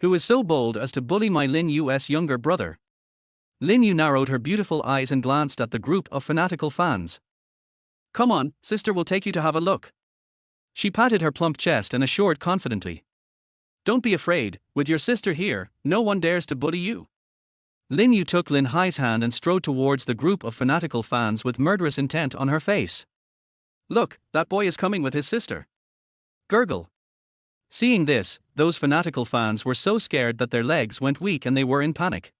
Who is so bold as to bully my Lin Yu's younger brother? Lin Yu narrowed her beautiful eyes and glanced at the group of fanatical fans. Come on, sister will take you to have a look. She patted her plump chest and assured confidently. Don't be afraid, with your sister here, no one dares to bully you. Lin Yu took Lin Hai's hand and strode towards the group of fanatical fans with murderous intent on her face. Look, that boy is coming with his sister. Gurgle. Seeing this, those fanatical fans were so scared that their legs went weak and they were in panic.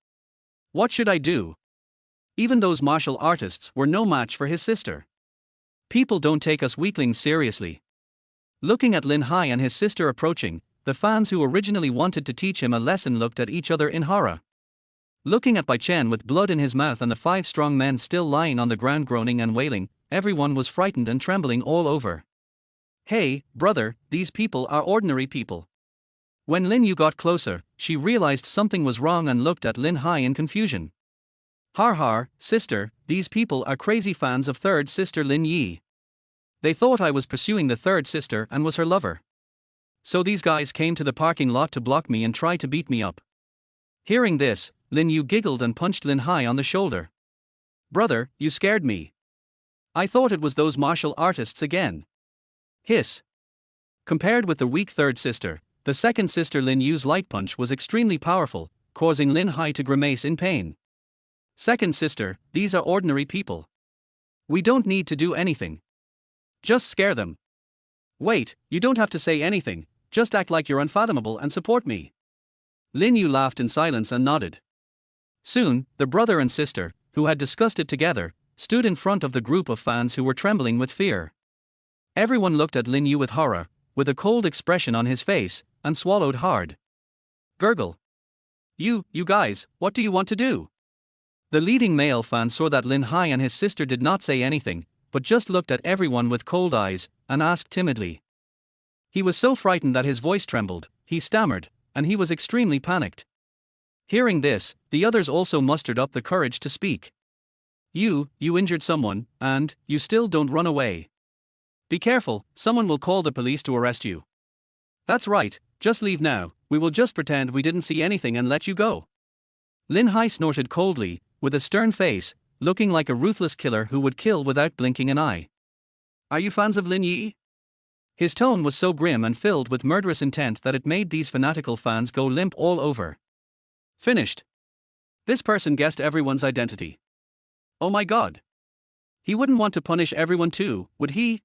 What should I do? Even those martial artists were no match for his sister. People don't take us weaklings seriously. Looking at Lin Hai and his sister approaching, the fans who originally wanted to teach him a lesson looked at each other in horror. Looking at Bai Chen with blood in his mouth and the 5 strong men still lying on the ground groaning and wailing, everyone was frightened and trembling all over. Hey, brother, these people are ordinary people. When Lin Yu got closer, she realized something was wrong and looked at Lin Hai in confusion. Har har, sister, these people are crazy fans of third sister Lin Yi. They thought I was pursuing the third sister and was her lover. So these guys came to the parking lot to block me and try to beat me up. Hearing this, Lin Yu giggled and punched Lin Hai on the shoulder. Brother, you scared me. I thought it was those martial artists again. Hiss. Compared with the weak third sister, the second sister Lin Yu's light punch was extremely powerful, causing Lin Hai to grimace in pain. Second sister, these are ordinary people. We don't need to do anything. Just scare them. Wait, you don't have to say anything, just act like you're unfathomable and support me. Lin Yu laughed in silence and nodded. Soon, the brother and sister, who had discussed it together, stood in front of the group of fans who were trembling with fear. Everyone looked at Lin Yu with horror, with a cold expression on his face, and swallowed hard. Gurgle. You guys, what do you want to do? The leading male fan saw that Lin Hai and his sister did not say anything, but just looked at everyone with cold eyes, and asked timidly. He was so frightened that his voice trembled, he stammered, and he was extremely panicked. Hearing this, the others also mustered up the courage to speak. You injured someone, and you still don't run away. Be careful, someone will call the police to arrest you. That's right, just leave now, we will just pretend we didn't see anything and let you go. Lin Hai snorted coldly, with a stern face, looking like a ruthless killer who would kill without blinking an eye. Are you fans of Lin Yi? His tone was so grim and filled with murderous intent that it made these fanatical fans go limp all over. Finished. This person guessed everyone's identity. Oh my god. He wouldn't want to punish everyone too, would he?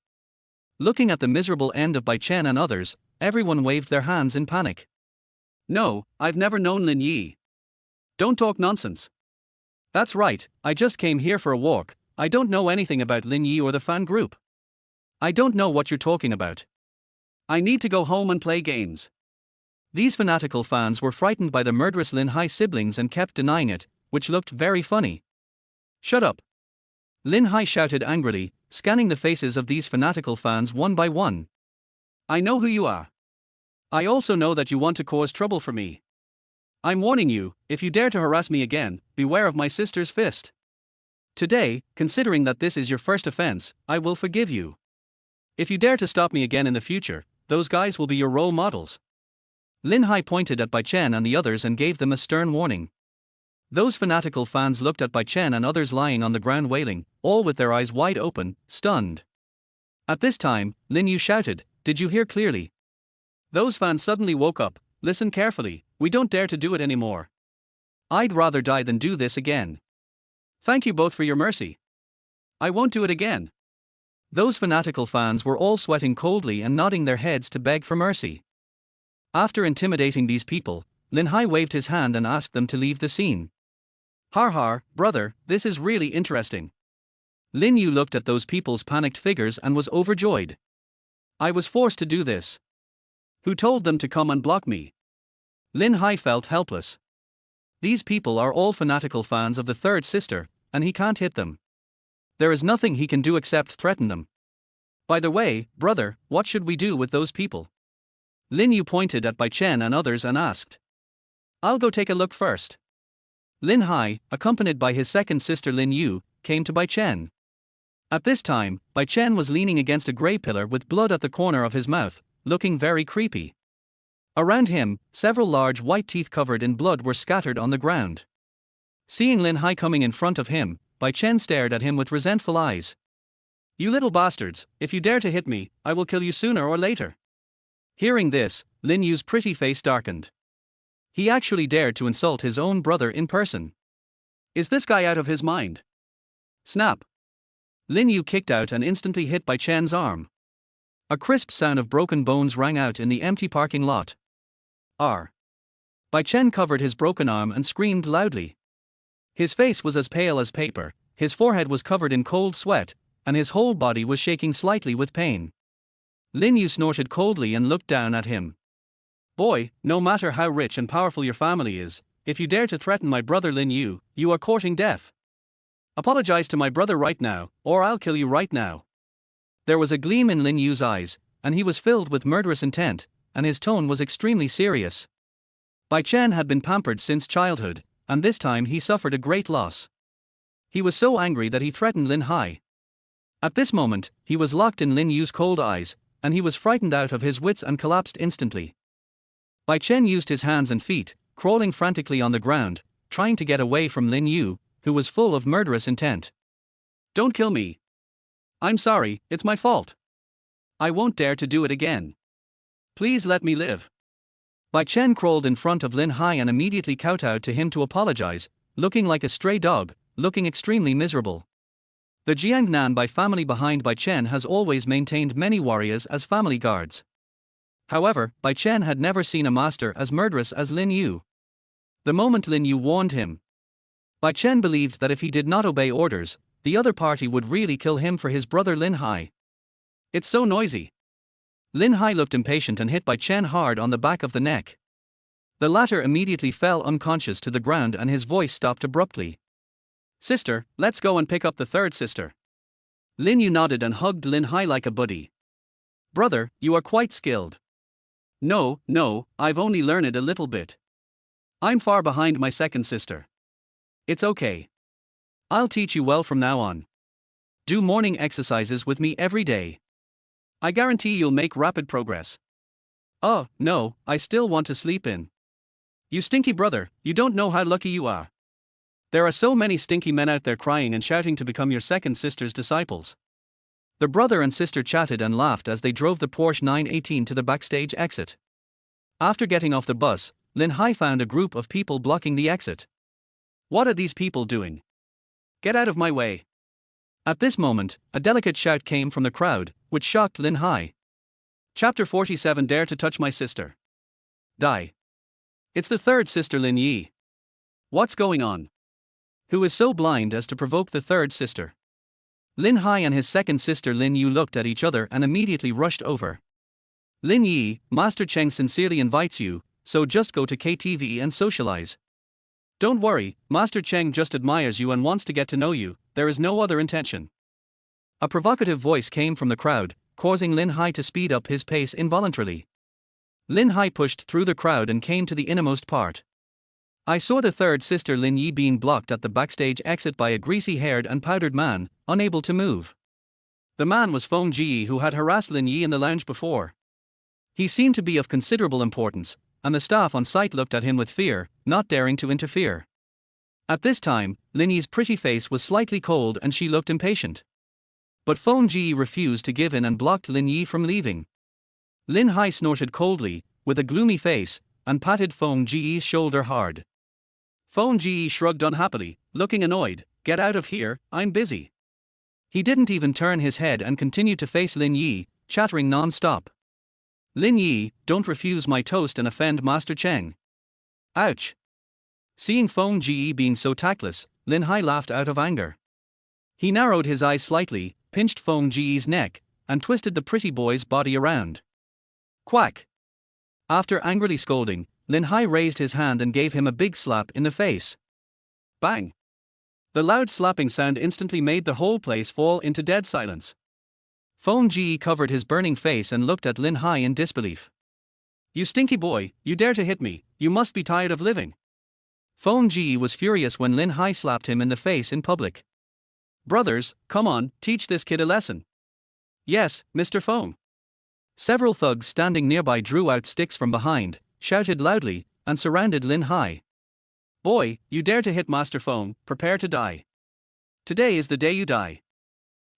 Looking at the miserable end of Bai Chen and others, everyone waved their hands in panic. No, I've never known Lin Yi. Don't talk nonsense. That's right, I just came here for a walk, I don't know anything about Lin Yi or the fan group. I don't know what you're talking about. I need to go home and play games. These fanatical fans were frightened by the murderous Lin Hai siblings and kept denying it, which looked very funny. Shut up. Lin Hai shouted angrily, scanning the faces of these fanatical fans one by one. I know who you are. I also know that you want to cause trouble for me. I'm warning you, if you dare to harass me again, beware of my sister's fist. Today, considering that this is your first offense, I will forgive you. If you dare to stop me again in the future, those guys will be your role models. Lin Hai pointed at Bai Chen and the others and gave them a stern warning. Those fanatical fans looked at Bai Chen and others lying on the ground wailing, all with their eyes wide open, stunned. At this time, Lin Yu shouted, "Did you hear clearly?" Those fans suddenly woke up. Listen carefully, we don't dare to do it anymore. I'd rather die than do this again. Thank you both for your mercy. I won't do it again. Those fanatical fans were all sweating coldly and nodding their heads to beg for mercy. After intimidating these people, Lin Hai waved his hand and asked them to leave the scene. Har har, brother, this is really interesting. Lin Yu looked at those people's panicked figures and was overjoyed. I was forced to do this. Who told them to come and block me? Lin Hai felt helpless. These people are all fanatical fans of the third sister, and he can't hit them. There is nothing he can do except threaten them. By the way, brother, what should we do with those people? Lin Yu pointed at Bai Chen and others and asked. I'll go take a look first. Lin Hai, accompanied by his second sister Lin Yu, came to Bai Chen. At this time, Bai Chen was leaning against a grey pillar with blood at the corner of his mouth, looking very creepy. Around him, several large white teeth covered in blood were scattered on the ground. Seeing Lin Hai coming in front of him, Bai Chen stared at him with resentful eyes. You little bastards, if you dare to hit me, I will kill you sooner or later. Hearing this, Lin Yu's pretty face darkened. He actually dared to insult his own brother in person. Is this guy out of his mind? Snap! Lin Yu kicked out and instantly hit Bai Chen's arm. A crisp sound of broken bones rang out in the empty parking lot. Bai Chen covered his broken arm and screamed loudly. His face was as pale as paper, his forehead was covered in cold sweat, and his whole body was shaking slightly with pain. Lin Yu snorted coldly and looked down at him. Boy, no matter how rich and powerful your family is, if you dare to threaten my brother Lin Yu, you are courting death. Apologize to my brother right now, or I'll kill you right now. There was a gleam in Lin Yu's eyes, and he was filled with murderous intent, and his tone was extremely serious. Bai Chen had been pampered since childhood, and this time he suffered a great loss. He was so angry that he threatened Lin Hai. At this moment, he was locked in Lin Yu's cold eyes, and he was frightened out of his wits and collapsed instantly. Bai Chen used his hands and feet, crawling frantically on the ground, trying to get away from Lin Yu, who was full of murderous intent. Don't kill me. I'm sorry, it's my fault. I won't dare to do it again. Please let me live. Bai Chen crawled in front of Lin Hai and immediately kowtowed to him to apologize, looking like a stray dog, looking extremely miserable. The Jiangnan Bai family behind Bai Chen has always maintained many warriors as family guards. However, Bai Chen had never seen a master as murderous as Lin Yu. The moment Lin Yu warned him, Bai Chen believed that if he did not obey orders, the other party would really kill him for his brother Lin Hai. It's so noisy. Lin Hai looked impatient and hit Bai Chen hard on the back of the neck. The latter immediately fell unconscious to the ground and his voice stopped abruptly. Sister, let's go and pick up the third sister. Lin Yu nodded and hugged Lin Hai like a buddy. Brother, you are quite skilled. No, I've only learned it a little bit. I'm far behind my second sister. It's okay. I'll teach you well from now on. Do morning exercises with me every day. I guarantee you'll make rapid progress. Oh, no, I still want to sleep in. You stinky brother, you don't know how lucky you are. There are so many stinky men out there crying and shouting to become your second sister's disciples. The brother and sister chatted and laughed as they drove the Porsche 918 to the backstage exit. After getting off the bus, Lin Hai found a group of people blocking the exit. What are these people doing? Get out of my way. At this moment, a delicate shout came from the crowd, which shocked Lin Hai. Chapter 47 Dare to touch my sister. Die. It's the third sister Lin Yi. What's going on? Who is so blind as to provoke the third sister? Lin Hai and his second sister Lin Yu looked at each other and immediately rushed over. Lin Yi, Master Cheng sincerely invites you, so just go to KTV and socialize. Don't worry, Master Cheng just admires you and wants to get to know you, there is no other intention. A provocative voice came from the crowd, causing Lin Hai to speed up his pace involuntarily. Lin Hai pushed through the crowd and came to the innermost part. I saw the third sister Lin Yi being blocked at the backstage exit by a greasy-haired and powdered man, unable to move. The man was Feng Ji, who had harassed Lin Yi in the lounge before. He seemed to be of considerable importance, and the staff on site looked at him with fear, not daring to interfere. At this time, Lin Yi's pretty face was slightly cold and she looked impatient. But Feng Ji refused to give in and blocked Lin Yi from leaving. Lin Hai snorted coldly, with a gloomy face, and patted Feng Ji's shoulder hard. Feng Ji shrugged unhappily, looking annoyed. Get out of here, I'm busy. He didn't even turn his head and continued to face Lin Yi, chattering non-stop. Lin Yi, don't refuse my toast and offend Master Cheng. Ouch. Seeing Feng Ji being so tactless, Lin Hai laughed out of anger. He narrowed his eyes slightly, pinched Feng Ji's neck, and twisted the pretty boy's body around. Quack! After angrily scolding, Lin Hai raised his hand and gave him a big slap in the face. Bang! The loud slapping sound instantly made the whole place fall into dead silence. Feng Ji covered his burning face and looked at Lin Hai in disbelief. You stinky boy, you dare to hit me, you must be tired of living. Feng Ji was furious when Lin Hai slapped him in the face in public. Brothers, come on, teach this kid a lesson. Yes, Mr. Feng. Several thugs standing nearby drew out sticks from behind, shouted loudly, and surrounded Lin Hai. Boy, you dare to hit Master Feng, prepare to die. Today is the day you die.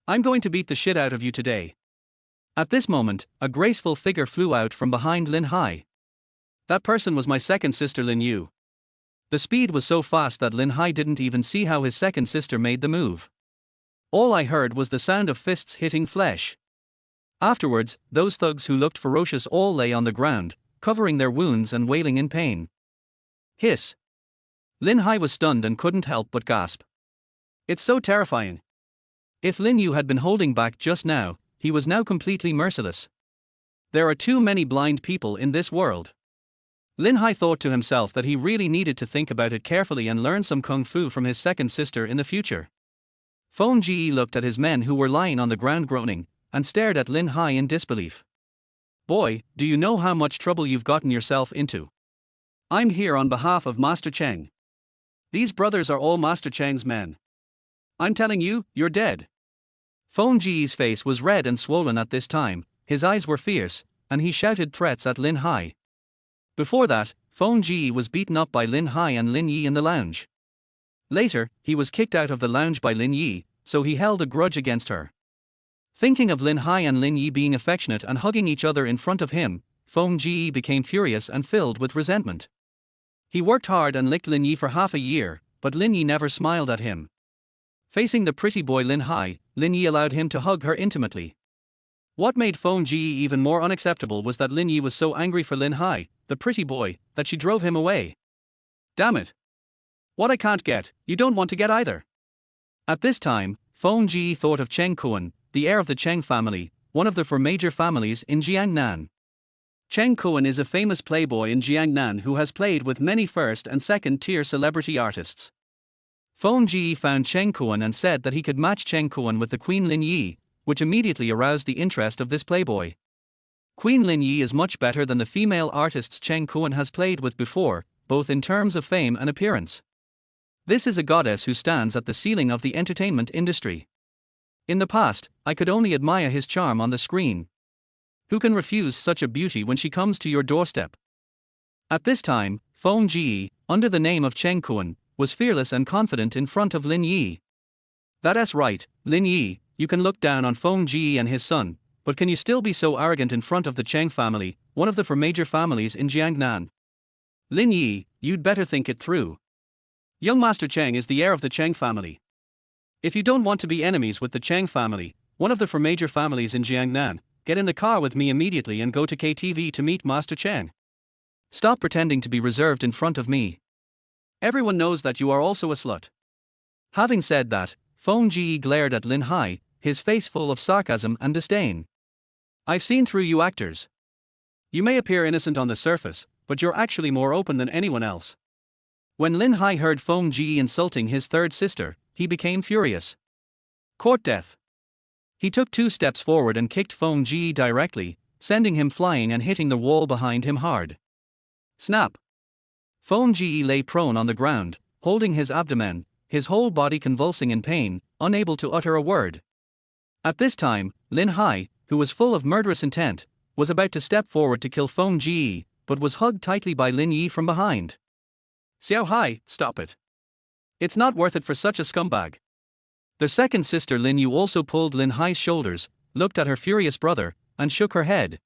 I'm going to beat the shit out of you today. At this moment, a graceful figure flew out from behind Lin Hai. That person was my second sister Lin Yu. The speed was so fast that Lin Hai didn't even see how his second sister made the move. All I heard was the sound of fists hitting flesh. Afterwards, those thugs who looked ferocious all lay on the ground, covering their wounds and wailing in pain. Hiss. Lin Hai was stunned and couldn't help but gasp. It's so terrifying. If Lin Yu had been holding back just now, he was now completely merciless. There are too many blind people in this world. Lin Hai thought to himself that he really needed to think about it carefully and learn some kung fu from his second sister in the future. Feng Ji looked at his men who were lying on the ground groaning, and stared at Lin Hai in disbelief. Boy, do you know how much trouble you've gotten yourself into? I'm here on behalf of Master Cheng. These brothers are all Master Cheng's men. I'm telling you, you're dead. Feng Ji's face was red and swollen at this time, his eyes were fierce, and he shouted threats at Lin Hai. Before that, Feng Ji was beaten up by Lin Hai and Lin Yi in the lounge. Later, he was kicked out of the lounge by Lin Yi, so he held a grudge against her. Thinking of Lin Hai and Lin Yi being affectionate and hugging each other in front of him, Feng Ji became furious and filled with resentment. He worked hard and licked Lin Yi for half a year, but Lin Yi never smiled at him. Facing the pretty boy Lin Hai, Lin Yi allowed him to hug her intimately. What made Feng Ji even more unacceptable was that Lin Yi was so angry for Lin Hai, the pretty boy, that she drove him away. Damn it! What I can't get, you don't want to get either. At this time, Feng Ji thought of Cheng Kuan, the heir of the Cheng family, one of the four major families in Jiangnan. Cheng Kuan is a famous playboy in Jiangnan who has played with many first and second tier celebrity artists. Feng Ji found Cheng Kuan and said that he could match Cheng Kuan with the Queen Lin Yi, which immediately aroused the interest of this playboy. Queen Lin Yi is much better than the female artists Cheng Kuan has played with before, both in terms of fame and appearance. This is a goddess who stands at the ceiling of the entertainment industry. In the past, I could only admire his charm on the screen. Who can refuse such a beauty when she comes to your doorstep? At this time, Feng Ji, under the name of Cheng Kuan, was fearless and confident in front of Lin Yi. That's right, Lin Yi, you can look down on Feng Ji and his son, but can you still be so arrogant in front of the Cheng family, one of the four major families in Jiangnan? Lin Yi, you'd better think it through. Young Master Cheng is the heir of the Cheng family. If you don't want to be enemies with the Cheng family, one of the four major families in Jiangnan, get in the car with me immediately and go to KTV to meet Master Cheng. Stop pretending to be reserved in front of me. Everyone knows that you are also a slut. Having said that, Feng Ji glared at Lin Hai, his face full of sarcasm and disdain. I've seen through you actors. You may appear innocent on the surface, but you're actually more open than anyone else. When Lin Hai heard Feng Ji insulting his third sister, he became furious. Court death. He took 2 steps forward and kicked Feng Ji directly, sending him flying and hitting the wall behind him hard. Snap. Feng Ji lay prone on the ground, holding his abdomen, his whole body convulsing in pain, unable to utter a word. At this time, Lin Hai, who was full of murderous intent, was about to step forward to kill Feng Ji, but was hugged tightly by Lin Yi from behind. Xiao Hai, stop it. It's not worth it for such a scumbag. Their second sister Lin Yu also pulled Lin Hai's shoulders, looked at her furious brother, and shook her head.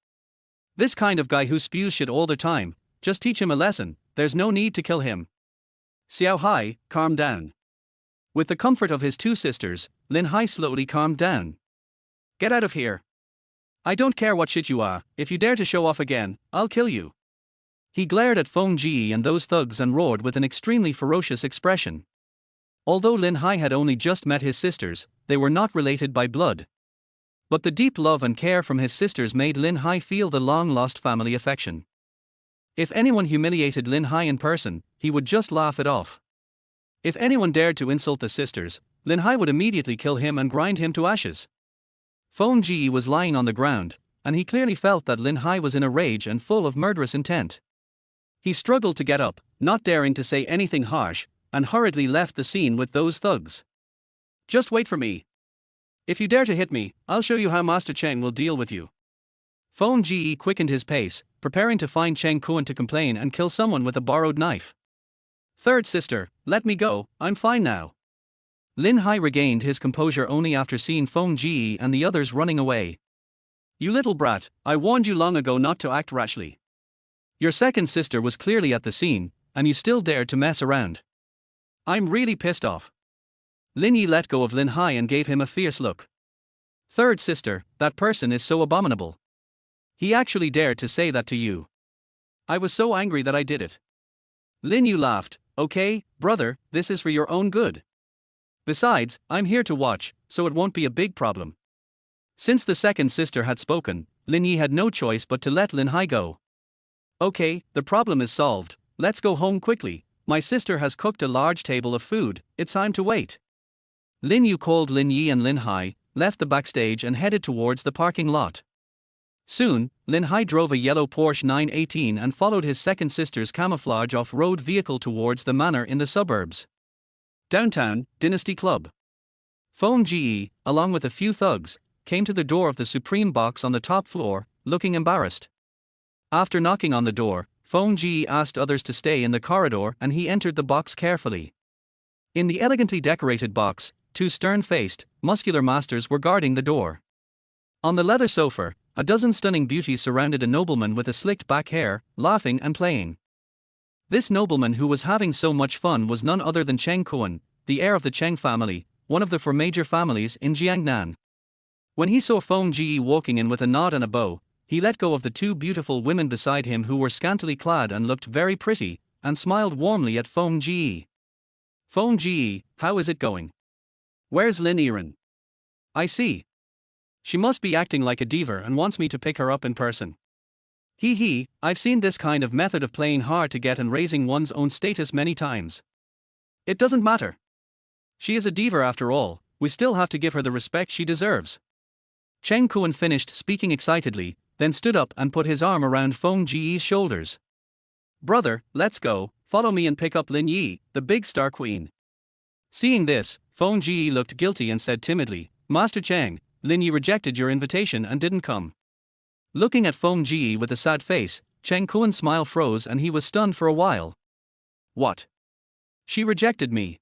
This kind of guy who spews shit all the time, just teach him a lesson, there's no need to kill him. Xiao Hai, calm down. With the comfort of his 2 sisters, Lin Hai slowly calmed down. Get out of here. I don't care what shit you are, if you dare to show off again, I'll kill you. He glared at Feng Ji and those thugs and roared with an extremely ferocious expression. Although Lin Hai had only just met his sisters, they were not related by blood. But the deep love and care from his sisters made Lin Hai feel the long-lost family affection. If anyone humiliated Lin Hai in person, he would just laugh it off. If anyone dared to insult the sisters, Lin Hai would immediately kill him and grind him to ashes. Feng Ji was lying on the ground, and he clearly felt that Lin Hai was in a rage and full of murderous intent. He struggled to get up, not daring to say anything harsh, and hurriedly left the scene with those thugs. Just wait for me. If you dare to hit me, I'll show you how Master Cheng will deal with you. Feng Ji quickened his pace, preparing to find Cheng Kuan to complain and kill someone with a borrowed knife. Third sister, let me go, I'm fine now. Lin Hai regained his composure only after seeing Feng Ji and the others running away. You little brat, I warned you long ago not to act rashly. Your second sister was clearly at the scene, and you still dared to mess around. I'm really pissed off. Lin Yi let go of Lin Hai and gave him a fierce look. Third sister, that person is so abominable. He actually dared to say that to you. I was so angry that I did it. Lin Yu laughed. Okay, brother, this is for your own good. Besides, I'm here to watch, so it won't be a big problem. Since the second sister had spoken, Lin Yi had no choice but to let Lin Hai go. Okay, the problem is solved, let's go home quickly, my sister has cooked a large table of food, it's time to wait. Lin Yu called Lin Yi and Lin Hai, left the backstage and headed towards the parking lot. Soon, Lin Hai drove a yellow Porsche 918 and followed his second sister's camouflage off-road vehicle towards the manor in the suburbs. Downtown, Dynasty Club. Feng Ji, along with a few thugs, came to the door of the Supreme box on the top floor, looking embarrassed. After knocking on the door, Feng Ji asked others to stay in the corridor and he entered the box carefully. In the elegantly decorated box, two stern-faced, muscular masters were guarding the door. On the leather sofa, a dozen stunning beauties surrounded a nobleman with a slicked back hair, laughing and playing. This nobleman who was having so much fun was none other than Cheng Kuan, the heir of the Cheng family, one of the four major families in Jiangnan. When he saw Feng Ji walking in with a nod and a bow, he let go of the two beautiful women beside him who were scantily clad and looked very pretty, and smiled warmly at Feng Ji. Feng Ji, how is it going? Where's Lin Yiren? I see. She must be acting like a diva and wants me to pick her up in person. Hee, I've seen this kind of method of playing hard to get and raising one's own status many times. It doesn't matter. She is a diva after all, we still have to give her the respect she deserves. Cheng Kuan finished speaking excitedly, then stood up and put his arm around Feng Ji's shoulders. Brother, let's go, follow me and pick up Lin Yi, the big star queen. Seeing this, Feng Ji looked guilty and said timidly, Master Cheng, Lin Yi rejected your invitation and didn't come. Looking at Feng Ji with a sad face, Cheng Kuan's smile froze and he was stunned for a while. What? She rejected me.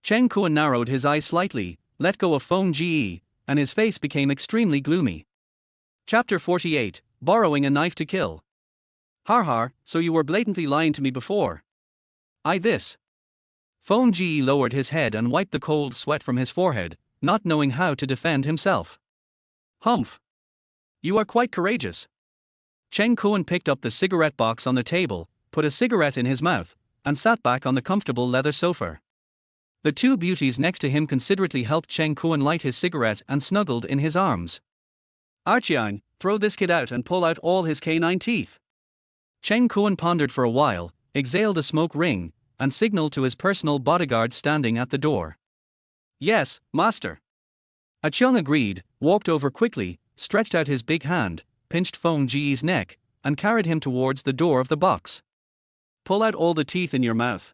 Cheng Kuan narrowed his eyes slightly, let go of Feng Ji, and his face became extremely gloomy. Chapter 48, Borrowing a Knife to Kill. Har, so you were blatantly lying to me before. This. Feng Ji lowered his head and wiped the cold sweat from his forehead, not knowing how to defend himself. Humph. You are quite courageous. Cheng Kuan picked up the cigarette box on the table, put a cigarette in his mouth, and sat back on the comfortable leather sofa. The two beauties next to him considerately helped Cheng Kuan light his cigarette and snuggled in his arms. Archiang, throw this kid out and pull out all his canine teeth. Cheng Kuan pondered for a while, exhaled a smoke ring, and signaled to his personal bodyguard standing at the door. Yes, master. Archiang agreed, walked over quickly, stretched out his big hand, pinched Feng Ji's neck, and carried him towards the door of the box. Pull out all the teeth in your mouth.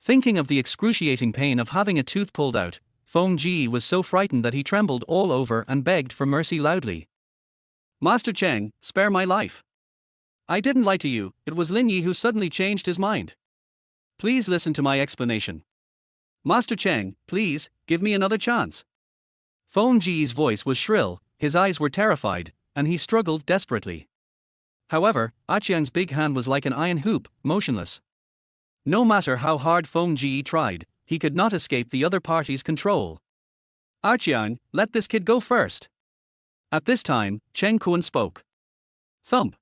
Thinking of the excruciating pain of having a tooth pulled out, Feng Ji was so frightened that he trembled all over and begged for mercy loudly. Master Cheng, spare my life. I didn't lie to you, it was Lin Yi who suddenly changed his mind. Please listen to my explanation. Master Cheng, please, give me another chance. Feng Ji's voice was shrill, his eyes were terrified, and he struggled desperately. However, Archiang's big hand was like an iron hoop, motionless. No matter how hard Feng Ji tried, he could not escape the other party's control. Archiang, let this kid go first. At this time, Cheng Kuan spoke. Thump.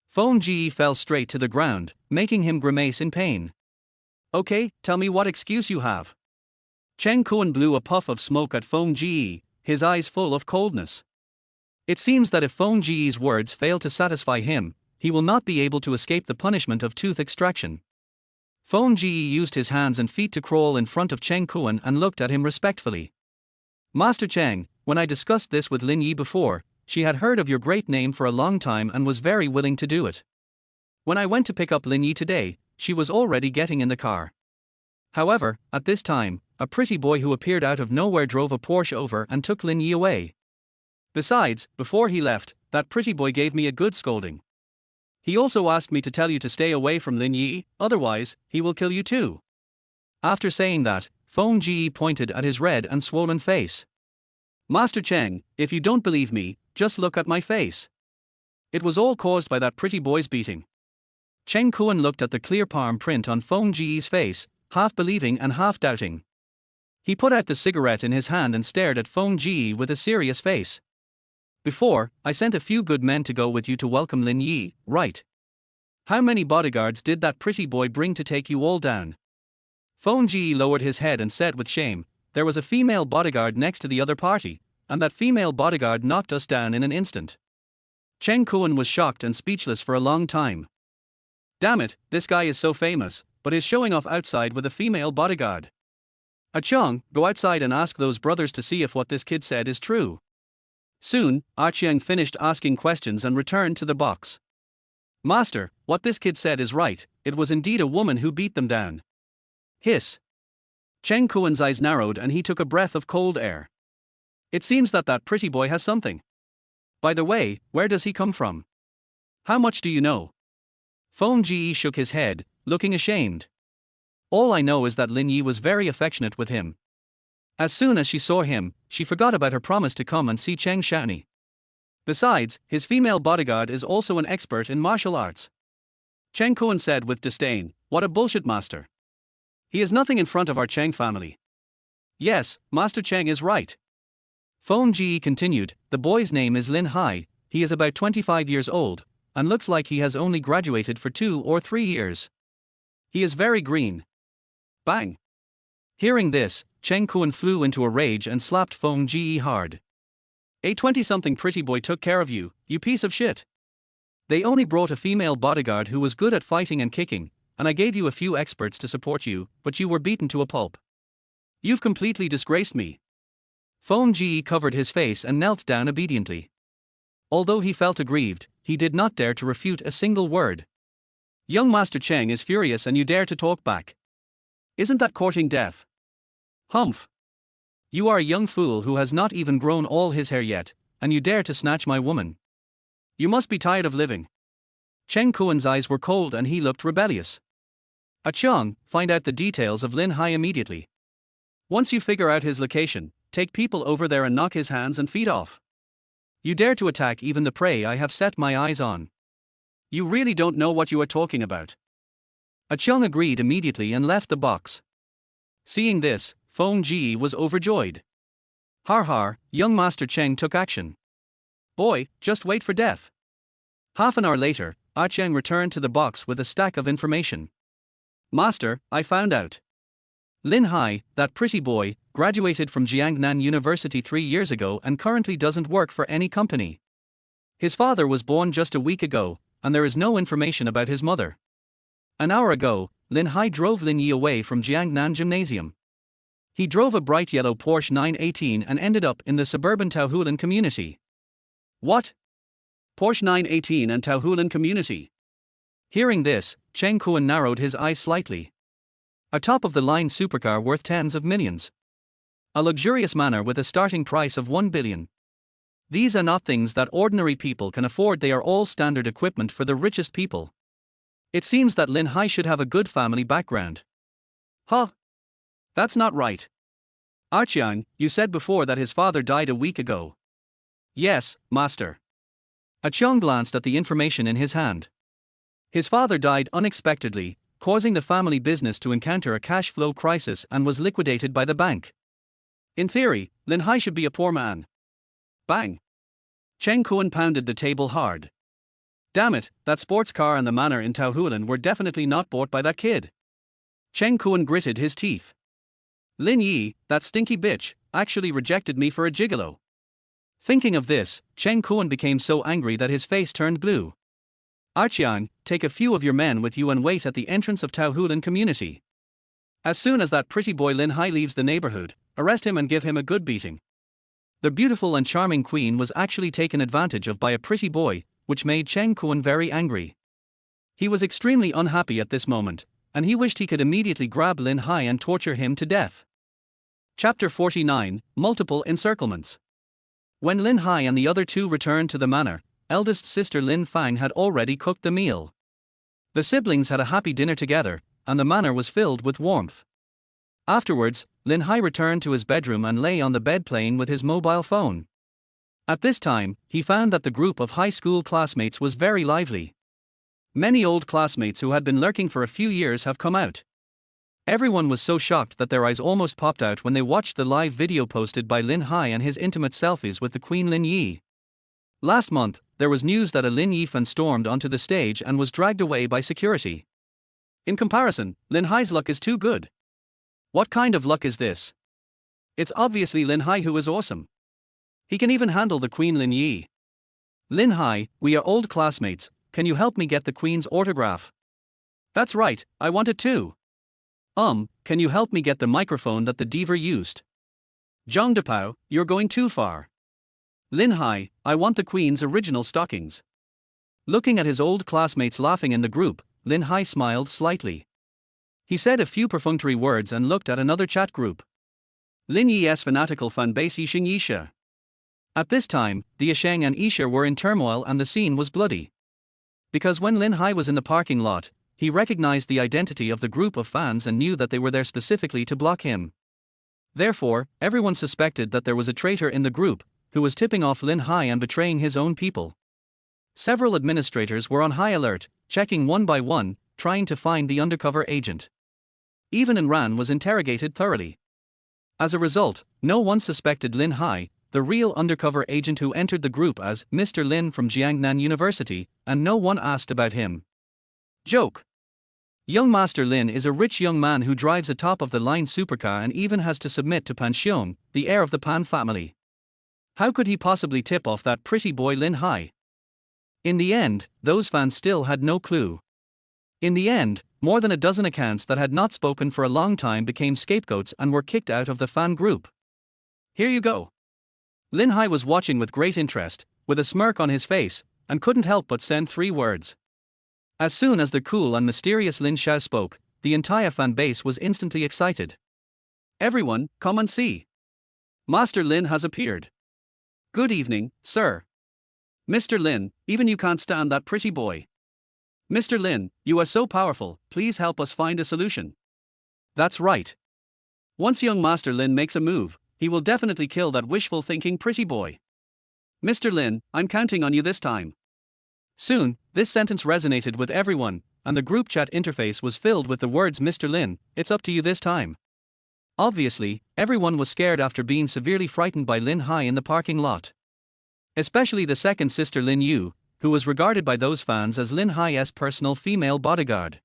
Feng Ji fell straight to the ground, making him grimace in pain. Okay, tell me what excuse you have. Cheng Kuan blew a puff of smoke at Feng Ji, his eyes full of coldness. It seems that if Feng Ji's words fail to satisfy him, he will not be able to escape the punishment of tooth extraction. Feng Ji used his hands and feet to crawl in front of Cheng Kuan and looked at him respectfully. Master Cheng, when I discussed this with Lin Yi before, she had heard of your great name for a long time and was very willing to do it. When I went to pick up Lin Yi today, she was already getting in the car. However, at this time, a pretty boy who appeared out of nowhere drove a Porsche over and took Lin Yi away. Besides, before he left, that pretty boy gave me a good scolding. He also asked me to tell you to stay away from Lin Yi, otherwise, he will kill you too. After saying that, Feng Ji pointed at his red and swollen face. Master Cheng, if you don't believe me, just look at my face. It was all caused by that pretty boy's beating. Cheng Kuan looked at the clear palm print on Feng Ji's face, half believing and half doubting. He put out the cigarette in his hand and stared at Feng Ji with a serious face. Before, I sent a few good men to go with you to welcome Lin Yi, right? How many bodyguards did that pretty boy bring to take you all down? Feng Ji lowered his head and said with shame, there was a female bodyguard next to the other party, and that female bodyguard knocked us down in an instant. Cheng Kuan was shocked and speechless for a long time. Damn it, this guy is so famous, but is showing off outside with a female bodyguard. Achong, go outside and ask those brothers to see if what this kid said is true. Soon, Achong finished asking questions and returned to the box. Master, what this kid said is right, it was indeed a woman who beat them down. Hiss. Cheng Kuan's eyes narrowed and he took a breath of cold air. It seems that pretty boy has something. By the way, where does he come from? How much do you know? Feng Ji shook his head, looking ashamed. All I know is that Lin Yi was very affectionate with him. As soon as she saw him, she forgot about her promise to come and see Cheng Shaoni. Besides, his female bodyguard is also an expert in martial arts. Cheng Kuan said with disdain, what a bullshit, master. He is nothing in front of our Cheng family. Yes, Master Cheng is right. Feng Ji continued, the boy's name is Lin Hai, he is about 25 years old, and looks like he has only graduated for 2 or 3 years. He is very green. Bang! Hearing this, Cheng Kuan flew into a rage and slapped Feng Ji hard. A 20-something pretty boy took care of you, you piece of shit. They only brought a female bodyguard who was good at fighting and kicking, and I gave you a few experts to support you, but you were beaten to a pulp. You've completely disgraced me. Feng Ji covered his face and knelt down obediently. Although he felt aggrieved, he did not dare to refute a single word. Young Master Cheng is furious and you dare to talk back. Isn't that courting death? Humph. You are a young fool who has not even grown all his hair yet, and you dare to snatch my woman. You must be tired of living. Cheng Kuan's eyes were cold and he looked rebellious. Achong, find out the details of Lin Hai immediately. Once you figure out his location, take people over there and knock his hands and feet off. You dare to attack even the prey I have set my eyes on. You really don't know what you are talking about. Achong agreed immediately and left the box. Seeing this, Feng Ji was overjoyed. Har har, young Master Cheng took action. Boy, just wait for death. Half an hour later, Achong returned to the box with a stack of information. Master, I found out. Lin Hai, that pretty boy, graduated from Jiangnan University 3 years ago and currently doesn't work for any company. His father was born just a week ago, and there is no information about his mother. An hour ago, Lin Hai drove Lin Yi away from Jiangnan Gymnasium. He drove a bright yellow Porsche 918 and ended up in the suburban Taohulan community. What? Porsche 918 and Taohulan community? Hearing this, Cheng Kuan narrowed his eyes slightly. A top-of-the-line supercar worth tens of millions. A luxurious manor with a starting price of 1 billion. These are not things that ordinary people can afford, they are all standard equipment for the richest people. It seems that Lin Hai should have a good family background. Huh? That's not right. Achong, you said before that his father died a week ago. Yes, master. Achong glanced at the information in his hand. His father died unexpectedly, causing the family business to encounter a cash flow crisis and was liquidated by the bank. In theory, Lin Hai should be a poor man. Bang. Cheng Kuan pounded the table hard. Damn it, that sports car and the manor in Taohulan were definitely not bought by that kid. Cheng Kuan gritted his teeth. Lin Yi, that stinky bitch, actually rejected me for a gigolo. Thinking of this, Cheng Kuan became so angry that his face turned blue. Archiang, take a few of your men with you and wait at the entrance of Taohulan community. As soon as that pretty boy Lin Hai leaves the neighborhood, arrest him and give him a good beating. The beautiful and charming queen was actually taken advantage of by a pretty boy, which made Cheng Kuan very angry. He was extremely unhappy at this moment, and he wished he could immediately grab Lin Hai and torture him to death. Chapter 49, Multiple Encirclements. When Lin Hai and the other two returned to the manor, eldest sister Lin Fang had already cooked the meal. The siblings had a happy dinner together, and the manor was filled with warmth. Afterwards, Lin Hai returned to his bedroom and lay on the bed playing with his mobile phone. At this time, he found that the group of high school classmates was very lively. Many old classmates who had been lurking for a few years have come out. Everyone was so shocked that their eyes almost popped out when they watched the live video posted by Lin Hai and his intimate selfies with the Queen Lin Yi. Last month, there was news that a Lin Yi fan stormed onto the stage and was dragged away by security. In comparison, Lin Hai's luck is too good. What kind of luck is this? It's obviously Lin Hai who is awesome. He can even handle the Queen Lin Yi. Lin Hai, we are old classmates, can you help me get the Queen's autograph? That's right, I want it too. Can you help me get the microphone that the diva used? Zhang Depao, you're going too far. Lin Hai, I want the Queen's original stockings. Looking at his old classmates laughing in the group, Lin Hai smiled slightly. He said a few perfunctory words and looked at another chat group. Lin Yi's fanatical fan base Yixing Yisha. At this time, the Yisheng and Yisha were in turmoil and the scene was bloody. Because when Lin Hai was in the parking lot, he recognized the identity of the group of fans and knew that they were there specifically to block him. Therefore, everyone suspected that there was a traitor in the group, who was tipping off Lin Hai and betraying his own people. Several administrators were on high alert, checking one by one, trying to find the undercover agent. Even Enran was interrogated thoroughly. As a result, no one suspected Lin Hai, the real undercover agent who entered the group as Mr. Lin from Jiangnan University, and no one asked about him. Joke. Young Master Lin is a rich young man who drives a top-of-the-line supercar and even has to submit to Pan Xiong, the heir of the Pan family. How could he possibly tip off that pretty boy Lin Hai? In the end, those fans still had no clue. In the end, more than a dozen accounts that had not spoken for a long time became scapegoats and were kicked out of the fan group. Here you go. Lin Hai was watching with great interest, with a smirk on his face, and couldn't help but send 3 words. As soon as the cool and mysterious Lin Xiao spoke, the entire fan base was instantly excited. Everyone, come and see. Master Lin has appeared. Good evening, sir. Mr. Lin, even you can't stand that pretty boy. Mr. Lin, you are so powerful, please help us find a solution. That's right. Once young Master Lin makes a move, he will definitely kill that wishful thinking pretty boy. Mr. Lin, I'm counting on you this time. Soon, this sentence resonated with everyone, and the group chat interface was filled with the words Mr. Lin, it's up to you this time. Obviously, everyone was scared after being severely frightened by Lin Hai in the parking lot. Especially the second sister Lin Yu, who was regarded by those fans as Lin Hai's personal female bodyguard.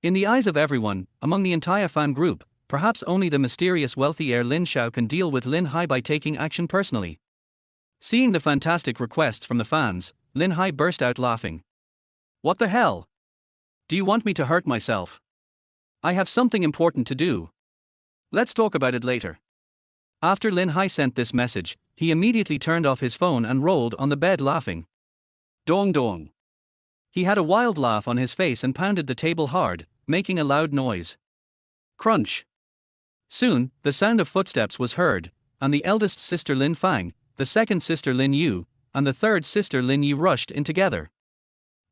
In the eyes of everyone, among the entire fan group, perhaps only the mysterious wealthy heir Lin Xiao can deal with Lin Hai by taking action personally. Seeing the fantastic requests from the fans, Lin Hai burst out laughing. What the hell? Do you want me to hurt myself? I have something important to do. Let's talk about it later. After Lin Hai sent this message, he immediately turned off his phone and rolled on the bed laughing. Dong dong. He had a wild laugh on his face and pounded the table hard, making a loud noise. Crunch. Soon, the sound of footsteps was heard, and the eldest sister Lin Fang, the second sister Lin Yu, and the third sister Lin Yi rushed in together.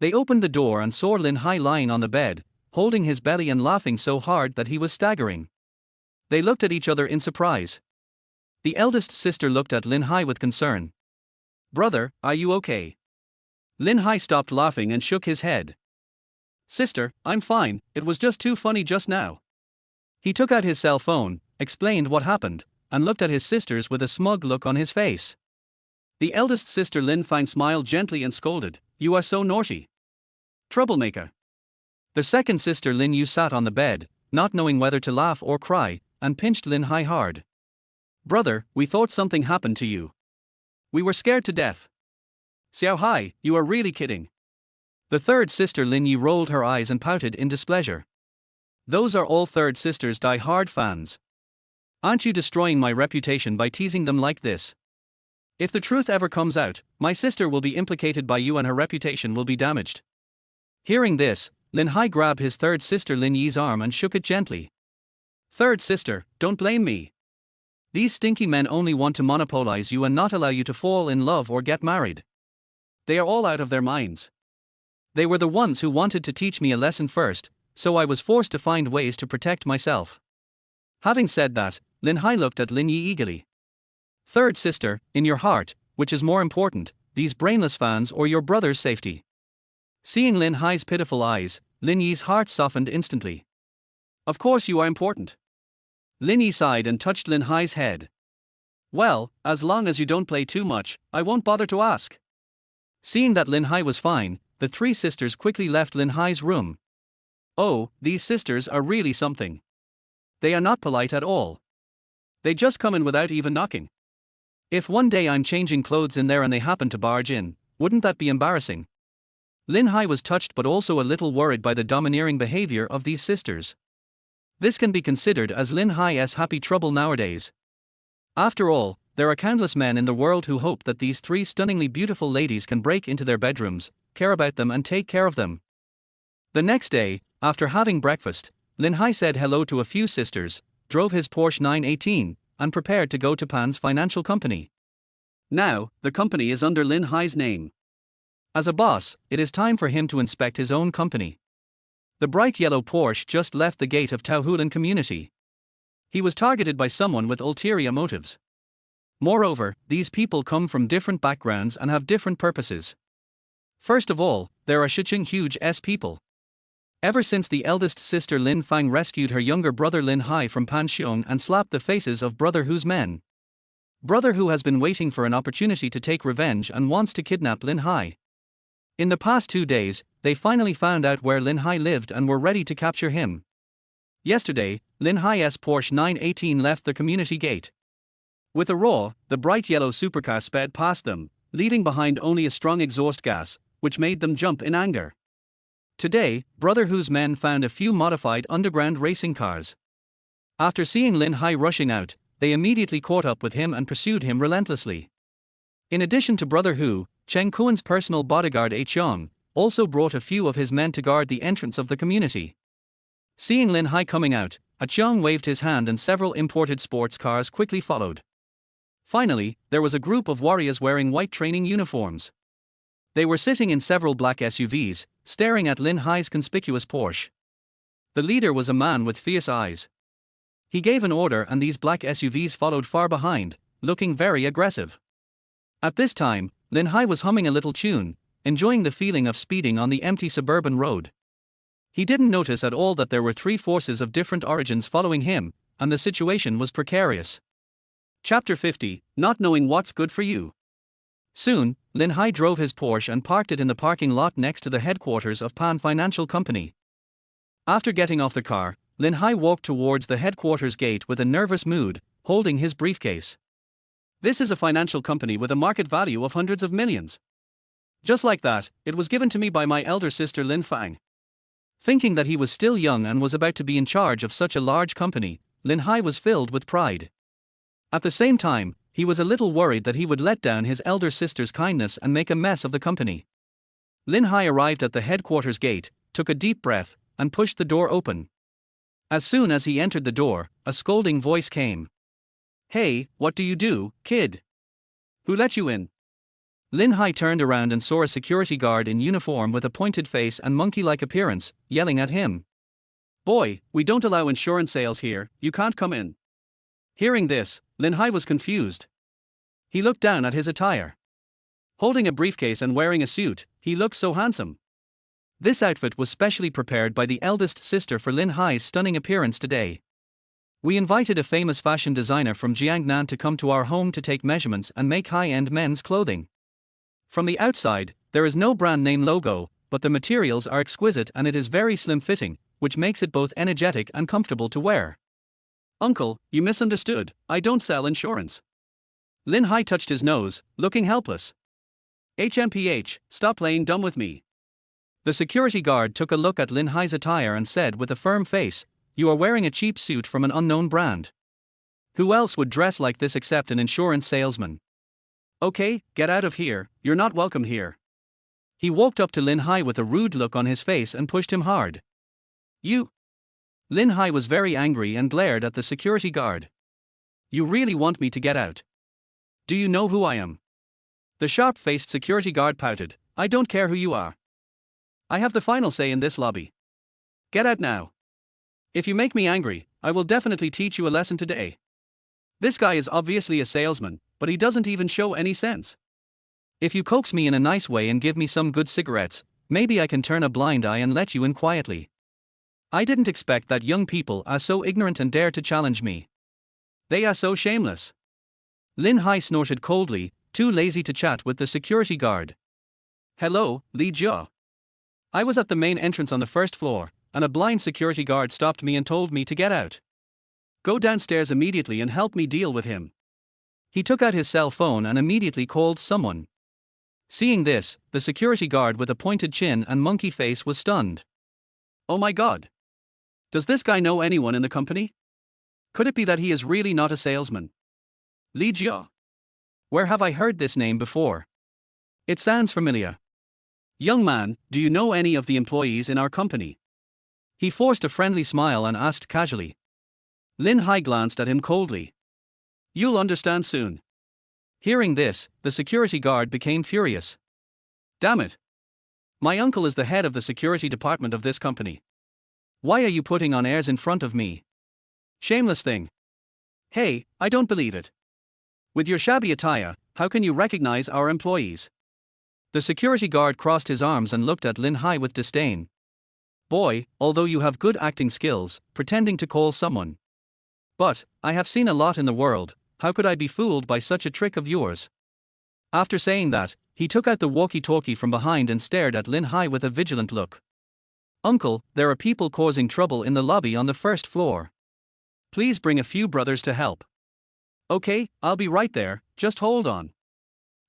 They opened the door and saw Lin Hai lying on the bed, holding his belly and laughing so hard that he was staggering. They looked at each other in surprise. The eldest sister looked at Lin Hai with concern. Brother, are you okay? Lin Hai stopped laughing and shook his head. Sister, I'm fine, it was just too funny just now. He took out his cell phone, explained what happened, and looked at his sisters with a smug look on his face. The eldest sister Lin Fang smiled gently and scolded, "You are so naughty. Troublemaker." The second sister Lin Yu sat on the bed, not knowing whether to laugh or cry, and pinched Lin Hai hard. "Brother, we thought something happened to you. We were scared to death." "Xiao Hai, you are really kidding." The third sister Lin Yu rolled her eyes and pouted in displeasure. "Those are all third sisters die-hard fans. Aren't you destroying my reputation by teasing them like this? If the truth ever comes out, my sister will be implicated by you and her reputation will be damaged." Hearing this, Lin Hai grabbed his third sister Lin Yi's arm and shook it gently. "Third sister, don't blame me. These stinky men only want to monopolize you and not allow you to fall in love or get married. They are all out of their minds. They were the ones who wanted to teach me a lesson first, so I was forced to find ways to protect myself." Having said that, Lin Hai looked at Lin Yi eagerly. "Third sister, in your heart, which is more important, these brainless fans or your brother's safety?" Seeing Lin Hai's pitiful eyes, Lin Yi's heart softened instantly. "Of course you are important." Lin Yi sighed and touched Lin Hai's head. "Well, as long as you don't play too much, I won't bother to ask." Seeing that Lin Hai was fine, the three sisters quickly left Lin Hai's room. Oh, these sisters are really something. They are not polite at all. They just come in without even knocking. If one day I'm changing clothes in there and they happen to barge in, wouldn't that be embarrassing? Lin Hai was touched but also a little worried by the domineering behavior of these sisters. This can be considered as Lin Hai's happy trouble nowadays. After all, there are countless men in the world who hope that these three stunningly beautiful ladies can break into their bedrooms, care about them and take care of them. The next day, after having breakfast, Lin Hai said hello to a few sisters, drove his Porsche 918, and prepared to go to Pan's financial company. Now, the company is under Lin Hai's name. As a boss, it is time for him to inspect his own company. The bright yellow Porsche just left the gate of Taohulan community. He was targeted by someone with ulterior motives. Moreover, these people come from different backgrounds and have different purposes. First of all, there are Shicheng Huge S people. Ever since the eldest sister Lin Fang rescued her younger brother Lin Hai from Pan Xiong and slapped the faces of Brother Hu's men. Brother Hu has been waiting for an opportunity to take revenge and wants to kidnap Lin Hai. In the past 2 days, they finally found out where Lin Hai lived and were ready to capture him. Yesterday, Lin Hai's Porsche 918 left the community gate. With a roar, the bright yellow supercar sped past them, leaving behind only a strong exhaust gas, which made them jump in anger. Today, Brother Hu's men found a few modified underground racing cars. After seeing Lin Hai rushing out, they immediately caught up with him and pursued him relentlessly. In addition to Brother Hu, Cheng Kuan's personal bodyguard A Chong also brought a few of his men to guard the entrance of the community. Seeing Lin Hai coming out, A Chong waved his hand and several imported sports cars quickly followed. Finally, there was a group of warriors wearing white training uniforms. They were sitting in several black SUVs, staring at Lin Hai's conspicuous Porsche. The leader was a man with fierce eyes. He gave an order and these black SUVs followed far behind, looking very aggressive. At this time, Lin Hai was humming a little tune, enjoying the feeling of speeding on the empty suburban road. He didn't notice at all that there were 3 forces of different origins following him, and the situation was precarious. Chapter 50, Not Knowing What's Good for You. Soon, Lin Hai drove his Porsche and parked it in the parking lot next to the headquarters of Pan Financial Company. After getting off the car, Lin Hai walked towards the headquarters gate with a nervous mood, holding his briefcase. This is a financial company with a market value of hundreds of millions. Just like that, it was given to me by my elder sister Lin Fang. Thinking that he was still young and was about to be in charge of such a large company, Lin Hai was filled with pride. At the same time, he was a little worried that he would let down his elder sister's kindness and make a mess of the company. Lin Hai arrived at the headquarters gate, took a deep breath, and pushed the door open. As soon as he entered the door, a scolding voice came. "Hey, what do you do, kid? Who let you in?" Lin Hai turned around and saw a security guard in uniform with a pointed face and monkey-like appearance, yelling at him. "Boy, we don't allow insurance sales here, you can't come in." Hearing this, Lin Hai was confused. He looked down at his attire. Holding a briefcase and wearing a suit, he looked so handsome. This outfit was specially prepared by the eldest sister for Lin Hai's stunning appearance today. We invited a famous fashion designer from Jiangnan to come to our home to take measurements and make high-end men's clothing. From the outside, there is no brand name logo, but the materials are exquisite and it is very slim-fitting, which makes it both energetic and comfortable to wear. Uncle, you misunderstood, I don't sell insurance. Lin Hai touched his nose, looking helpless. HMPH, stop playing dumb with me. The security guard took a look at Lin Hai's attire and said with a firm face, you are wearing a cheap suit from an unknown brand. Who else would dress like this except an insurance salesman? Okay, get out of here, you're not welcome here. He walked up to Lin Hai with a rude look on his face and pushed him hard. You. Lin Hai was very angry and glared at the security guard. You really want me to get out? Do you know who I am? The sharp-faced security guard pouted, I don't care who you are. I have the final say in this lobby. Get out now. If you make me angry, I will definitely teach you a lesson today. This guy is obviously a salesman, but he doesn't even show any sense. If you coax me in a nice way and give me some good cigarettes, maybe I can turn a blind eye and let you in quietly. I didn't expect that young people are so ignorant and dare to challenge me. They are so shameless. Lin Hai snorted coldly, too lazy to chat with the security guard. Hello, Li Jia. I was at the main entrance on the first floor, and a blind security guard stopped me and told me to get out. Go downstairs immediately and help me deal with him. He took out his cell phone and immediately called someone. Seeing this, the security guard with a pointed chin and monkey face was stunned. Oh my god. Does this guy know anyone in the company? Could it be that he is really not a salesman? Li Jia. Where have I heard this name before? It sounds familiar. Young man, do you know any of the employees in our company? He forced a friendly smile and asked casually. Lin Hai glanced at him coldly. You'll understand soon. Hearing this, the security guard became furious. Damn it. My uncle is the head of the security department of this company. Why are you putting on airs in front of me? Shameless thing. Hey, I don't believe it. With your shabby attire, how can you recognize our employees? The security guard crossed his arms and looked at Lin Hai with disdain. Boy, although you have good acting skills, pretending to call someone. But, I have seen a lot in the world, how could I be fooled by such a trick of yours? After saying that, he took out the walkie-talkie from behind and stared at Lin Hai with a vigilant look. Uncle, there are people causing trouble in the lobby on the first floor. Please bring a few brothers to help. Okay, I'll be right there, just hold on.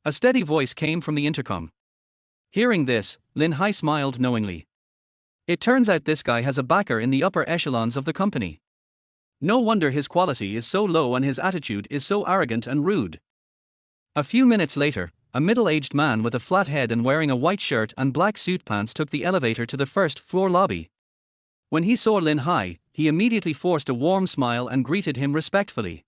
A steady voice came from the intercom. Hearing this, Lin Hai smiled knowingly. It turns out this guy has a backer in the upper echelons of the company. No wonder his quality is so low and his attitude is so arrogant and rude. A few minutes later, a middle-aged man with a flat head and wearing a white shirt and black suit pants took the elevator to the first floor lobby. When he saw Lin Hai, he immediately forced a warm smile and greeted him respectfully.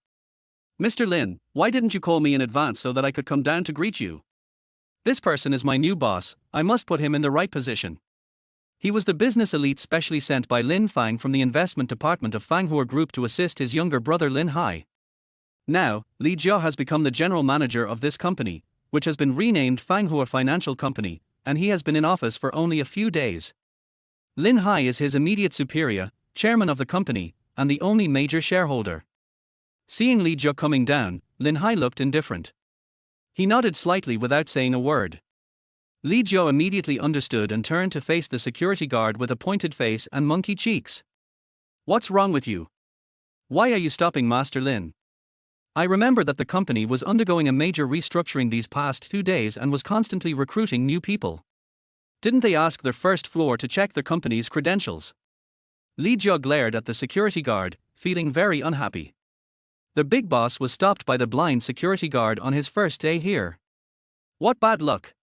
Mr. Lin, why didn't you call me in advance so that I could come down to greet you? This person is my new boss, I must put him in the right position. He was the business elite specially sent by Lin Fang from the investment department of Fanghua Group to assist his younger brother Lin Hai. Now, Li Jia has become the general manager of this company, which has been renamed Fanghua Financial Company, and he has been in office for only a few days. Lin Hai is his immediate superior, chairman of the company, and the only major shareholder. Seeing Li Jia coming down, Lin Hai looked indifferent. He nodded slightly without saying a word. Li Jia immediately understood and turned to face the security guard with a pointed face and monkey cheeks. What's wrong with you? Why are you stopping Master Lin? I remember that the company was undergoing a major restructuring these past 2 days and was constantly recruiting new people. Didn't they ask their first floor to check their company's credentials? Li Jia glared at the security guard, feeling very unhappy. The big boss was stopped by the blind security guard on his first day here. What bad luck!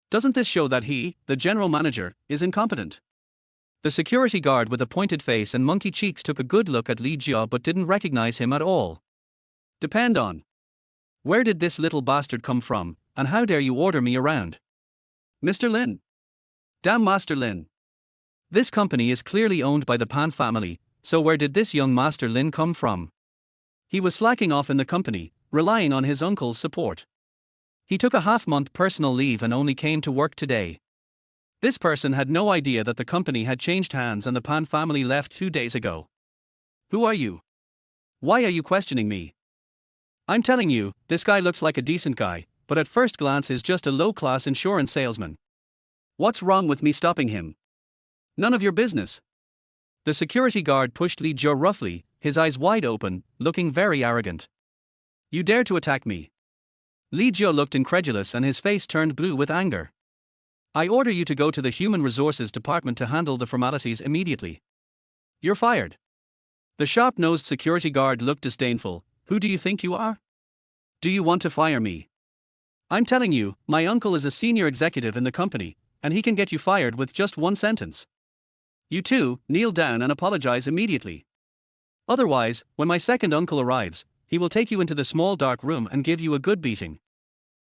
Doesn't this show that he, the general manager, is incompetent? The security guard with a pointed face and monkey cheeks took a good look at Li Jia but didn't recognize him at all. Depend on. Where did this little bastard come from, and how dare you order me around? Mr. Lin. Damn Master Lin. This company is clearly owned by the Pan family, so where did this young Master Lin come from? He was slacking off in the company, relying on his uncle's support. He took a half-month personal leave and only came to work today. This person had no idea that the company had changed hands and the Pan family left 2 days ago. Who are you? Why are you questioning me? I'm telling you, this guy looks like a decent guy, but at first glance is just a low-class insurance salesman. What's wrong with me stopping him? None of your business. The security guard pushed Li Jia roughly, his eyes wide open, looking very arrogant. You dare to attack me? Li Jia looked incredulous and his face turned blue with anger. I order you to go to the Human Resources Department to handle the formalities immediately. You're fired. The sharp-nosed security guard looked disdainful. Who do you think you are? Do you want to fire me? I'm telling you, my uncle is a senior executive in the company, and he can get you fired with just one sentence. You two, kneel down and apologize immediately. Otherwise, when my second uncle arrives, he will take you into the small dark room and give you a good beating.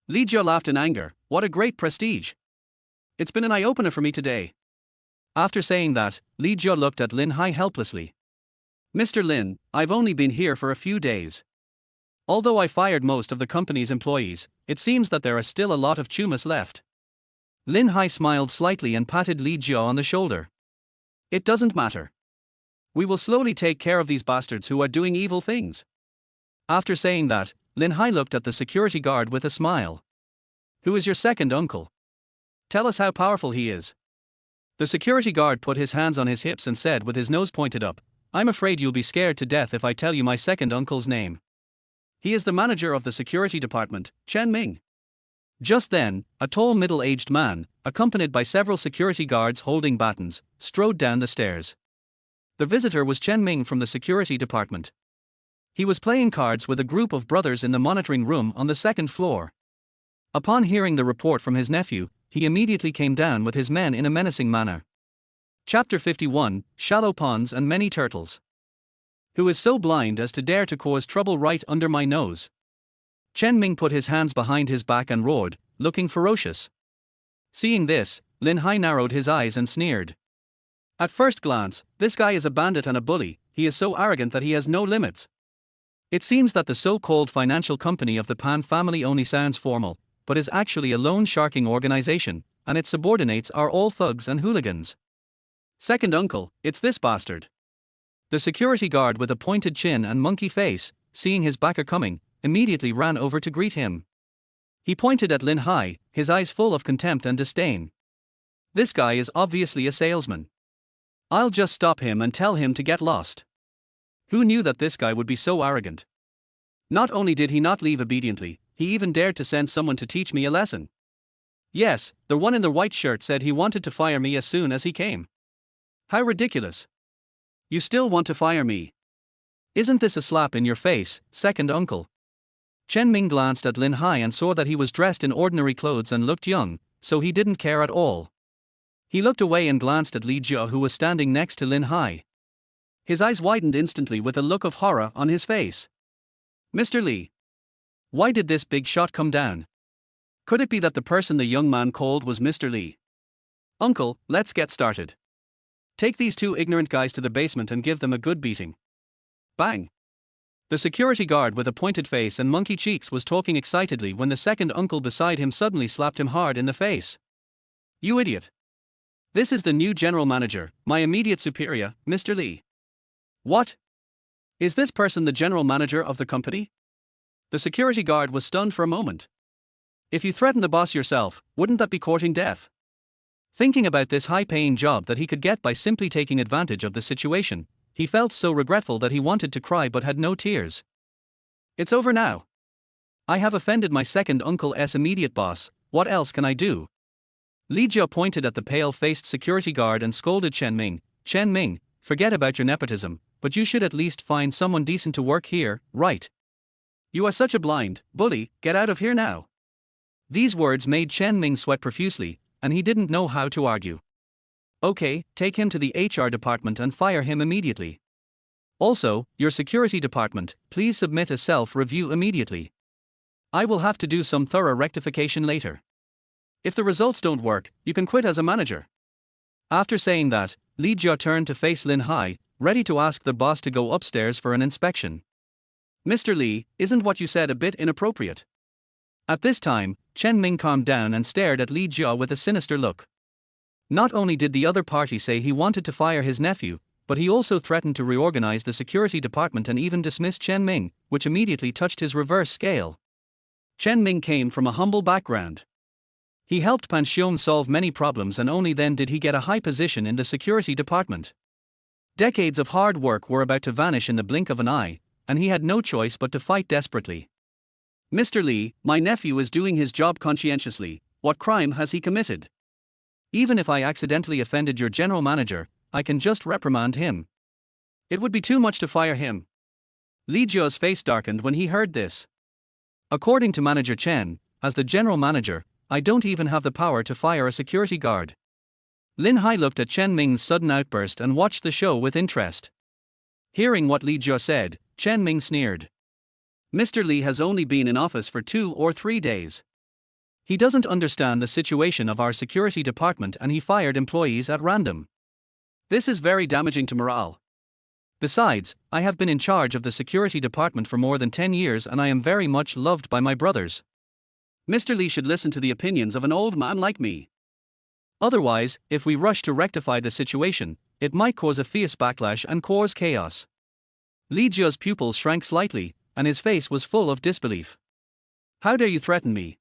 Li Jia laughed in anger. What a great prestige. It's been an eye-opener for me today. After saying that, Li Jia looked at Lin Hai helplessly. Mr. Lin, I've only been here for a few days. Although I fired most of the company's employees, it seems that there are still a lot of chumas left. Lin Hai smiled slightly and patted Li Jia on the shoulder. It doesn't matter. We will slowly take care of these bastards who are doing evil things. After saying that, Lin Hai looked at the security guard with a smile. Who is your second uncle? Tell us how powerful he is. The security guard put his hands on his hips and said with his nose pointed up, I'm afraid you'll be scared to death if I tell you my second uncle's name. He is the manager of the security department, Chen Ming. Just then, a tall middle-aged man, accompanied by several security guards holding batons, strode down the stairs. The visitor was Chen Ming from the security department. He was playing cards with a group of brothers in the monitoring room on the second floor. Upon hearing the report from his nephew, he immediately came down with his men in a menacing manner. Chapter 51, Shallow Ponds and Many Turtles. Who is so blind as to dare to cause trouble right under my nose? Chen Ming put his hands behind his back and roared, looking ferocious. Seeing this, Lin Hai narrowed his eyes and sneered. At first glance, this guy is a bandit and a bully. He is so arrogant that he has no limits. It seems that the so-called financial company of the Pan family only sounds formal, but is actually a loan-sharking organization, and its subordinates are all thugs and hooligans. Second uncle, it's this bastard. The security guard with a pointed chin and monkey face, seeing his backer coming, immediately ran over to greet him. He pointed at Lin Hai, his eyes full of contempt and disdain. This guy is obviously a salesman. I'll just stop him and tell him to get lost. Who knew that this guy would be so arrogant? Not only did he not leave obediently, he even dared to send someone to teach me a lesson. Yes, the one in the white shirt said he wanted to fire me as soon as he came. How ridiculous. You still want to fire me? Isn't this a slap in your face, second uncle? Chen Ming glanced at Lin Hai and saw that he was dressed in ordinary clothes and looked young, so he didn't care at all. He looked away and glanced at Li Jia, who was standing next to Lin Hai. His eyes widened instantly with a look of horror on his face. Mr. Li. Why did this big shot come down? Could it be that the person the young man called was Mr. Li? Uncle, let's get started. Take these two ignorant guys to the basement and give them a good beating. Bang! The security guard with a pointed face and monkey cheeks was talking excitedly when the second uncle beside him suddenly slapped him hard in the face. You idiot! This is the new general manager, my immediate superior, Mr. Li. What? Is this person the general manager of the company? The security guard was stunned for a moment. If you threaten the boss yourself, wouldn't that be courting death? Thinking about this high-paying job that he could get by simply taking advantage of the situation, he felt so regretful that he wanted to cry but had no tears. It's over now. I have offended my second uncle's immediate boss. What else can I do? Li Jia pointed at the pale-faced security guard and scolded Chen Ming. Chen Ming, forget about your nepotism, but you should at least find someone decent to work here, right? You are such a blind bully, get out of here now. These words made Chen Ming sweat profusely, and he didn't know how to argue. Okay, take him to the HR department and fire him immediately. Also, your security department, please submit a self-review immediately. I will have to do some thorough rectification later. If the results don't work, you can quit as a manager. After saying that, Li Jia turned to face Lin Hai, ready to ask the boss to go upstairs for an inspection. Mr. Li, isn't what you said a bit inappropriate? At this time, Chen Ming calmed down and stared at Li Jia with a sinister look. Not only did the other party say he wanted to fire his nephew, but he also threatened to reorganize the security department and even dismiss Chen Ming, which immediately touched his reverse scale. Chen Ming came from a humble background. He helped Pan Xiong solve many problems, and only then did he get a high position in the security department. Decades of hard work were about to vanish in the blink of an eye, and he had no choice but to fight desperately. "Mr. Li, my nephew is doing his job conscientiously. What crime has he committed? Even if I accidentally offended your general manager, I can just reprimand him. It would be too much to fire him." Li Jia's face darkened when he heard this. According to Manager Chen, as the general manager, I don't even have the power to fire a security guard. Lin Hai looked at Chen Ming's sudden outburst and watched the show with interest. Hearing what Li Jia said, Chen Ming sneered. "Mr. Li has only been in office for 2 or 3 days. He doesn't understand the situation of our security department, and he fired employees at random. This is very damaging to morale. Besides, I have been in charge of the security department for more than 10 years and I am very much loved by my brothers. Mr. Li should listen to the opinions of an old man like me. Otherwise, if we rush to rectify the situation, it might cause a fierce backlash and cause chaos." Li Jia's pupils shrank slightly, and his face was full of disbelief. "How dare you threaten me?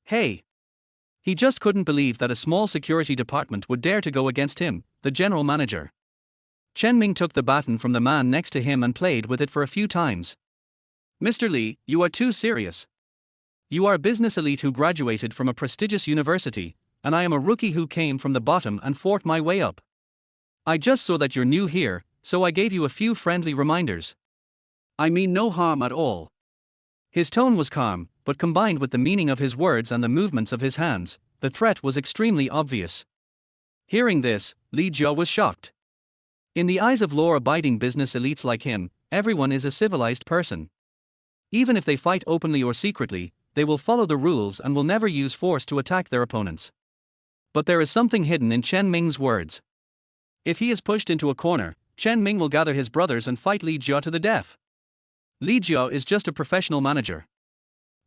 Hey!" He just couldn't believe that a small security department would dare to go against him, the general manager. Chen Ming took the baton from the man next to him and played with it for a few times. "Mr. Li, you are too serious. You are a business elite who graduated from a prestigious university, and I am a rookie who came from the bottom and fought my way up. I just saw that you're new here, so I gave you a few friendly reminders. I mean no harm at all." His tone was calm, but combined with the meaning of his words and the movements of his hands, the threat was extremely obvious. Hearing this, Li Jia was shocked. In the eyes of law-abiding business elites like him, everyone is a civilized person. Even if they fight openly or secretly, they will follow the rules and will never use force to attack their opponents. But there is something hidden in Chen Ming's words. If he is pushed into a corner, Chen Ming will gather his brothers and fight Li Jia to the death. Li Jia is just a professional manager.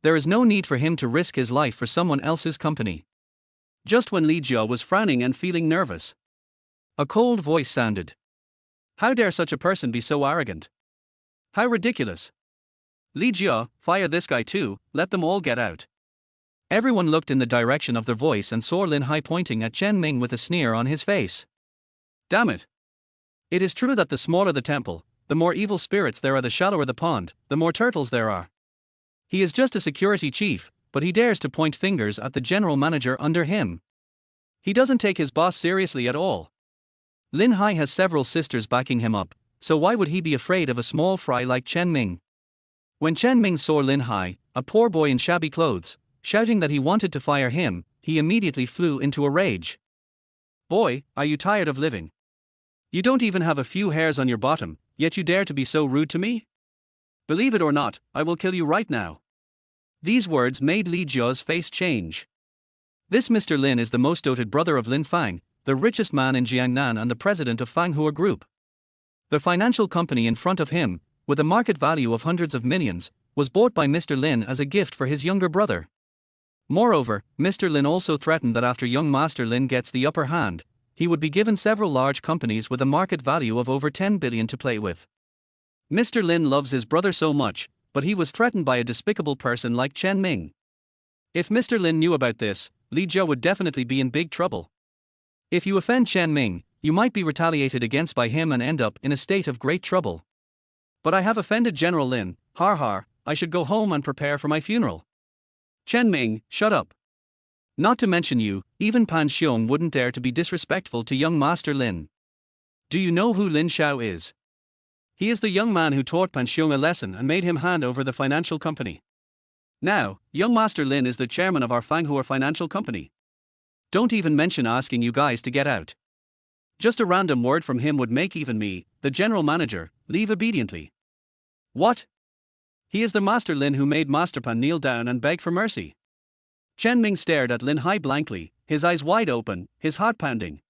There is no need for him to risk his life for someone else's company. Just when Li Jia was frowning and feeling nervous, a cold voice sounded. "How dare such a person be so arrogant? How ridiculous! Li Jia, fire this guy too, let them all get out." Everyone looked in the direction of the voice and saw Lin Hai pointing at Chen Ming with a sneer on his face. "Damn it! It is true that the smaller the temple, the more evil spirits there are, the shallower the pond, the more turtles there are. He is just a security chief, but he dares to point fingers at the general manager under him. He doesn't take his boss seriously at all. Lin Hai has several sisters backing him up, so why would he be afraid of a small fry like Chen Ming?" When Chen Ming saw Lin Hai, a poor boy in shabby clothes, shouting that he wanted to fire him, he immediately flew into a rage. "Boy, are you tired of living? You don't even have a few hairs on your bottom, yet you dare to be so rude to me? Believe it or not, I will kill you right now." These words made Li Jia's face change. This Mr. Lin is the most doted brother of Lin Fang, the richest man in Jiangnan and the president of Fanghua Group. The financial company in front of him, with a market value of hundreds of millions, was bought by Mr. Lin as a gift for his younger brother. Moreover, Mr. Lin also threatened that after young Master Lin gets the upper hand, he would be given several large companies with a market value of over 10 billion to play with. Mr. Lin loves his brother so much, but he was threatened by a despicable person like Chen Ming. If Mr. Lin knew about this, Li Jia would definitely be in big trouble. If you offend Chen Ming, you might be retaliated against by him and end up in a state of great trouble. But I have offended General Lin, har har, I should go home and prepare for my funeral. Chen Ming, shut up. Not to mention you, even Pan Xiong wouldn't dare to be disrespectful to young Master Lin. Do you know who Lin Xiao is? He is the young man who taught Pan Xiong a lesson and made him hand over the financial company. Now, young Master Lin is the chairman of our Fanghua financial company. Don't even mention asking you guys to get out. Just a random word from him would make even me, the general manager, leave obediently. What? He is the Master Lin who made Master Pan kneel down and beg for mercy. Chen Ming stared at Lin Hai blankly, his eyes wide open, his heart pounding.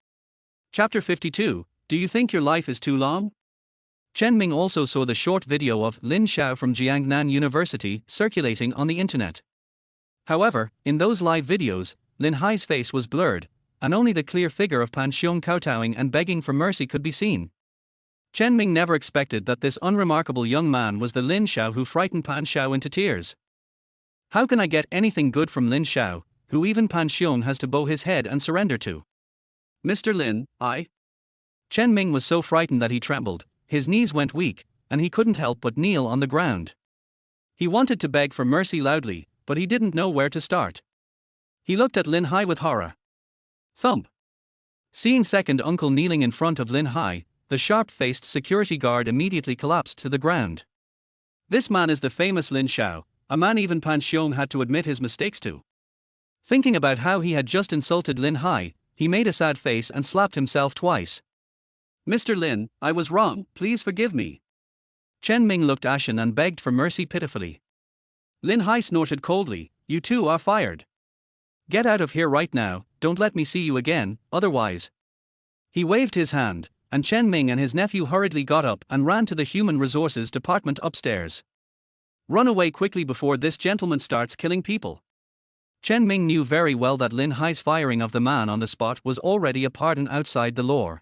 Chapter 52, Do you think your life is too long? Chen Ming also saw the short video of Lin Xiao from Jiangnan University circulating on the internet. However, in those live videos, Lin Hai's face was blurred, and only the clear figure of Pan Xiong kowtowing and begging for mercy could be seen. Chen Ming never expected that this unremarkable young man was the Lin Xiao who frightened Pan Xiao into tears. How can I get anything good from Lin Xiao, who even Pan Xiong has to bow his head and surrender to? Mr. Lin, Chen Ming was so frightened that he trembled, his knees went weak, and he couldn't help but kneel on the ground. He wanted to beg for mercy loudly, but he didn't know where to start. He looked at Lin Hai with horror. Thump! Seeing second uncle kneeling in front of Lin Hai, the sharp-faced security guard immediately collapsed to the ground. This man is the famous Lin Xiao, a man even Pan Xiong had to admit his mistakes to. Thinking about how he had just insulted Lin Hai, he made a sad face and slapped himself twice. Mr. Lin, I was wrong, please forgive me. Chen Ming looked ashen and begged for mercy pitifully. Lin Hai snorted coldly, you two are fired. Get out of here right now, don't let me see you again, otherwise. He waved his hand, and Chen Ming and his nephew hurriedly got up and ran to the Human Resources Department upstairs. Run away quickly before this gentleman starts killing people. Chen Ming knew very well that Lin Hai's firing of the man on the spot was already a pardon outside the law.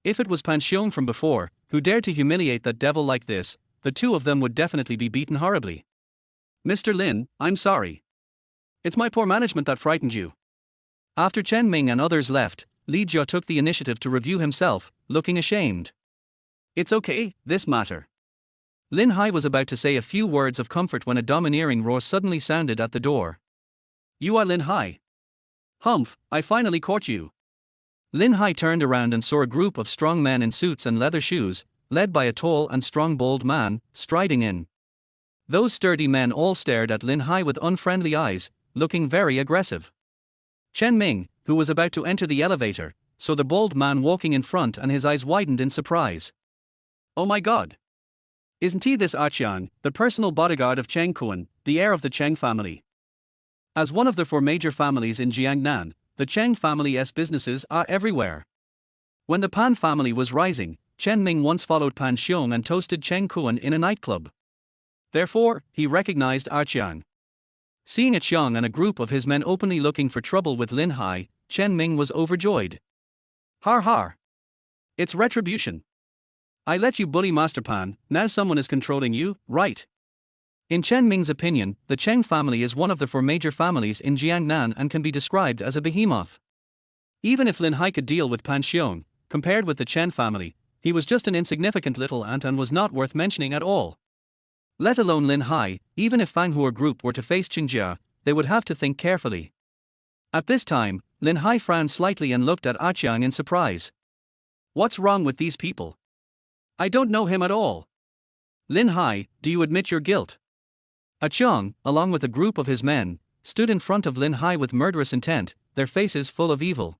If it was Pan Xiong from before, who dared to humiliate that devil like this, the two of them would definitely be beaten horribly. Mr. Lin, I'm sorry. It's my poor management that frightened you. After Chen Ming and others left, Li Jia took the initiative to review himself, looking ashamed. It's okay, this matter. Lin Hai was about to say a few words of comfort when a domineering roar suddenly sounded at the door. You are Lin Hai. Humph, I finally caught you. Lin Hai turned around and saw a group of strong men in suits and leather shoes, led by a tall and strong bald man, striding in. Those sturdy men all stared at Lin Hai with unfriendly eyes, looking very aggressive. Chen Ming, who was about to enter the elevator, saw the bald man walking in front and his eyes widened in surprise. Oh my god! Isn't he this Qiang, the personal bodyguard of Cheng Kuan, the heir of the Cheng family? As one of the four major families in Jiangnan, the Cheng family's businesses are everywhere. When the Pan family was rising, Chen Ming once followed Pan Xiong and toasted Cheng Kuan in a nightclub. Therefore, he recognized Qiang. Seeing Qiang and a group of his men openly looking for trouble with Lin Hai, Chen Ming was overjoyed. Har har! It's retribution. I let you bully Master Pan, now someone is controlling you, right? In Chen Ming's opinion, the Cheng family is one of the four major families in Jiangnan and can be described as a behemoth. Even if Lin Hai could deal with Pan Xiong, compared with the Chen family, he was just an insignificant little ant and was not worth mentioning at all. Let alone Lin Hai, even if Fang Hua Group were to face Qingjia, they would have to think carefully. At this time, Lin Hai frowned slightly and looked at Qiang in surprise. What's wrong with these people? I don't know him at all. Lin Hai, do you admit your guilt? Qiang, along with a group of his men, stood in front of Lin Hai with murderous intent, their faces full of evil.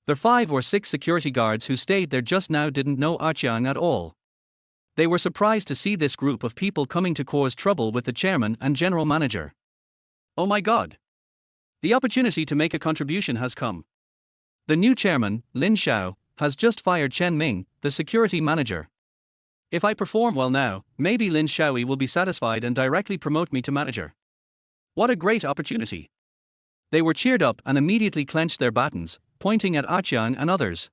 The 5 or 6 security guards who stayed there just now didn't know Qiang at all. They were surprised to see this group of people coming to cause trouble with the chairman and general manager. Oh my god! The opportunity to make a contribution has come. The new chairman, Lin Xiao, has just fired Chen Ming, the security manager. If I perform well now, maybe Lin Xiaoyi will be satisfied and directly promote me to manager. What a great opportunity! They were cheered up and immediately clenched their batons, pointing at Qiang and others.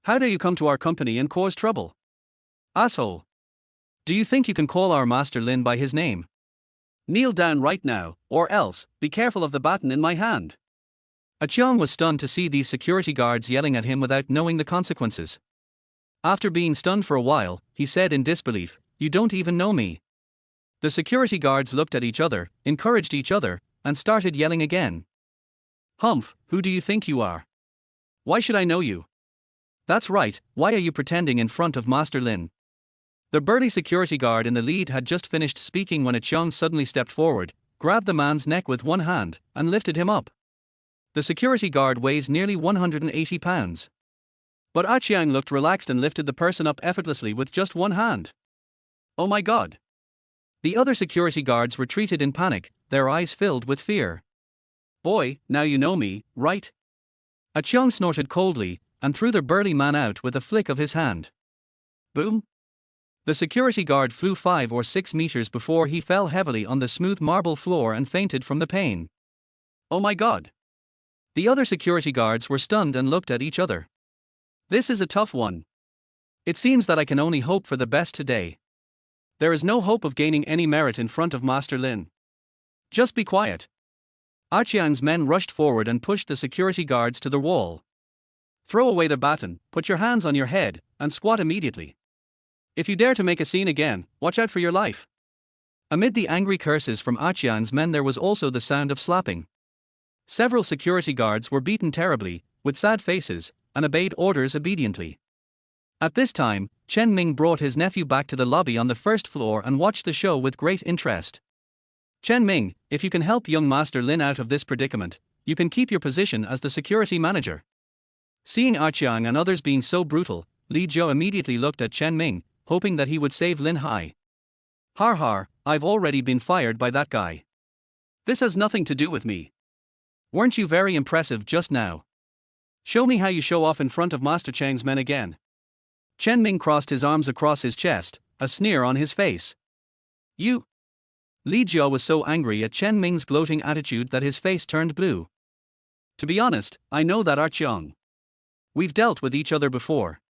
How dare you come to our company and cause trouble? Asshole! Do you think you can call our master Lin by his name? Kneel down right now, or else, be careful of the baton in my hand. Qiang was stunned to see these security guards yelling at him without knowing the consequences. After being stunned for a while, he said in disbelief, "You don't even know me." The security guards looked at each other, encouraged each other, and started yelling again. Humph, who do you think you are? Why should I know you? That's right, why are you pretending in front of Master Lin? The burly security guard in the lead had just finished speaking when Qiang suddenly stepped forward, grabbed the man's neck with one hand, and lifted him up. The security guard weighs nearly 180 pounds. But Qiang looked relaxed and lifted the person up effortlessly with just one hand. Oh my god! The other security guards retreated in panic, their eyes filled with fear. Boy, now you know me, right? Qiang snorted coldly, and threw the burly man out with a flick of his hand. Boom! The security guard flew 5 or 6 meters before he fell heavily on the smooth marble floor and fainted from the pain. Oh my god! The other security guards were stunned and looked at each other. This is a tough one. It seems that I can only hope for the best today. There is no hope of gaining any merit in front of Master Lin. Just be quiet. Archiang's men rushed forward and pushed the security guards to the wall. Throw away the baton, put your hands on your head, and squat immediately. If you dare to make a scene again, watch out for your life. Amid the angry curses from Archiang's men, there was also the sound of slapping. Several security guards were beaten terribly, with sad faces, and obeyed orders obediently. At this time, Chen Ming brought his nephew back to the lobby on the first floor and watched the show with great interest. Chen Ming, if you can help young Master Lin out of this predicament, you can keep your position as the security manager. Seeing Archiang and others being so brutal, Li Jiao immediately looked at Chen Ming, hoping that he would save Lin Hai. Har har, I've already been fired by that guy. This has nothing to do with me. Weren't you very impressive just now? Show me how you show off in front of Master Chang's men again. Chen Ming crossed his arms across his chest, a sneer on his face. You? Li Jiao was so angry at Chen Ming's gloating attitude that his face turned blue. To be honest, I know that Archiang. We've dealt with each other before.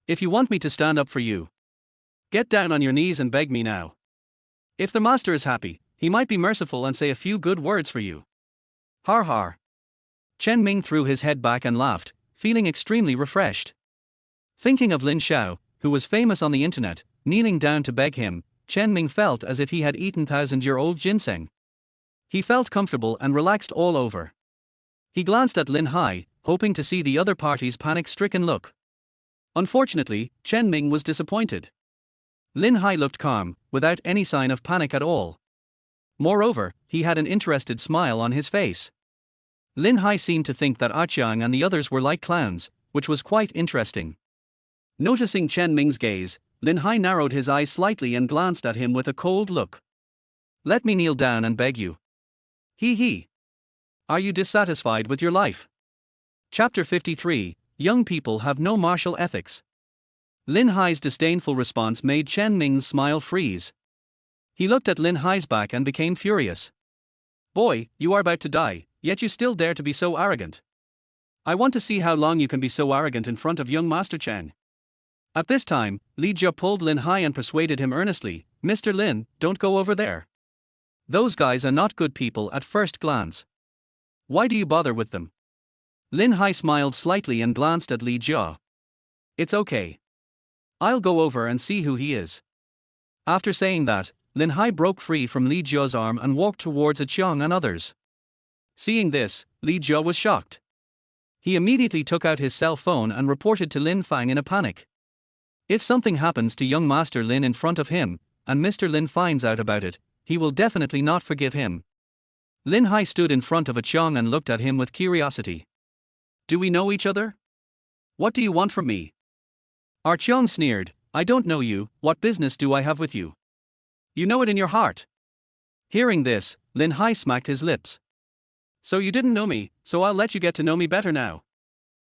If you want me to stand up for you, get down on your knees and beg me now. If the master is happy, he might be merciful and say a few good words for you. Har har. Chen Ming threw his head back and laughed, feeling extremely refreshed. Thinking of Lin Xiao, who was famous on the internet, kneeling down to beg him, Chen Ming felt as if he had eaten thousand-year-old ginseng. He felt comfortable and relaxed all over. He glanced at Lin Hai, hoping to see the other party's panic-stricken look. Unfortunately, Chen Ming was disappointed. Lin Hai looked calm, without any sign of panic at all. Moreover, he had an interested smile on his face. Lin Hai seemed to think that Archiang and the others were like clowns, which was quite interesting. Noticing Chen Ming's gaze, Lin Hai narrowed his eyes slightly and glanced at him with a cold look. Let me kneel down and beg you. He. Are you dissatisfied with your life? Chapter 53, Young People Have No Martial Ethics. Lin Hai's disdainful response made Chen Ming's smile freeze. He looked at Lin Hai's back and became furious. Boy, you are about to die, yet you still dare to be so arrogant. I want to see how long you can be so arrogant in front of young Master Chen. At this time, Li Jia pulled Lin Hai and persuaded him earnestly, Mr. Lin, don't go over there. Those guys are not good people at first glance. Why do you bother with them? Lin Hai smiled slightly and glanced at Li Jia. It's okay. I'll go over and see who he is. After saying that, Lin Hai broke free from Li Jia's arm and walked towards Archiang and others. Seeing this, Li Jia was shocked. He immediately took out his cell phone and reported to Lin Fang in a panic. If something happens to young Master Lin in front of him, and Mr. Lin finds out about it, he will definitely not forgive him. Lin Hai stood in front of Archiang and looked at him with curiosity. Do we know each other? What do you want from me? Archiang sneered, I don't know you, what business do I have with you? You know it in your heart. Hearing this, Lin Hai smacked his lips. So you didn't know me, so I'll let you get to know me better now.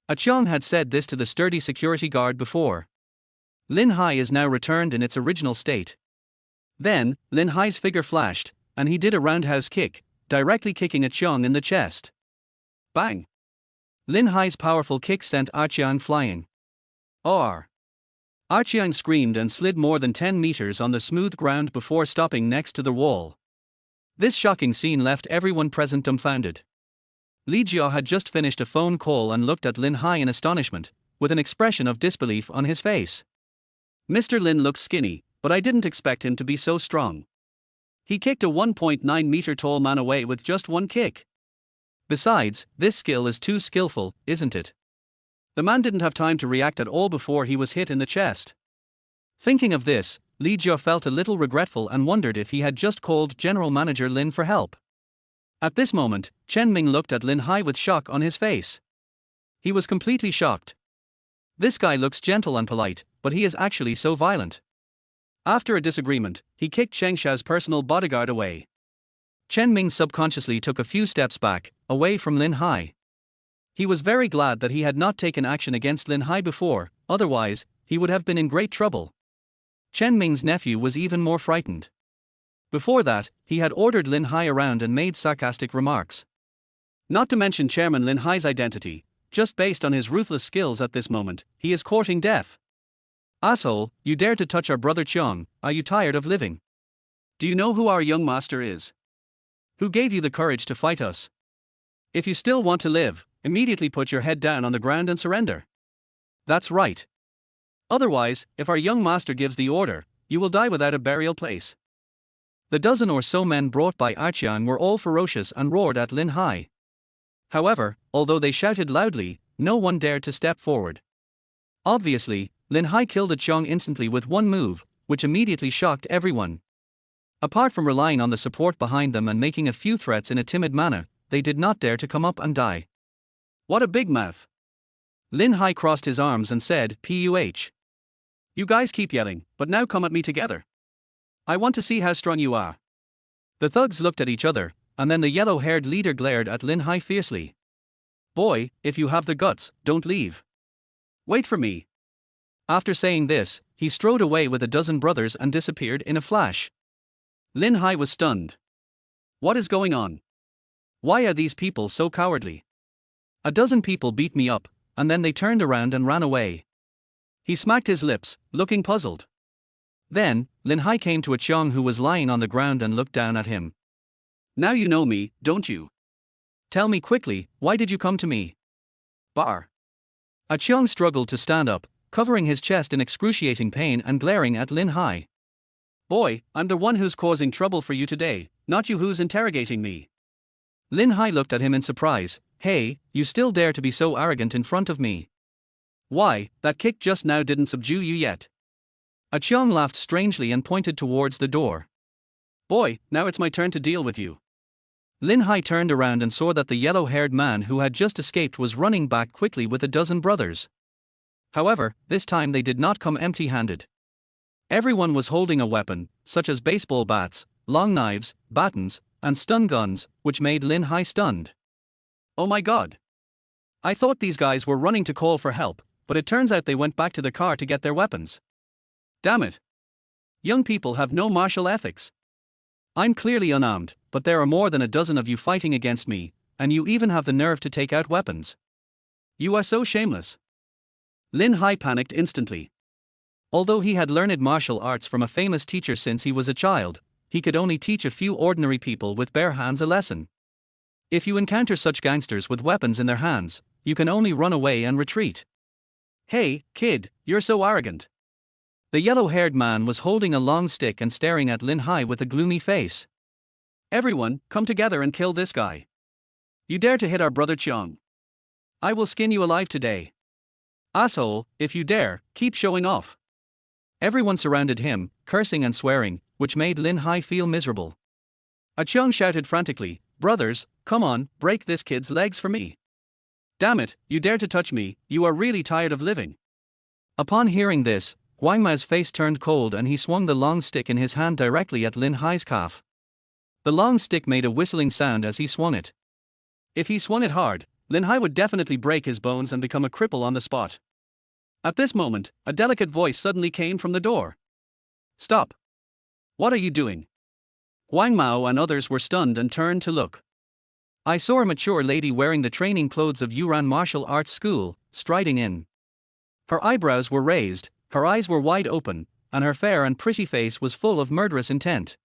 Archiang had said this to the sturdy security guard before. Lin Hai is now returned in its original state. Then, Lin Hai's figure flashed, and he did a roundhouse kick, directly kicking Archiang in the chest. Bang! Lin Hai's powerful kick sent Archiang flying. Or! Archiang screamed and slid more than 10 meters on the smooth ground before stopping next to the wall. This shocking scene left everyone present dumbfounded. Li Jia had just finished a phone call and looked at Lin Hai in astonishment, with an expression of disbelief on his face. Mr. Lin looks skinny, but I didn't expect him to be so strong. He kicked a 1.9-meter tall man away with just one kick. Besides, this skill is too skillful, isn't it? The man didn't have time to react at all before he was hit in the chest. Thinking of this, Li Jia felt a little regretful and wondered if he had just called General Manager Lin for help. At this moment, Chen Ming looked at Lin Hai with shock on his face. He was completely shocked. This guy looks gentle and polite, but he is actually so violent. After a disagreement, he kicked Cheng Xiao's personal bodyguard away. Chen Ming subconsciously took a few steps back, away from Lin Hai. He was very glad that he had not taken action against Lin Hai before, otherwise, he would have been in great trouble. Chen Ming's nephew was even more frightened. Before that, he had ordered Lin Hai around and made sarcastic remarks. Not to mention Chairman Lin Hai's identity, just based on his ruthless skills at this moment, he is courting death. Asshole, you dare to touch our brother Cheong, are you tired of living? Do you know who our young master is? Who gave you the courage to fight us? If you still want to live, immediately put your head down on the ground and surrender. That's right. Otherwise, if our young master gives the order, you will die without a burial place. The dozen or so men brought by Archiang were all ferocious and roared at Lin Hai. However, although they shouted loudly, no one dared to step forward. Obviously, Lin Hai killed Cheong instantly with one move, which immediately shocked everyone. Apart from relying on the support behind them and making a few threats in a timid manner, they did not dare to come up and die. What a big mouth! Lin Hai crossed his arms and said, "Puh. You guys keep yelling, but now come at me together. I want to see how strong you are." The thugs looked at each other, and then the yellow-haired leader glared at Lin Hai fiercely. "Boy, if you have the guts, don't leave. Wait for me." After saying this, he strode away with a dozen brothers and disappeared in a flash. Lin Hai was stunned. What is going on? Why are these people so cowardly? A dozen people beat me up, and then they turned around and ran away. He smacked his lips, looking puzzled. Then, Lin Hai came to Cheong who was lying on the ground and looked down at him. "Now you know me, don't you? Tell me quickly, why did you come to me?" Bar. Cheong struggled to stand up, covering his chest in excruciating pain and glaring at Lin Hai. "Boy, I'm the one who's causing trouble for you today, not you who's interrogating me." Lin Hai looked at him in surprise. "Hey, you still dare to be so arrogant in front of me? Why, that kick just now didn't subdue you yet." Cheong laughed strangely and pointed towards the door. "Boy, now it's my turn to deal with you." Lin Hai turned around and saw that the yellow-haired man who had just escaped was running back quickly with a dozen brothers. However, this time they did not come empty-handed. Everyone was holding a weapon, such as baseball bats, long knives, batons, and stun guns, which made Lin Hai stunned. "Oh my god! I thought these guys were running to call for help, but it turns out they went back to the car to get their weapons. Damn it! Young people have no martial ethics. I'm clearly unarmed, but there are more than a dozen of you fighting against me, and you even have the nerve to take out weapons. You are so shameless." Lin Hai panicked instantly. Although he had learned martial arts from a famous teacher since he was a child, he could only teach a few ordinary people with bare hands a lesson. If you encounter such gangsters with weapons in their hands, you can only run away and retreat. "Hey, kid, you're so arrogant." The yellow-haired man was holding a long stick and staring at Lin Hai with a gloomy face. "Everyone, come together and kill this guy. You dare to hit our brother Cheong? I will skin you alive today. Asshole, if you dare, keep showing off." Everyone surrounded him, cursing and swearing, which made Lin Hai feel miserable. Cheong shouted frantically, "Brothers, come on, break this kid's legs for me. Damn it, you dare to touch me, you are really tired of living." Upon hearing this, Huang Mao's face turned cold and he swung the long stick in his hand directly at Lin Hai's calf. The long stick made a whistling sound as he swung it. If he swung it hard, Lin Hai would definitely break his bones and become a cripple on the spot. At this moment, a delicate voice suddenly came from the door. "Stop! What are you doing?" Huang Mao and others were stunned and turned to look. I saw a mature lady wearing the training clothes of Yuran Martial Arts School, striding in. Her eyebrows were raised, her eyes were wide open, and her fair and pretty face was full of murderous intent.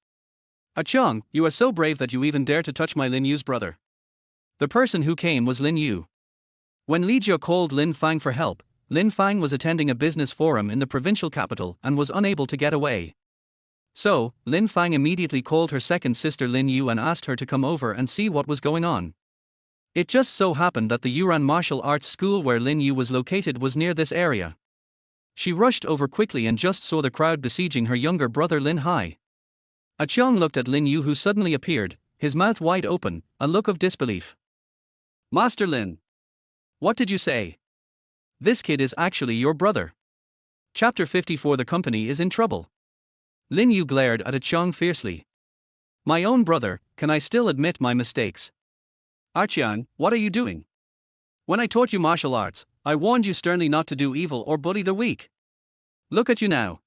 "Cheong, you are so brave that you even dare to touch my Lin Yu's brother." The person who came was Lin Yu. When Li Jia called Lin Fang for help, Lin Fang was attending a business forum in the provincial capital and was unable to get away. So, Lin Fang immediately called her second sister Lin Yu and asked her to come over and see what was going on. It just so happened that the Yuran Martial Arts School where Lin Yu was located was near this area. She rushed over quickly and just saw the crowd besieging her younger brother Lin Hai. Cheong looked at Lin Yu who suddenly appeared, his mouth wide open, a look of disbelief. "Master Lin! What did you say? This kid is actually your brother." Chapter 54. The company is in trouble. Lin Yu glared at Cheong fiercely. "My own brother, can I still admit my mistakes? Archiang, what are you doing? When I taught you martial arts, I warned you sternly not to do evil or bully the weak. Look at you now.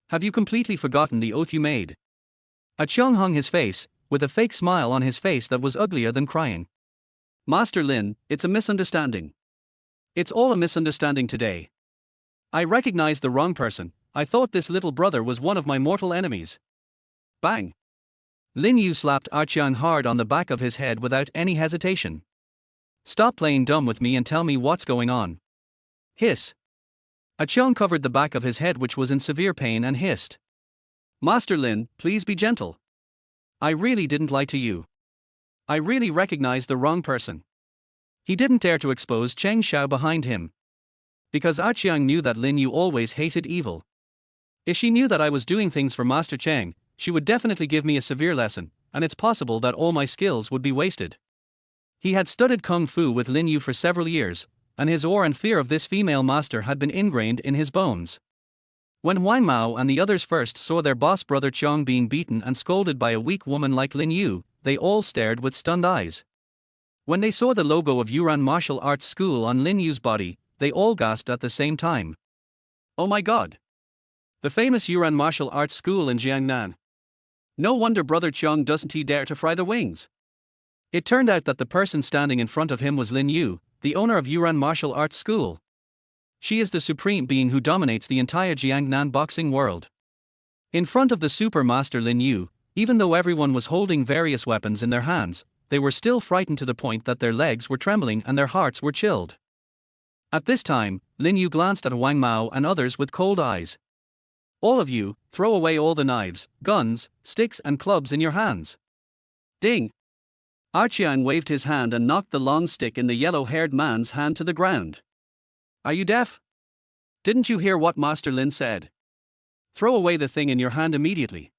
Have you completely forgotten the oath you made?" Cheong hung his face, with a fake smile on his face that was uglier than crying. "Master Lin, it's a misunderstanding. It's all a misunderstanding today. I recognized the wrong person. I thought this little brother was one of my mortal enemies. Bang! Lin Yu slapped Chiang hard on the back of his head without any hesitation. Stop playing dumb with me and tell me what's going on. Hiss. Chiang covered the back of his head, which was in severe pain, and hissed. Master Lin, please be gentle. I really didn't lie to you. I really recognized the wrong person. He didn't dare to expose Cheng Xiao behind him. Because Chiang knew that Lin Yu always hated evil. If she knew that I was doing things for Master Cheng, she would definitely give me a severe lesson, and it's possible that all my skills would be wasted. He had studied Kung Fu with Lin Yu for several years, and his awe and fear of this female master had been ingrained in his bones. When Huang Mao and the others first saw their boss brother Chong being beaten and scolded by a weak woman like Lin Yu, they all stared with stunned eyes. When they saw the logo of Yuan Martial Arts School on Lin Yu's body, they all gasped at the same time. Oh my god! The famous Yuan Martial Arts School in Jiangnan. No wonder brother Chong doesn't he dare to fry the wings. It turned out that the person standing in front of him was Lin Yu, the owner of Yuan Martial Arts School. She is the supreme being who dominates the entire Jiangnan boxing world. In front of the super master Lin Yu, even though everyone was holding various weapons in their hands, they were still frightened to the point that their legs were trembling and their hearts were chilled. At this time, Lin Yu glanced at Wang Mao and others with cold eyes. All of you, throw away all the knives, guns, sticks and clubs in your hands. Ding! Chiang waved his hand and knocked the long stick in the yellow-haired man's hand to the ground. Are you deaf? Didn't you hear what Master Lin said? Throw away the thing in your hand immediately.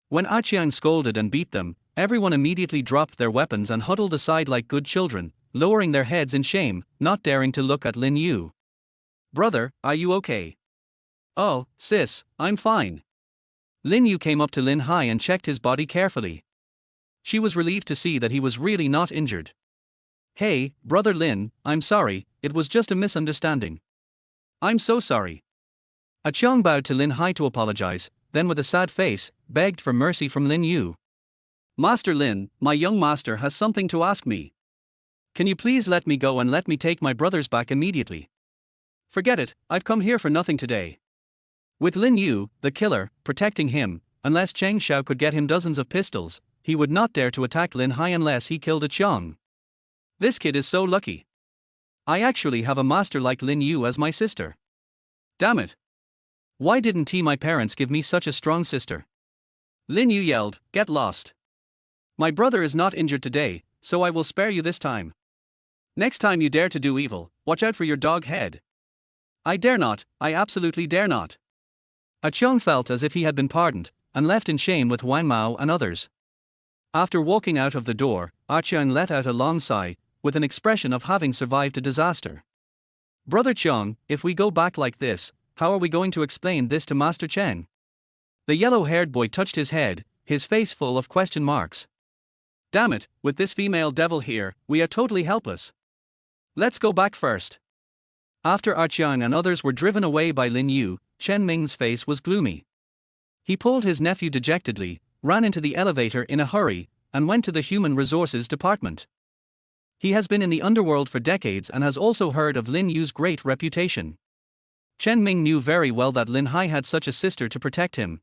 When Chiang scolded and beat them, everyone immediately dropped their weapons and huddled aside like good children, lowering their heads in shame, not daring to look at Lin Yu. Brother, are you okay? Oh, sis, I'm fine. Lin Yu came up to Lin Hai and checked his body carefully. She was relieved to see that he was really not injured. Hey, brother Lin, I'm sorry, it was just a misunderstanding. I'm so sorry. Chiang bowed to Lin Hai to apologize, then with a sad face, begged for mercy from Lin Yu. Master Lin, my young master has something to ask me. Can you please let me go and let me take my brothers back immediately? Forget it, I've come here for nothing today. With Lin Yu, the killer, protecting him, unless Cheng Xiao could get him dozens of pistols, he would not dare to attack Lin Hai unless he killed Chiang. This kid is so lucky. I actually have a master like Lin Yu as my sister. Damn it. Why didn't my parents give me such a strong sister? Lin Yu yelled, get lost. My brother is not injured today, so I will spare you this time. Next time you dare to do evil, watch out for your dog head. I dare not, I absolutely dare not. Chiang felt as if he had been pardoned, and left in shame with Wang Mao and others. After walking out of the door, Chiang let out a long sigh, with an expression of having survived a disaster. Brother Chiang, if we go back like this, how are we going to explain this to Master Cheng? The yellow-haired boy touched his head, his face full of question marks. Damn it, with this female devil here, we are totally helpless. Let's go back first. After Chiang and others were driven away by Lin Yu, Chen Ming's face was gloomy. He pulled his nephew dejectedly, ran into the elevator in a hurry, and went to the Human Resources Department. He has been in the underworld for decades and has also heard of Lin Yu's great reputation. Chen Ming knew very well that Lin Hai had such a sister to protect him.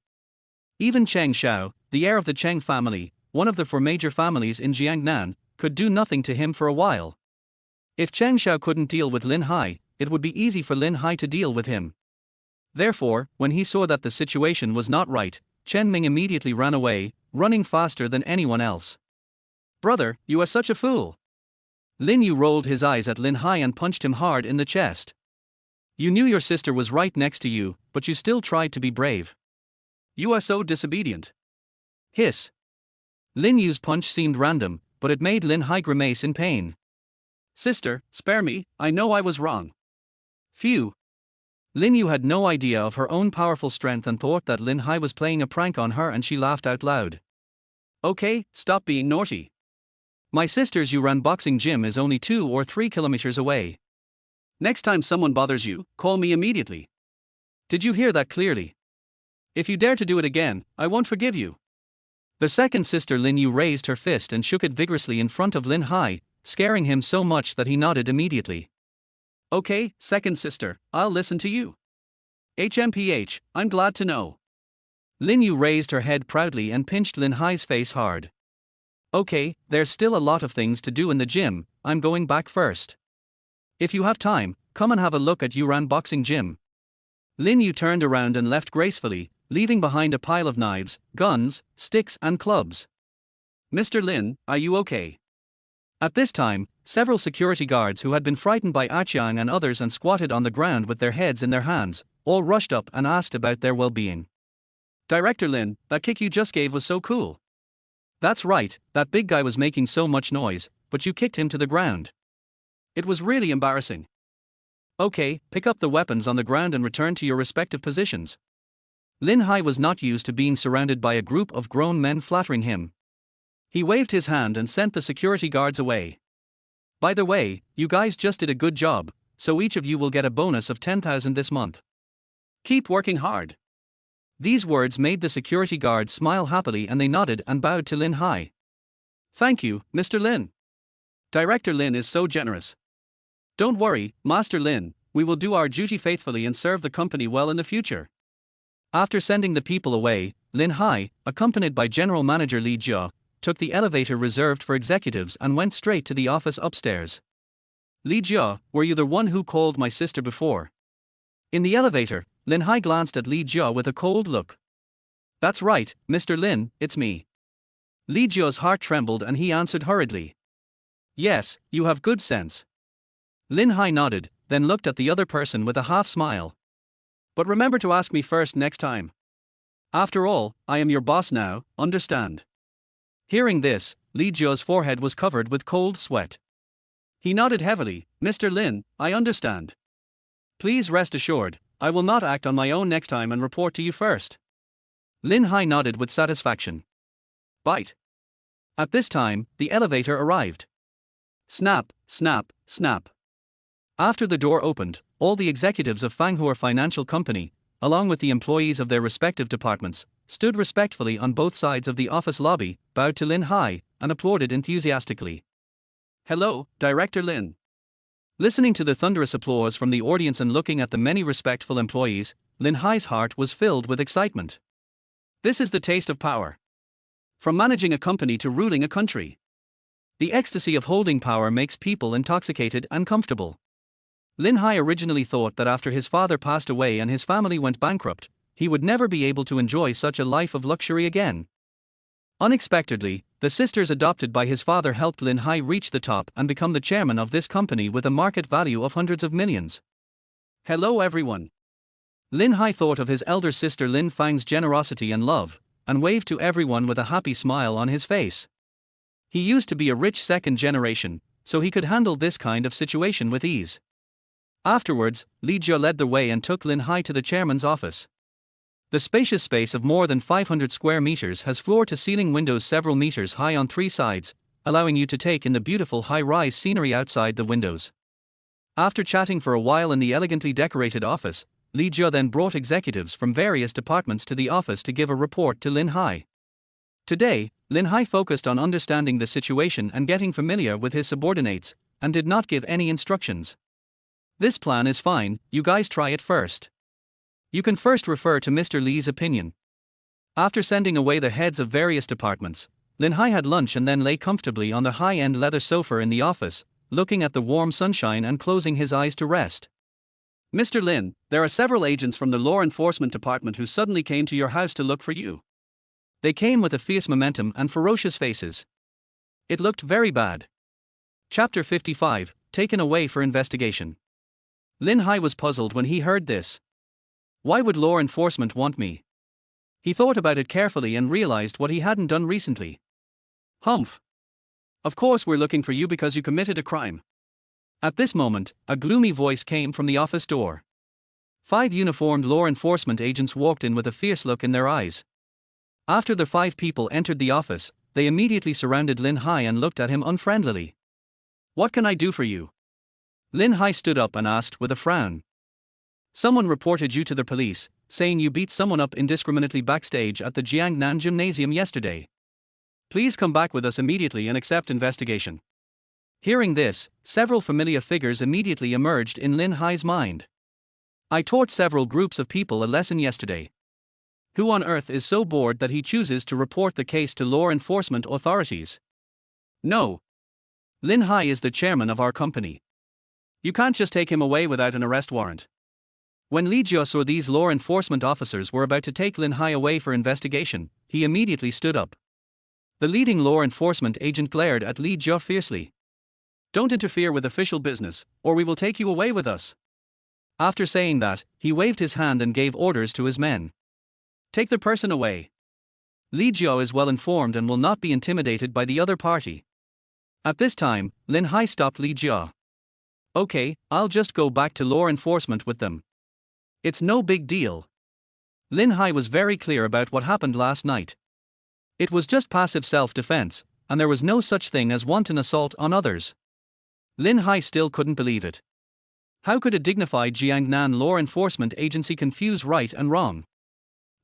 Even Cheng Xiao, the heir of the Cheng family, one of the four major families in Jiangnan, could do nothing to him for a while. If Cheng Xiao couldn't deal with Lin Hai, it would be easy for Lin Hai to deal with him. Therefore, when he saw that the situation was not right, Chen Ming immediately ran away, running faster than anyone else. Brother, you are such a fool. Lin Yu rolled his eyes at Lin Hai and punched him hard in the chest. You knew your sister was right next to you, but you still tried to be brave. You are so disobedient. Hiss. Lin Yu's punch seemed random, but it made Lin Hai grimace in pain. Sister, spare me, I know I was wrong. Phew. Lin Yu had no idea of her own powerful strength and thought that Lin Hai was playing a prank on her, and she laughed out loud. Okay, stop being naughty. My sister's Yuran boxing gym is only 2 or 3 kilometers away. Next time someone bothers you, call me immediately. Did you hear that clearly? If you dare to do it again, I won't forgive you. The second sister Lin Yu raised her fist and shook it vigorously in front of Lin Hai, scaring him so much that he nodded immediately. Okay, second sister, I'll listen to you. HMPH, I'm glad to know. Lin Yu raised her head proudly and pinched Lin Hai's face hard. Okay, there's still a lot of things to do in the gym, I'm going back first. If you have time, come and have a look at Yuran Boxing Gym. Lin Yu turned around and left gracefully, leaving behind a pile of knives, guns, sticks and clubs. Mr. Lin, are you okay? At this time, several security guards who had been frightened by Aqiang and others and squatted on the ground with their heads in their hands, all rushed up and asked about their well-being. Director Lin, that kick you just gave was so cool. That's right, that big guy was making so much noise, but you kicked him to the ground. It was really embarrassing. Okay, pick up the weapons on the ground and return to your respective positions. Lin Hai was not used to being surrounded by a group of grown men flattering him. He waved his hand and sent the security guards away. By the way, you guys just did a good job, so each of you will get a bonus of 10,000 this month. Keep working hard. These words made the security guards smile happily and they nodded and bowed to Lin Hai. Thank you, Mr. Lin. Director Lin is so generous. Don't worry, Master Lin, we will do our duty faithfully and serve the company well in the future. After sending the people away, Lin Hai, accompanied by General Manager Li Jia, took the elevator reserved for executives and went straight to the office upstairs. Li Jia, were you the one who called my sister before? In the elevator, Lin Hai glanced at Li Jia with a cold look. That's right, Mr. Lin, it's me. Li Jia's heart trembled and he answered hurriedly. Yes, you have good sense. Lin Hai nodded, then looked at the other person with a half smile. But remember to ask me first next time. After all, I am your boss now, understand? Hearing this, Li Jia's forehead was covered with cold sweat. He nodded heavily. Mr. Lin, I understand. Please rest assured, I will not act on my own next time and report to you first. Lin Hai nodded with satisfaction. Bite. At this time, the elevator arrived. Snap, snap, snap. After the door opened, all the executives of Fanghua Financial Company, along with the employees of their respective departments, stood respectfully on both sides of the office lobby, bowed to Lin Hai, and applauded enthusiastically. Hello, Director Lin. Listening to the thunderous applause from the audience and looking at the many respectful employees, Lin Hai's heart was filled with excitement. This is the taste of power. From managing a company to ruling a country. The ecstasy of holding power makes people intoxicated and comfortable. Lin Hai originally thought that after his father passed away and his family went bankrupt, he would never be able to enjoy such a life of luxury again. Unexpectedly, the sisters adopted by his father helped Lin Hai reach the top and become the chairman of this company with a market value of hundreds of millions. Hello everyone. Lin Hai thought of his elder sister Lin Fang's generosity and love, and waved to everyone with a happy smile on his face. He used to be a rich second generation, so he could handle this kind of situation with ease. Afterwards, Li Jia led the way and took Lin Hai to the chairman's office. The spacious space of more than 500 square meters has floor-to-ceiling windows several meters high on three sides, allowing you to take in the beautiful high-rise scenery outside the windows. After chatting for a while in the elegantly decorated office, Li Jia then brought executives from various departments to the office to give a report to Lin Hai. Today, Lin Hai focused on understanding the situation and getting familiar with his subordinates, and did not give any instructions. This plan is fine, you guys try it first. You can first refer to Mr. Li's opinion. After sending away the heads of various departments, Lin Hai had lunch and then lay comfortably on the high-end leather sofa in the office, looking at the warm sunshine and closing his eyes to rest. Mr. Lin, there are several agents from the law enforcement department who suddenly came to your house to look for you. They came with a fierce momentum and ferocious faces. It looked very bad. Chapter 55, Taken away for investigation. Lin Hai was puzzled when he heard this. Why would law enforcement want me? He thought about it carefully and realized what he hadn't done recently. Humph. Of course we're looking for you because you committed a crime. At this moment, a gloomy voice came from the office door. 5 uniformed law enforcement agents walked in with a fierce look in their eyes. After the 5 people entered the office, they immediately surrounded Lin Hai and looked at him unfriendlily. What can I do for you? Lin Hai stood up and asked with a frown. Someone reported you to the police, saying you beat someone up indiscriminately backstage at the Jiangnan Gymnasium yesterday. Please come back with us immediately and accept investigation. Hearing this, several familiar figures immediately emerged in Lin Hai's mind. I taught several groups of people a lesson yesterday. Who on earth is so bored that he chooses to report the case to law enforcement authorities? No. Lin Hai is the chairman of our company. You can't just take him away without an arrest warrant. When Li Jia or these law enforcement officers were about to take Lin Hai away for investigation, he immediately stood up. The leading law enforcement agent glared at Li Jia fiercely. Don't interfere with official business, or we will take you away with us. After saying that, he waved his hand and gave orders to his men. Take the person away. Li Jia is well informed and will not be intimidated by the other party. At this time, Lin Hai stopped Li Jia. Okay, I'll just go back to law enforcement with them. It's no big deal. Lin Hai was very clear about what happened last night. It was just passive self-defense, and there was no such thing as wanton assault on others. Lin Hai still couldn't believe it. How could a dignified Jiangnan law enforcement agency confuse right and wrong?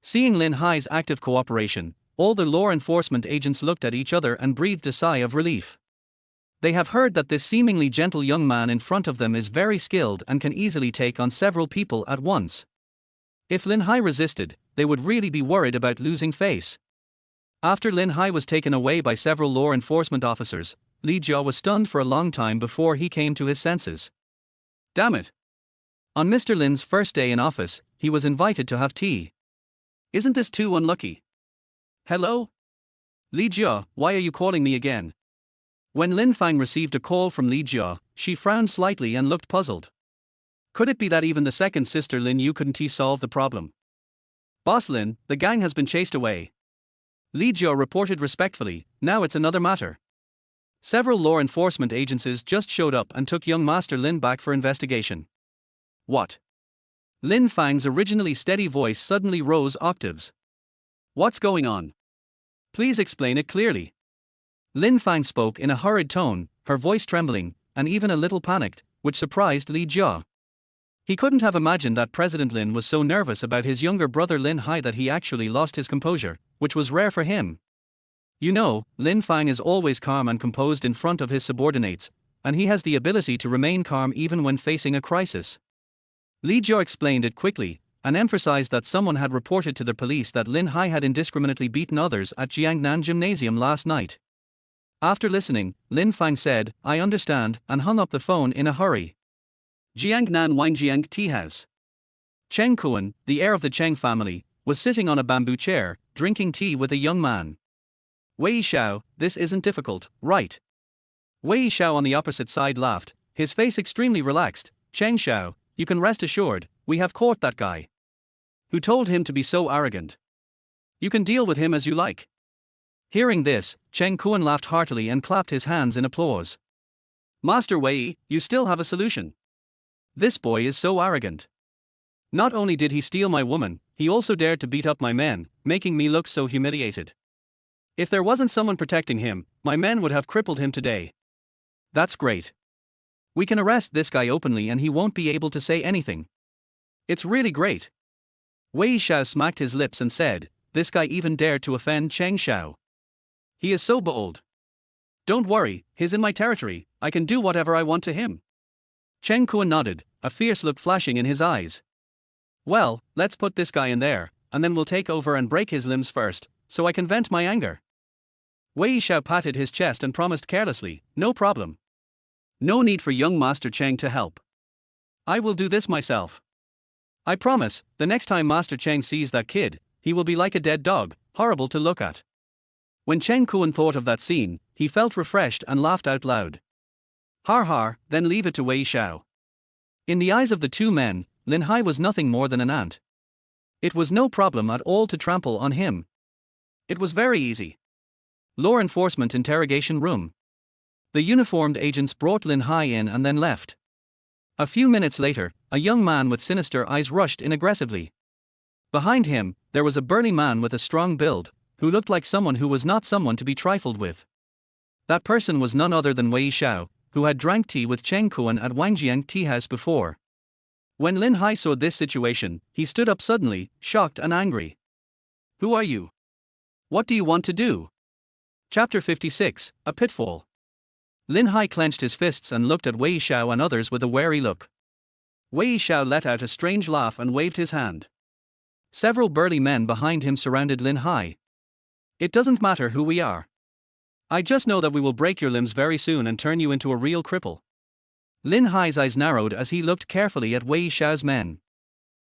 Seeing Lin Hai's active cooperation, all the law enforcement agents looked at each other and breathed a sigh of relief. They have heard that this seemingly gentle young man in front of them is very skilled and can easily take on several people at once. If Lin Hai resisted, they would really be worried about losing face. After Lin Hai was taken away by several law enforcement officers, Li Jia was stunned for a long time before he came to his senses. Damn it! On Mr. Lin's first day in office, he was invited to have tea. Isn't this too unlucky? Hello? Li Jia, why are you calling me again? When Lin Fang received a call from Li Jia, she frowned slightly and looked puzzled. Could it be that even the second sister Lin Yu couldn't solve the problem? Boss Lin, the gang has been chased away. Li Jia reported respectfully, now it's another matter. Several law enforcement agencies just showed up and took young Master Lin back for investigation. What? Lin Fang's originally steady voice suddenly rose octaves. What's going on? Please explain it clearly. Lin Fang spoke in a hurried tone, her voice trembling, and even a little panicked, which surprised Li Jia. He couldn't have imagined that President Lin was so nervous about his younger brother Lin Hai that he actually lost his composure, which was rare for him. You know, Lin Fang is always calm and composed in front of his subordinates, and he has the ability to remain calm even when facing a crisis. Li Jia explained it quickly, and emphasized that someone had reported to the police that Lin Hai had indiscriminately beaten others at Jiangnan Gymnasium last night. After listening, Lin Fang said, I understand, and hung up the phone in a hurry. Jiangnan Wangjiang Tea House. Cheng Kuan, the heir of the Cheng family, was sitting on a bamboo chair, drinking tea with a young man. Wei Xiao, this isn't difficult, right? Wei Xiao on the opposite side laughed, his face extremely relaxed. Cheng Xiao, you can rest assured, we have caught that guy. Who told him to be so arrogant? You can deal with him as you like. Hearing this, Cheng Kuan laughed heartily and clapped his hands in applause. Master Wei, you still have a solution. This boy is so arrogant. Not only did he steal my woman, he also dared to beat up my men, making me look so humiliated. If there wasn't someone protecting him, my men would have crippled him today. That's great. We can arrest this guy openly and he won't be able to say anything. It's really great. Wei Xiao smacked his lips and said, this guy even dared to offend Cheng Xiao. He is so bold. Don't worry, he's in my territory, I can do whatever I want to him. Cheng Kuan nodded, a fierce look flashing in his eyes. Well, let's put this guy in there, and then we'll take over and break his limbs first, so I can vent my anger. Wei Xiao patted his chest and promised carelessly, no problem. No need for young Master Cheng to help. I will do this myself. I promise, the next time Master Cheng sees that kid, he will be like a dead dog, horrible to look at. When Cheng Kuan thought of that scene, he felt refreshed and laughed out loud. Har har, then leave it to Wei Xiao. In the eyes of the two men, Lin Hai was nothing more than an ant. It was no problem at all to trample on him. It was very easy. Law enforcement interrogation room. The uniformed agents brought Lin Hai in and then left. A few minutes later, a young man with sinister eyes rushed in aggressively. Behind him, there was a burly man with a strong build, who looked like someone who was not someone to be trifled with. That person was none other than Wei Xiao, who had drank tea with Cheng Kuan at Wangjiang Tea House before. When Lin Hai saw this situation, he stood up suddenly, shocked and angry. Who are you? What do you want to do? Chapter 56, A Pitfall. Lin Hai clenched his fists and looked at Wei Xiao and others with a wary look. Wei Xiao let out a strange laugh and waved his hand. Several burly men behind him surrounded Lin Hai. It doesn't matter who we are. I just know that we will break your limbs very soon and turn you into a real cripple. Lin Hai's eyes narrowed as he looked carefully at Wei Xiao's men.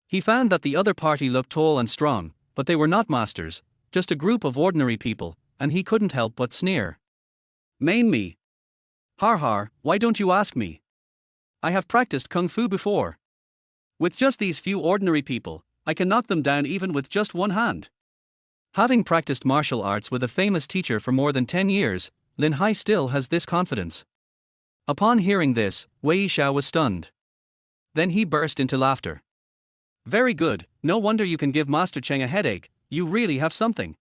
He found that the other party looked tall and strong, but they were not masters, just a group of ordinary people, and he couldn't help but sneer. Maim me. Har har, why don't you ask me? I have practiced kung fu before. With just these few ordinary people, I can knock them down even with just one hand. Having practiced martial arts with a famous teacher for more than 10 years, Lin Hai still has this confidence. Upon hearing this, Wei Xiao was stunned. Then he burst into laughter. Very good, no wonder you can give Master Cheng a headache, you really have something.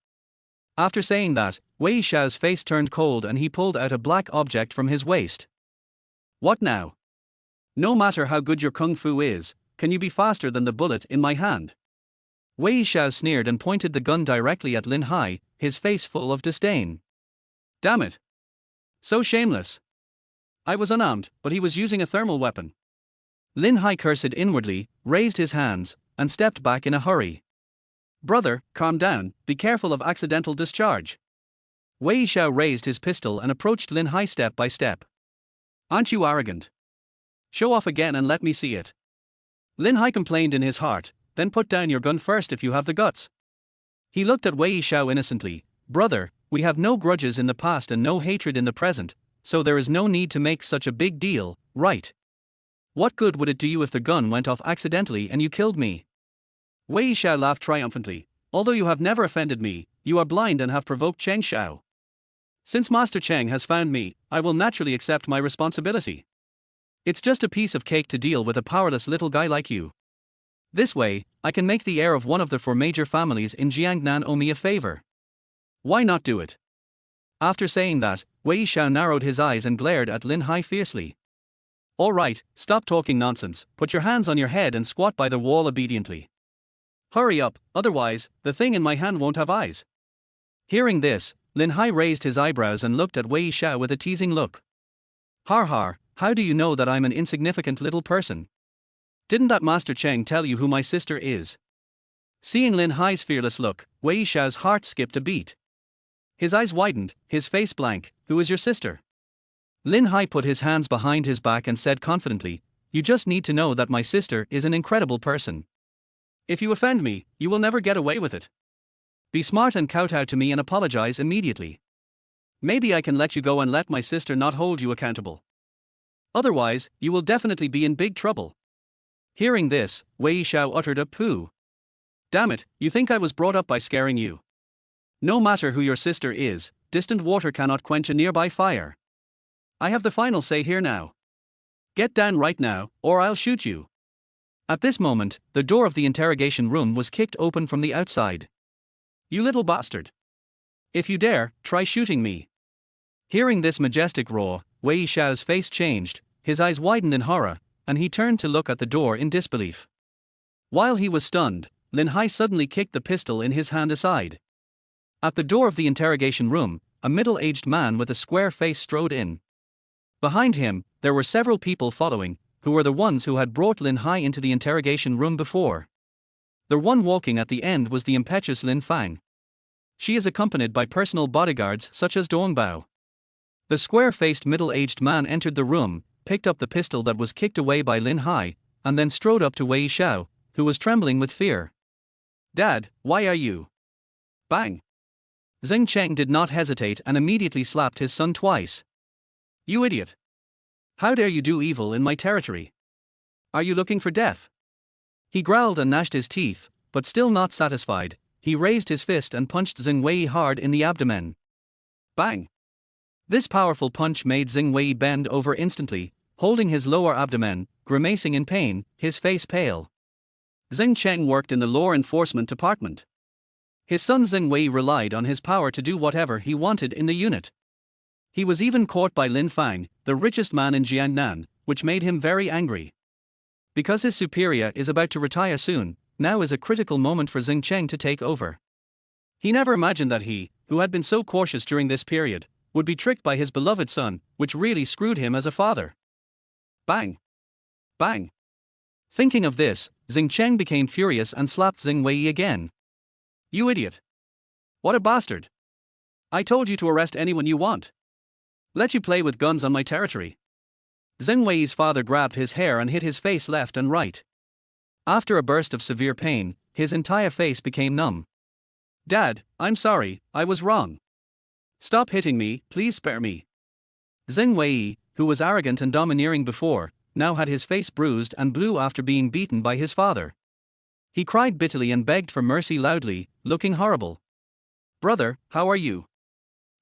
After saying that, Wei Xiao's face turned cold and he pulled out a black object from his waist. What now? No matter how good your kung fu is, can you be faster than the bullet in my hand? Wei Xiao sneered and pointed the gun directly at Lin Hai, his face full of disdain. Damn it! So shameless! I was unarmed, but he was using a thermal weapon. Lin Hai cursed inwardly, raised his hands, and stepped back in a hurry. Brother, calm down, be careful of accidental discharge. Wei Xiao raised his pistol and approached Lin Hai step by step. Aren't you arrogant? Show off again and let me see it. Lin Hai complained in his heart, then put down your gun first if you have the guts. He looked at Wei Xiao innocently. Brother, we have no grudges in the past and no hatred in the present, so there is no need to make such a big deal, right? What good would it do you if the gun went off accidentally and you killed me? Wei Xiao laughed triumphantly. Although you have never offended me, you are blind and have provoked Cheng Xiao. Since Master Cheng has found me, I will naturally accept my responsibility. It's just a piece of cake to deal with a powerless little guy like you. This way, I can make the heir of one of the 4 major families in Jiangnan owe me a favor. Why not do it? After saying that, Wei Xiao narrowed his eyes and glared at Lin Hai fiercely. All right, stop talking nonsense, put your hands on your head and squat by the wall obediently. Hurry up, otherwise, the thing in my hand won't have eyes. Hearing this, Lin Hai raised his eyebrows and looked at Wei Xiao with a teasing look. Har har, how do you know that I'm an insignificant little person? Didn't that Master Cheng tell you who my sister is? Seeing Lin Hai's fearless look, Wei Xiao's heart skipped a beat. His eyes widened, his face blank. Who is your sister? Lin Hai put his hands behind his back and said confidently, you just need to know that my sister is an incredible person. If you offend me, you will never get away with it. Be smart and kowtow to me and apologize immediately. Maybe I can let you go and let my sister not hold you accountable. Otherwise, you will definitely be in big trouble. Hearing this, Wei Xiao uttered a pooh. Damn it, you think I was brought up by scaring you? No matter who your sister is, distant water cannot quench a nearby fire. I have the final say here now. Get down right now, or I'll shoot you. At this moment, the door of the interrogation room was kicked open from the outside. You little bastard. If you dare, try shooting me. Hearing this majestic roar, Wei Xiao's face changed, his eyes widened in horror, and he turned to look at the door in disbelief. While he was stunned, Lin Hai suddenly kicked the pistol in his hand aside. At the door of the interrogation room, a middle-aged man with a square face strode in. Behind him, there were several people following, who were the ones who had brought Lin Hai into the interrogation room before. The one walking at the end was the impetuous Lin Fang. She is accompanied by personal bodyguards such as Dong Bao. The square-faced middle-aged man entered the room, picked up the pistol that was kicked away by Lin Hai, and then strode up to Wei Xiao, who was trembling with fear. Dad, why are you? Bang! Xing Cheng did not hesitate and immediately slapped his son twice. You idiot! How dare you do evil in my territory? Are you looking for death? He growled and gnashed his teeth, but still not satisfied, he raised his fist and punched Xing Wei hard in the abdomen. Bang! This powerful punch made Xing Wei bend over instantly, holding his lower abdomen, grimacing in pain, his face pale. Xing Cheng worked in the law enforcement department. His son Xing Wei relied on his power to do whatever he wanted in the unit. He was even caught by Lin Fang, the richest man in Jiangnan, which made him very angry. Because his superior is about to retire soon, now is a critical moment for Xing Cheng to take over. He never imagined that he, who had been so cautious during this period, would be tricked by his beloved son, which really screwed him as a father. Bang! Bang! Thinking of this, Xing Cheng became furious and slapped Xing Wei again. You idiot! What a bastard! I told you to arrest anyone you want. Let you play with guns on my territory. Xing Wei's father grabbed his hair and hit his face left and right. After a burst of severe pain, his entire face became numb. Dad, I'm sorry, I was wrong. Stop hitting me, please spare me. Xing Wei, who was arrogant and domineering before, now had his face bruised and blue after being beaten by his father. He cried bitterly and begged for mercy loudly, looking horrible. Brother, how are you?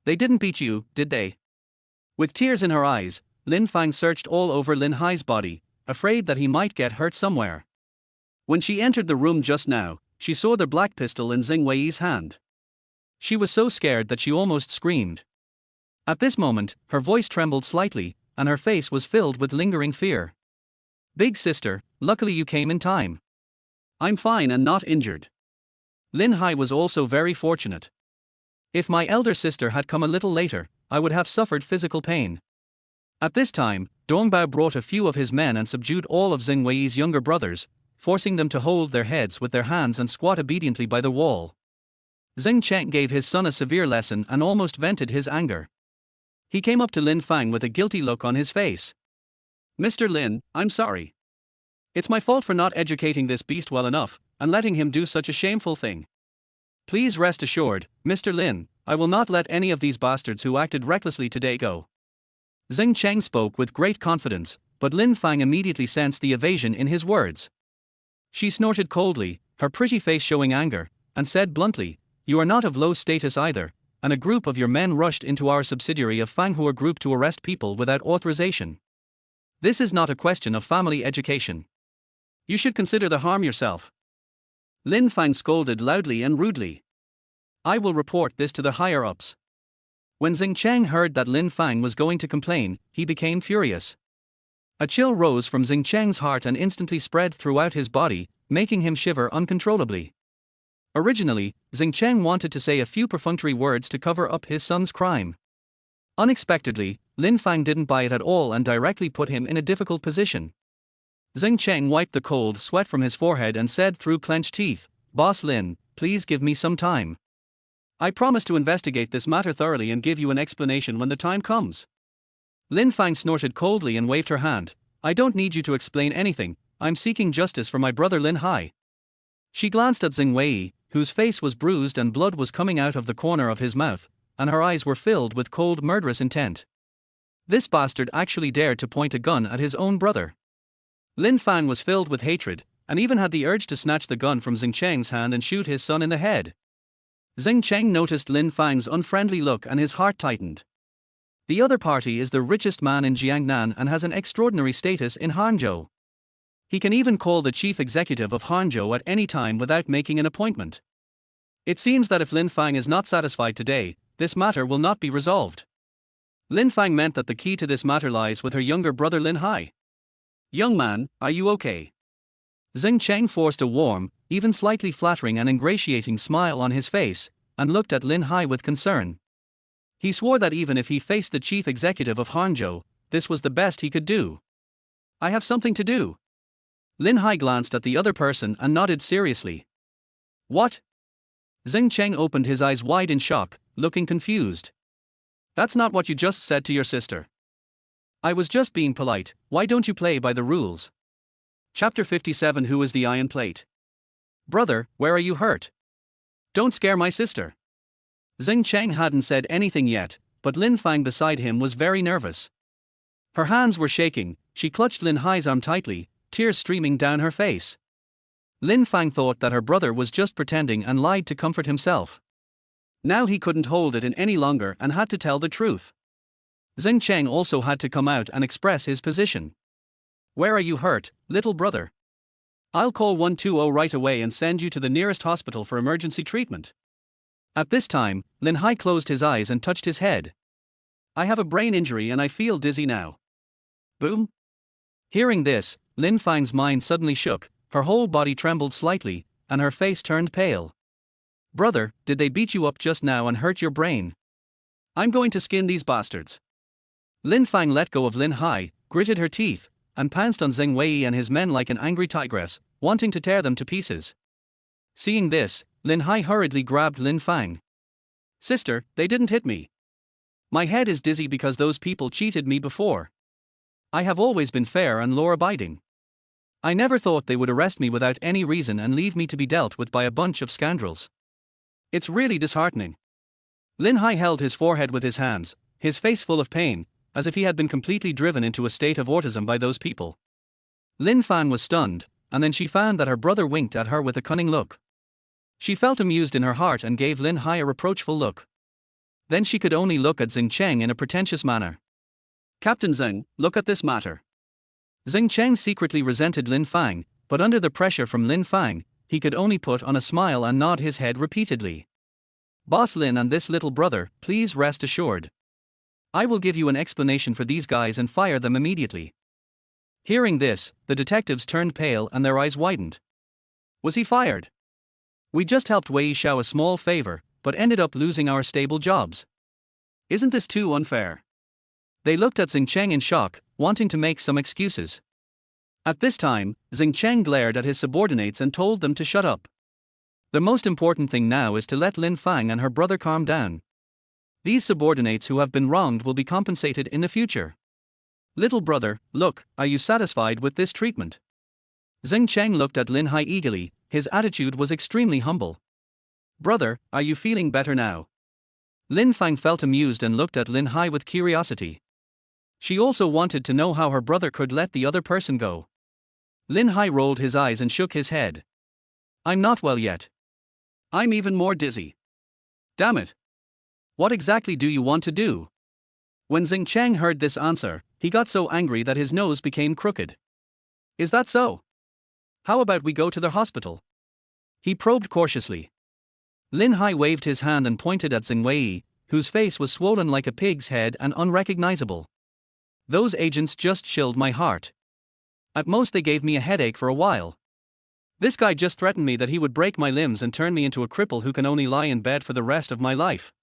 They didn't beat you, did they? With tears in her eyes, Lin Fang searched all over Lin Hai's body, afraid that he might get hurt somewhere. When she entered the room just now, she saw the black pistol in Xing Wei's hand. She was so scared that she almost screamed. At this moment, her voice trembled slightly, and her face was filled with lingering fear. Big sister, luckily you came in time. I'm fine and not injured. Lin Hai was also very fortunate. If my elder sister had come a little later, I would have suffered physical pain. At this time, Dongbao brought a few of his men and subdued all of Xing Wei's younger brothers, forcing them to hold their heads with their hands and squat obediently by the wall. Xing Cheng gave his son a severe lesson and almost vented his anger. He came up to Lin Fang with a guilty look on his face. Mr. Lin, I'm sorry. It's my fault for not educating this beast well enough, and letting him do such a shameful thing. Please rest assured, Mr. Lin, I will not let any of these bastards who acted recklessly today go. Xing Cheng spoke with great confidence, but Lin Fang immediately sensed the evasion in his words. She snorted coldly, her pretty face showing anger, and said bluntly, You are not of low status either, and a group of your men rushed into our subsidiary of Fanghua Group to arrest people without authorization. This is not a question of family education. You should consider the harm yourself. Lin Fang scolded loudly and rudely. I will report this to the higher-ups. When Xing Cheng heard that Lin Fang was going to complain, he became furious. A chill rose from Xing Cheng's heart and instantly spread throughout his body, making him shiver uncontrollably. Originally, Xing Cheng wanted to say a few perfunctory words to cover up his son's crime. Unexpectedly, Lin Fang didn't buy it at all and directly put him in a difficult position. Xing Cheng wiped the cold sweat from his forehead and said through clenched teeth, Boss Lin, please give me some time. I promise to investigate this matter thoroughly and give you an explanation when the time comes. Lin Fang snorted coldly and waved her hand. I don't need you to explain anything, I'm seeking justice for my brother Lin Hai. She glanced at Xing Wei, whose face was bruised and blood was coming out of the corner of his mouth, and her eyes were filled with cold murderous intent. This bastard actually dared to point a gun at his own brother. Lin Fang was filled with hatred, and even had the urge to snatch the gun from Xing Cheng's hand and shoot his son in the head. Xing Cheng noticed Lin Fang's unfriendly look and his heart tightened. The other party is the richest man in Jiangnan and has an extraordinary status in Hangzhou. He can even call the chief executive of Hangzhou at any time without making an appointment. It seems that if Lin Fang is not satisfied today, this matter will not be resolved. Lin Fang meant that the key to this matter lies with her younger brother Lin Hai. Young man, are you okay? Xing Cheng forced a warm, even slightly flattering and ingratiating smile on his face, and looked at Lin Hai with concern. He swore that even if he faced the chief executive of Hangzhou, this was the best he could do. I have something to do. Lin Hai glanced at the other person and nodded seriously. What? Xing Cheng opened his eyes wide in shock, looking confused. That's not what you just said to your sister. I was just being polite, why don't you play by the rules? Chapter 57 Who is the Iron Plate? Brother, where are you hurt? Don't scare my sister. Xing Cheng hadn't said anything yet, but Lin Fang beside him was very nervous. Her hands were shaking, she clutched Lin Hai's arm tightly, tears streaming down her face. Lin Fang thought that her brother was just pretending and lied to comfort himself. Now he couldn't hold it in any longer and had to tell the truth. Xing Cheng also had to come out and express his position. Where are you hurt, little brother? I'll call 120 right away and send you to the nearest hospital for emergency treatment. At this time, Lin Hai closed his eyes and touched his head. I have a brain injury and I feel dizzy now. Boom. Hearing this, Lin Fang's mind suddenly shook, her whole body trembled slightly, and her face turned pale. Brother, did they beat you up just now and hurt your brain? I'm going to skin these bastards. Lin Fang let go of Lin Hai, gritted her teeth, and pounced on Zheng Wei and his men like an angry tigress, wanting to tear them to pieces. Seeing this, Lin Hai hurriedly grabbed Lin Fang. "Sister, they didn't hit me. My head is dizzy because those people cheated me before. I have always been fair and law-abiding. I never thought they would arrest me without any reason and leave me to be dealt with by a bunch of scoundrels. It's really disheartening." Lin Hai held his forehead with his hands, his face full of pain, as if he had been completely driven into a state of autism by those people. Lin Fan was stunned, and then she found that her brother winked at her with a cunning look. She felt amused in her heart and gave Lin Hai a reproachful look. Then she could only look at Xing Cheng in a pretentious manner. "Captain Zheng, look at this matter." Xing Cheng secretly resented Lin Fang, but under the pressure from Lin Fang, he could only put on a smile and nod his head repeatedly. "Boss Lin and this little brother, please rest assured. I will give you an explanation for these guys and fire them immediately." Hearing this, the detectives turned pale and their eyes widened. Was he fired? "We just helped Wei Xiao a small favor, but ended up losing our stable jobs. Isn't this too unfair?" They looked at Xing Cheng in shock, wanting to make some excuses. At this time, Xing Cheng glared at his subordinates and told them to shut up. The most important thing now is to let Lin Fang and her brother calm down. These subordinates who have been wronged will be compensated in the future. "Little brother, look, are you satisfied with this treatment?" Xing Cheng looked at Lin Hai eagerly, his attitude was extremely humble. "Brother, are you feeling better now?" Lin Fang felt amused and looked at Lin Hai with curiosity. She also wanted to know how her brother could let the other person go. Lin Hai rolled his eyes and shook his head. "I'm not well yet. I'm even more dizzy. Damn it. What exactly do you want to do?" When Xing Cheng heard this answer, he got so angry that his nose became crooked. "Is that so? How about we go to the hospital?" He probed cautiously. Lin Hai waved his hand and pointed at Xing Wei, whose face was swollen like a pig's head and unrecognizable. "Those agents just chilled my heart. At most they gave me a headache for a while. This guy just threatened me that he would break my limbs and turn me into a cripple who can only lie in bed for the rest of my life.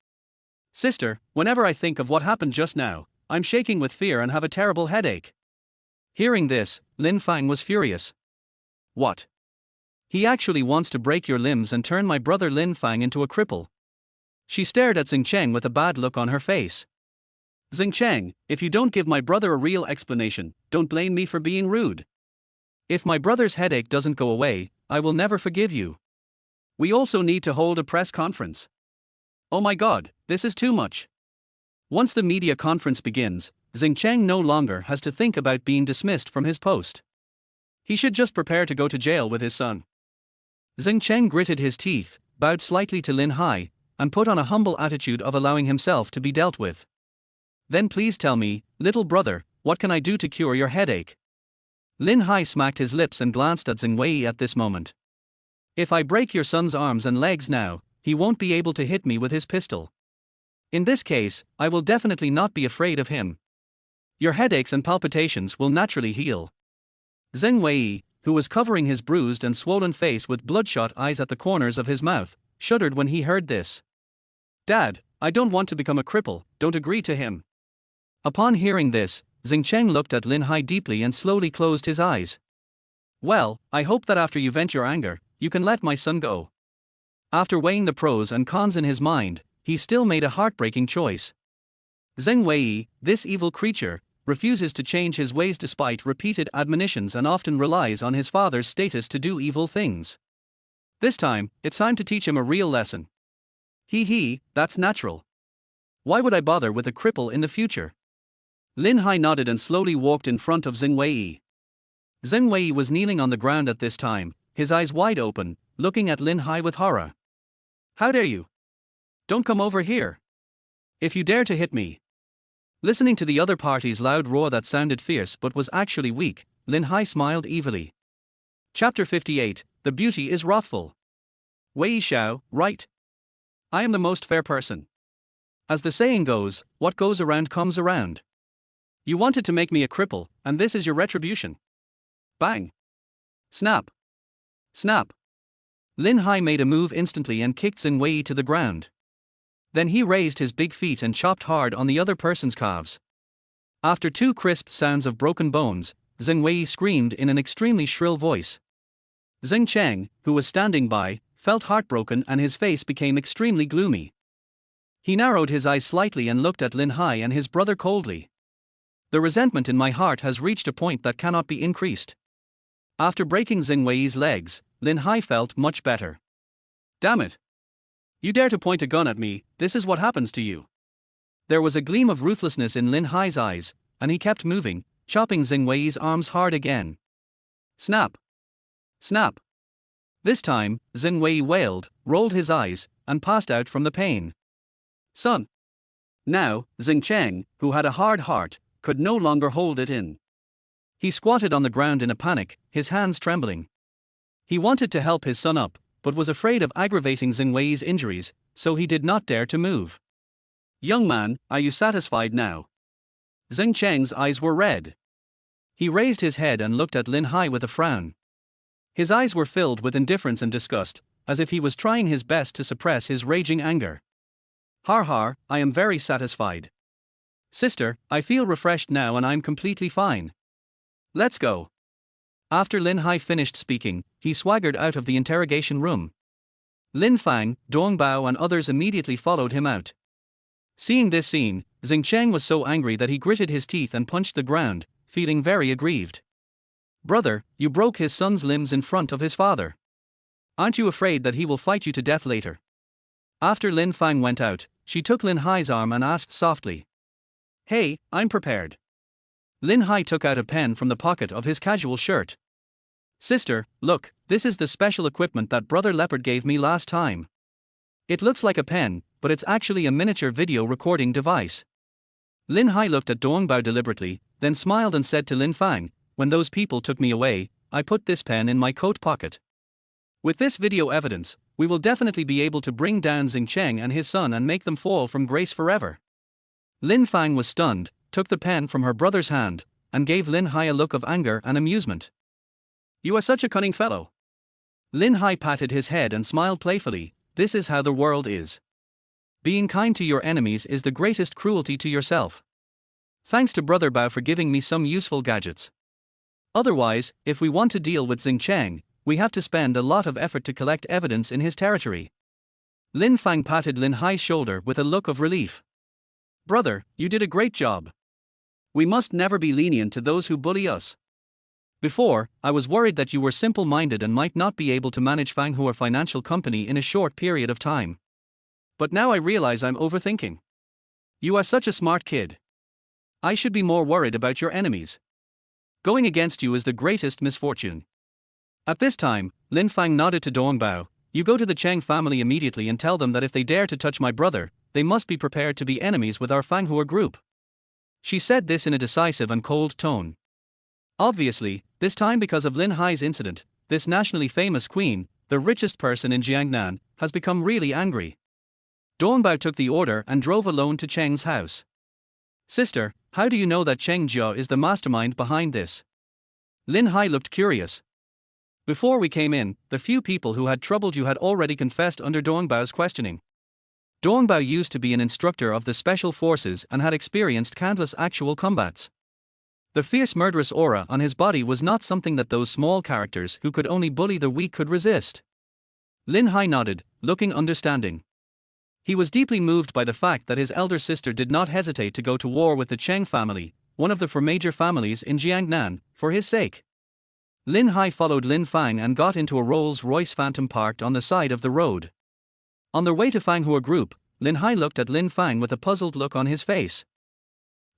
Sister, whenever I think of what happened just now, I'm shaking with fear and have a terrible headache." Hearing this, Lin Fang was furious. "What? He actually wants to break your limbs and turn my brother Lin Fang into a cripple?" She stared at Xing Cheng with a bad look on her face. "Xing Cheng, if you don't give my brother a real explanation, don't blame me for being rude. If my brother's headache doesn't go away, I will never forgive you. We also need to hold a press conference." "Oh my god, this is too much." Once the media conference begins, Xing Cheng no longer has to think about being dismissed from his post. He should just prepare to go to jail with his son. Xing Cheng gritted his teeth, bowed slightly to Lin Hai, and put on a humble attitude of allowing himself to be dealt with. "Then please tell me, little brother, what can I do to cure your headache?" Lin Hai smacked his lips and glanced at Xing Wei at this moment. "If I break your son's arms and legs now, he won't be able to hit me with his pistol. In this case, I will definitely not be afraid of him. Your headaches and palpitations will naturally heal." Zheng Wei, who was covering his bruised and swollen face with bloodshot eyes at the corners of his mouth, shuddered when he heard this. "Dad, I don't want to become a cripple, don't agree to him." Upon hearing this, Xing Cheng looked at Lin Hai deeply and slowly closed his eyes. "Well, I hope that after you vent your anger, you can let my son go." After weighing the pros and cons in his mind, he still made a heartbreaking choice. Zheng Wei, this evil creature, refuses to change his ways despite repeated admonitions and often relies on his father's status to do evil things. This time, it's time to teach him a real lesson. That's natural. Why would I bother with a cripple in the future? Lin Hai nodded and slowly walked in front of Zheng Wei. Zheng Wei was kneeling on the ground at this time, his eyes wide open, looking at Lin Hai with horror. "How dare you? Don't come over here. If you dare to hit me." Listening to the other party's loud roar that sounded fierce but was actually weak, Lin Hai smiled evilly. Chapter 58, The Beauty is Wrathful. "Wei Xiao, right? I am the most fair person. As the saying goes, what goes around comes around. You wanted to make me a cripple, and this is your retribution." Bang! Snap! Snap! Lin Hai made a move instantly and kicked Zheng Wei to the ground. Then he raised his big feet and chopped hard on the other person's calves. After two crisp sounds of broken bones, Zheng Wei screamed in an extremely shrill voice. Xing Cheng, who was standing by, felt heartbroken and his face became extremely gloomy. He narrowed his eyes slightly and looked at Lin Hai and his brother coldly. The resentment in my heart has reached a point that cannot be increased. After breaking Xing Wei's legs, Lin Hai felt much better. Damn it! You dare to point a gun at me, this is what happens to you. There was a gleam of ruthlessness in Lin Hai's eyes, and he kept moving, chopping Xing Wei's arms hard again. Snap! Snap! This time, Xing Wei wailed, rolled his eyes, and passed out from the pain. Son! Now, Xing Cheng, who had a hard heart, could no longer hold it in. He squatted on the ground in a panic, his hands trembling. He wanted to help his son up, but was afraid of aggravating Xing Wei's injuries, so he did not dare to move. Young man, are you satisfied now? Xing Cheng's eyes were red. He raised his head and looked at Lin Hai with a frown. His eyes were filled with indifference and disgust, as if he was trying his best to suppress his raging anger. Har har, I am very satisfied. Sister, I feel refreshed now and I'm completely fine. Let's go. After Lin Hai finished speaking, he swaggered out of the interrogation room. Lin Fang, Dong Bao and others immediately followed him out. Seeing this scene, Xing Cheng was so angry that he gritted his teeth and punched the ground, feeling very aggrieved. Brother, you broke his son's limbs in front of his father. Aren't you afraid that he will fight you to death later? After Lin Fang went out, she took Lin Hai's arm and asked softly. Hey, I'm prepared. Lin Hai took out a pen from the pocket of his casual shirt. Sister, look, this is the special equipment that Brother Leopard gave me last time. It looks like a pen, but it's actually a miniature video recording device. Lin Hai looked at Dong Bao deliberately, then smiled and said to Lin Fang, when those people took me away, I put this pen in my coat pocket. With this video evidence, we will definitely be able to bring down Xing Cheng and his son and make them fall from grace forever. Lin Fang was stunned, took the pen from her brother's hand, and gave Lin Hai a look of anger and amusement. You are such a cunning fellow. Lin Hai patted his head and smiled playfully, this is how the world is. Being kind to your enemies is the greatest cruelty to yourself. Thanks to Brother Bao for giving me some useful gadgets. Otherwise, if we want to deal with Xing Cheng, we have to spend a lot of effort to collect evidence in his territory. Lin Fang patted Lin Hai's shoulder with a look of relief. Brother, you did a great job. We must never be lenient to those who bully us. Before, I was worried that you were simple-minded and might not be able to manage Fanghua Financial Company in a short period of time. But now I realize I'm overthinking. You are such a smart kid. I should be more worried about your enemies. Going against you is the greatest misfortune. At this time, Lin Fang nodded to Dong Bao, you go to the Cheng family immediately and tell them that if they dare to touch my brother, they must be prepared to be enemies with our Fanghua group. She said this in a decisive and cold tone. Obviously, this time because of Lin Hai's incident, this nationally famous queen, the richest person in Jiangnan, has become really angry. Dong Bao took the order and drove alone to Cheng's house. Sister, how do you know that Cheng Jia is the mastermind behind this? Lin Hai looked curious. Before we came in, the few people who had troubled you had already confessed under Dong Bao's questioning. Dong Bao used to be an instructor of the special forces and had experienced countless actual combats. The fierce murderous aura on his body was not something that those small characters who could only bully the weak could resist. Lin Hai nodded, looking understanding. He was deeply moved by the fact that his elder sister did not hesitate to go to war with the Cheng family, one of the four major families in Jiangnan, for his sake. Lin Hai followed Lin Fang and got into a Rolls-Royce Phantom parked on the side of the road. On their way to Fanghua Group, Lin Hai looked at Lin Fang with a puzzled look on his face.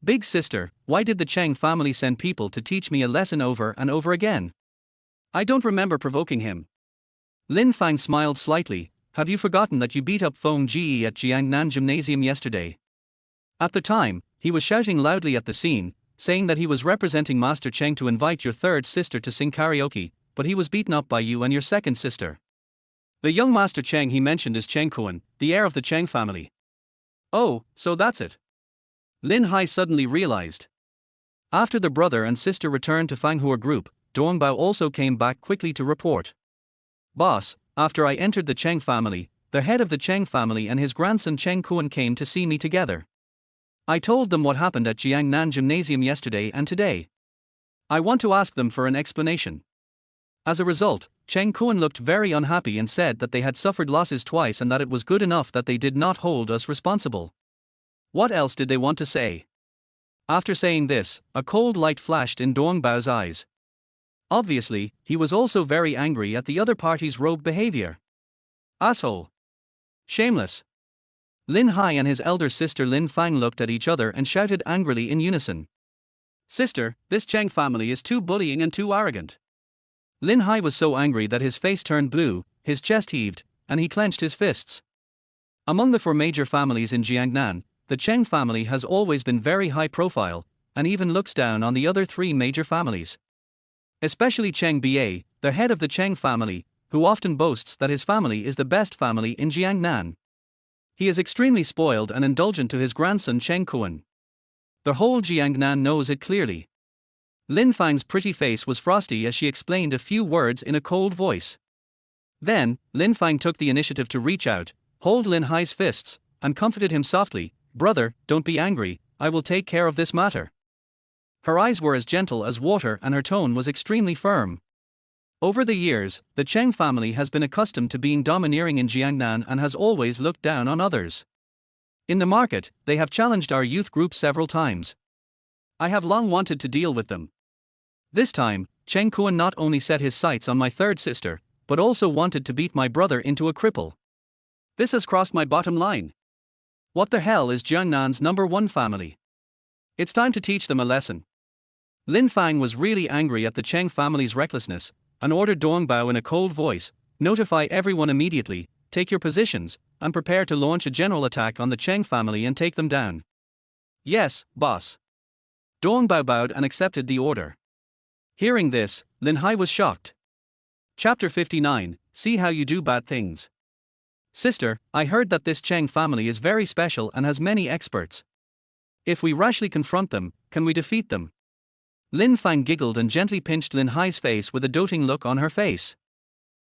Big sister, why did the Cheng family send people to teach me a lesson over and over again? I don't remember provoking him. Lin Fang smiled slightly, have you forgotten that you beat up Feng Ji at Jiangnan Gymnasium yesterday? At the time, he was shouting loudly at the scene, saying that he was representing Master Cheng to invite your third sister to sing karaoke, but he was beaten up by you and your second sister. The young Master Cheng he mentioned is Cheng Kuan, the heir of the Cheng family. Oh, so that's it. Lin Hai suddenly realized. After the brother and sister returned to Fanghua Group, Dong Bao also came back quickly to report. Boss, after I entered the Cheng family, the head of the Cheng family and his grandson Cheng Kuan came to see me together. I told them what happened at Jiangnan Gymnasium yesterday and today. I want to ask them for an explanation. As a result, Cheng Kuan looked very unhappy and said that they had suffered losses twice and that it was good enough that they did not hold us responsible. What else did they want to say? After saying this, a cold light flashed in Dong Bao's eyes. Obviously, he was also very angry at the other party's rogue behavior. Asshole. Shameless. Lin Hai and his elder sister Lin Fang looked at each other and shouted angrily in unison. Sister, this Cheng family is too bullying and too arrogant. Lin Hai was so angry that his face turned blue, his chest heaved, and he clenched his fists. Among the four major families in Jiangnan, the Cheng family has always been very high profile, and even looks down on the other three major families. Especially Cheng Ba, the head of the Cheng family, who often boasts that his family is the best family in Jiangnan. He is extremely spoiled and indulgent to his grandson Cheng Kuan. The whole Jiangnan knows it clearly. Lin Fang's pretty face was frosty as she explained a few words in a cold voice. Then, Lin Fang took the initiative to reach out, hold Lin Hai's fists, and comforted him softly. Brother, don't be angry, I will take care of this matter. Her eyes were as gentle as water and her tone was extremely firm. Over the years, the Cheng family has been accustomed to being domineering in Jiangnan and has always looked down on others. In the market, they have challenged our youth group several times. I have long wanted to deal with them. This time, Cheng Kuan not only set his sights on my third sister, but also wanted to beat my brother into a cripple. This has crossed my bottom line. What the hell is Jiangnan's number one family? It's time to teach them a lesson. Lin Fang was really angry at the Cheng family's recklessness, and ordered Dong Bao in a cold voice, notify everyone immediately, take your positions, and prepare to launch a general attack on the Cheng family and take them down. Yes, boss. Dong Bao bowed and accepted the order. Hearing this, Lin Hai was shocked. Chapter 59, See How You Do Bad Things. Sister, I heard that this Cheng family is very special and has many experts. If we rashly confront them, can we defeat them? Lin Fang giggled and gently pinched Lin Hai's face with a doting look on her face.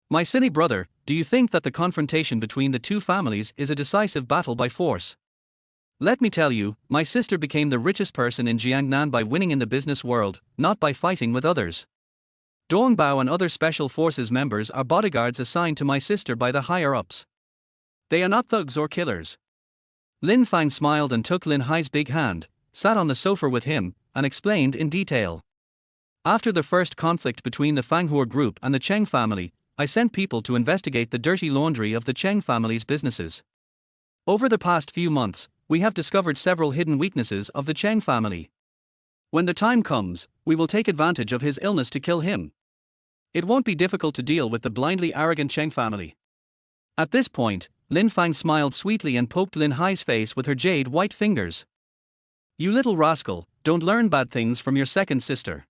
My silly brother, do you think that the confrontation between the two families is a decisive battle by force? Let me tell you, my sister became the richest person in Jiangnan by winning in the business world, not by fighting with others. Dong Bao and other special forces members are bodyguards assigned to my sister by the higher-ups. They are not thugs or killers. Lin Fang smiled and took Lin Hai's big hand, sat on the sofa with him, and explained in detail. After the first conflict between the Fanghua group and the Cheng family, I sent people to investigate the dirty laundry of the Cheng family's businesses. Over the past few months, we have discovered several hidden weaknesses of the Cheng family. When the time comes, we will take advantage of his illness to kill him. It won't be difficult to deal with the blindly arrogant Cheng family. At this point, Lin Fang smiled sweetly and poked Lin Hai's face with her jade white fingers. You little rascal, don't learn bad things from your second sister.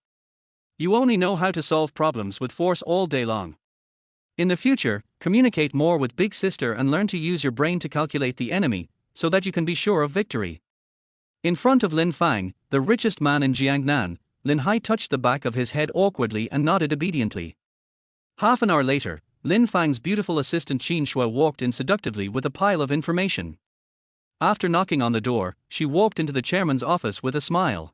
You only know how to solve problems with force all day long. In the future, communicate more with big sister and learn to use your brain to calculate the enemy, so that you can be sure of victory. In front of Lin Fang, the richest man in Jiangnan, Lin Hai touched the back of his head awkwardly and nodded obediently. Half an hour later, Lin Fang's beautiful assistant Qin Shui walked in seductively with a pile of information. After knocking on the door, she walked into the chairman's office with a smile.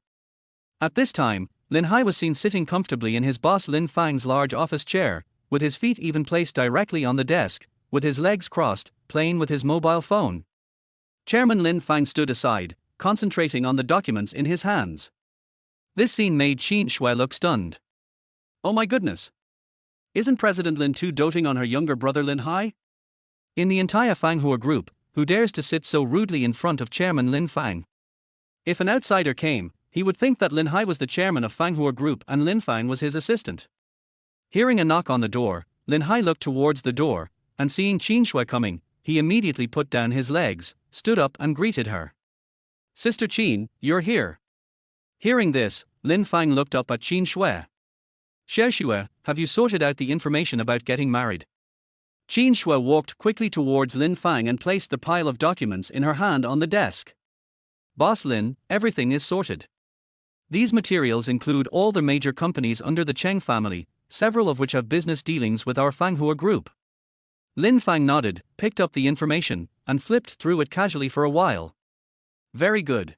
At this time, Lin Hai was seen sitting comfortably in his boss Lin Fang's large office chair, with his feet even placed directly on the desk, with his legs crossed, playing with his mobile phone. Chairman Lin Fang stood aside, concentrating on the documents in his hands. This scene made Qin Shui look stunned. Oh my goodness! Isn't President Lin too doting on her younger brother Lin Hai? In the entire Fanghua group, who dares to sit so rudely in front of Chairman Lin Fang? If an outsider came, he would think that Lin Hai was the chairman of Fanghua group and Lin Fang was his assistant. Hearing a knock on the door, Lin Hai looked towards the door, and seeing Qin Shui coming, he immediately put down his legs, stood up and greeted her. Sister Qin, you're here. Hearing this, Lin Fang looked up at Qin Shui. Xiaoxue, have you sorted out the information about getting married? Qin Shui walked quickly towards Lin Fang and placed the pile of documents in her hand on the desk. Boss Lin, everything is sorted. These materials include all the major companies under the Cheng family, several of which have business dealings with our Fanghua group. Lin Fang nodded, picked up the information, and flipped through it casually for a while. Very good.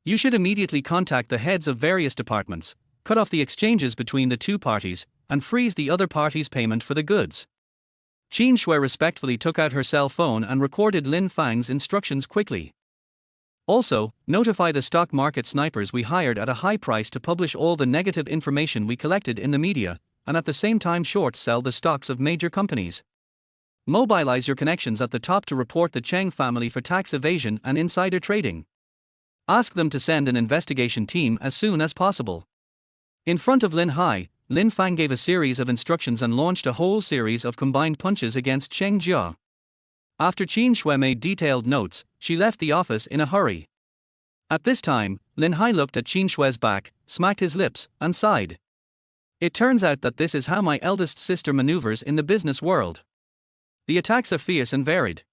You should immediately contact the heads of various departments, cut off the exchanges between the two parties, and freeze the other party's payment for the goods. Qin Shui respectfully took out her cell phone and recorded Lin Fang's instructions quickly. Also, notify the stock market snipers we hired at a high price to publish all the negative information we collected in the media, and at the same time short sell the stocks of major companies. Mobilize your connections at the top to report the Cheng family for tax evasion and insider trading. Ask them to send an investigation team as soon as possible. In front of Lin Hai, Lin Fang gave a series of instructions and launched a whole series of combined punches against Cheng Jia. After Qin Shui made detailed notes, she left the office in a hurry. At this time, Lin Hai looked at Qin Shui's back, smacked his lips, and sighed. It turns out that this is how my eldest sister maneuvers in the business world. The attacks are fierce and varied.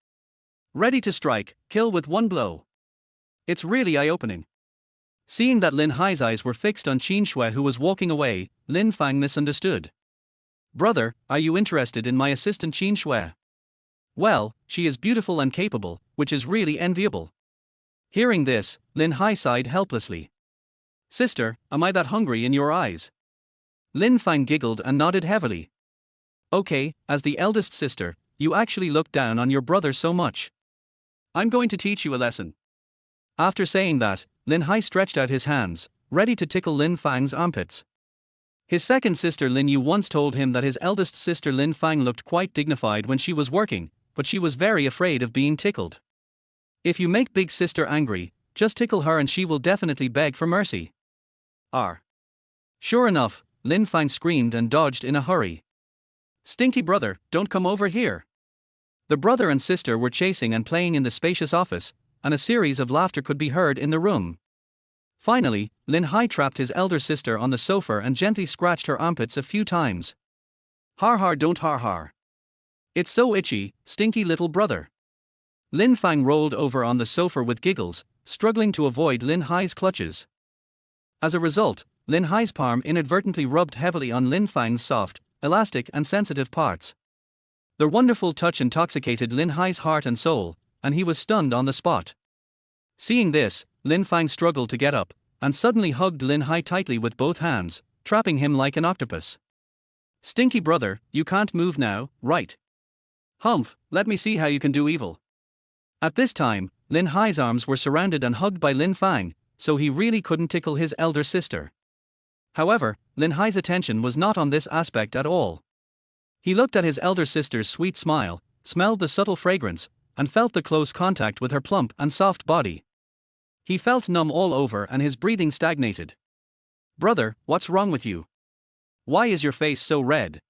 Ready to strike, kill with one blow. It's really eye-opening. Seeing that Lin Hai's eyes were fixed on Qin Shui, who was walking away, Lin Fang misunderstood. Brother, are you interested in my assistant Qin Shui? Well, she is beautiful and capable, which is really enviable. Hearing this, Lin Hai sighed helplessly. Sister, am I that hungry in your eyes? Lin Fang giggled and nodded heavily. Okay, as the eldest sister, you actually look down on your brother so much. I'm going to teach you a lesson. After saying that, Lin Hai stretched out his hands, ready to tickle Lin Fang's armpits. His second sister Lin Yu once told him that his eldest sister Lin Fang looked quite dignified when she was working, but she was very afraid of being tickled. If you make big sister angry, just tickle her and she will definitely beg for mercy. Sure enough, Lin Fang screamed and dodged in a hurry. Stinky brother, don't come over here. The brother and sister were chasing and playing in the spacious office, and a series of laughter could be heard in the room. Finally, Lin Hai trapped his elder sister on the sofa and gently scratched her armpits a few times. Har har, don't har har. It's so itchy, stinky little brother. Lin Fang rolled over on the sofa with giggles, struggling to avoid Lin Hai's clutches. As a result, Lin Hai's palm inadvertently rubbed heavily on Lin Fang's soft, elastic and sensitive parts. The wonderful touch intoxicated Lin Hai's heart and soul, and he was stunned on the spot. Seeing this, Lin Fang struggled to get up, and suddenly hugged Lin Hai tightly with both hands, trapping him like an octopus. Stinky brother, you can't move now, right? Humph, let me see how you can do evil. At this time, Lin Hai's arms were surrounded and hugged by Lin Fang, so he really couldn't tickle his elder sister. However, Lin Hai's attention was not on this aspect at all. He looked at his elder sister's sweet smile, smelled the subtle fragrance, and felt the close contact with her plump and soft body. He felt numb all over and his breathing stagnated. Brother, what's wrong with you? Why is your face so red?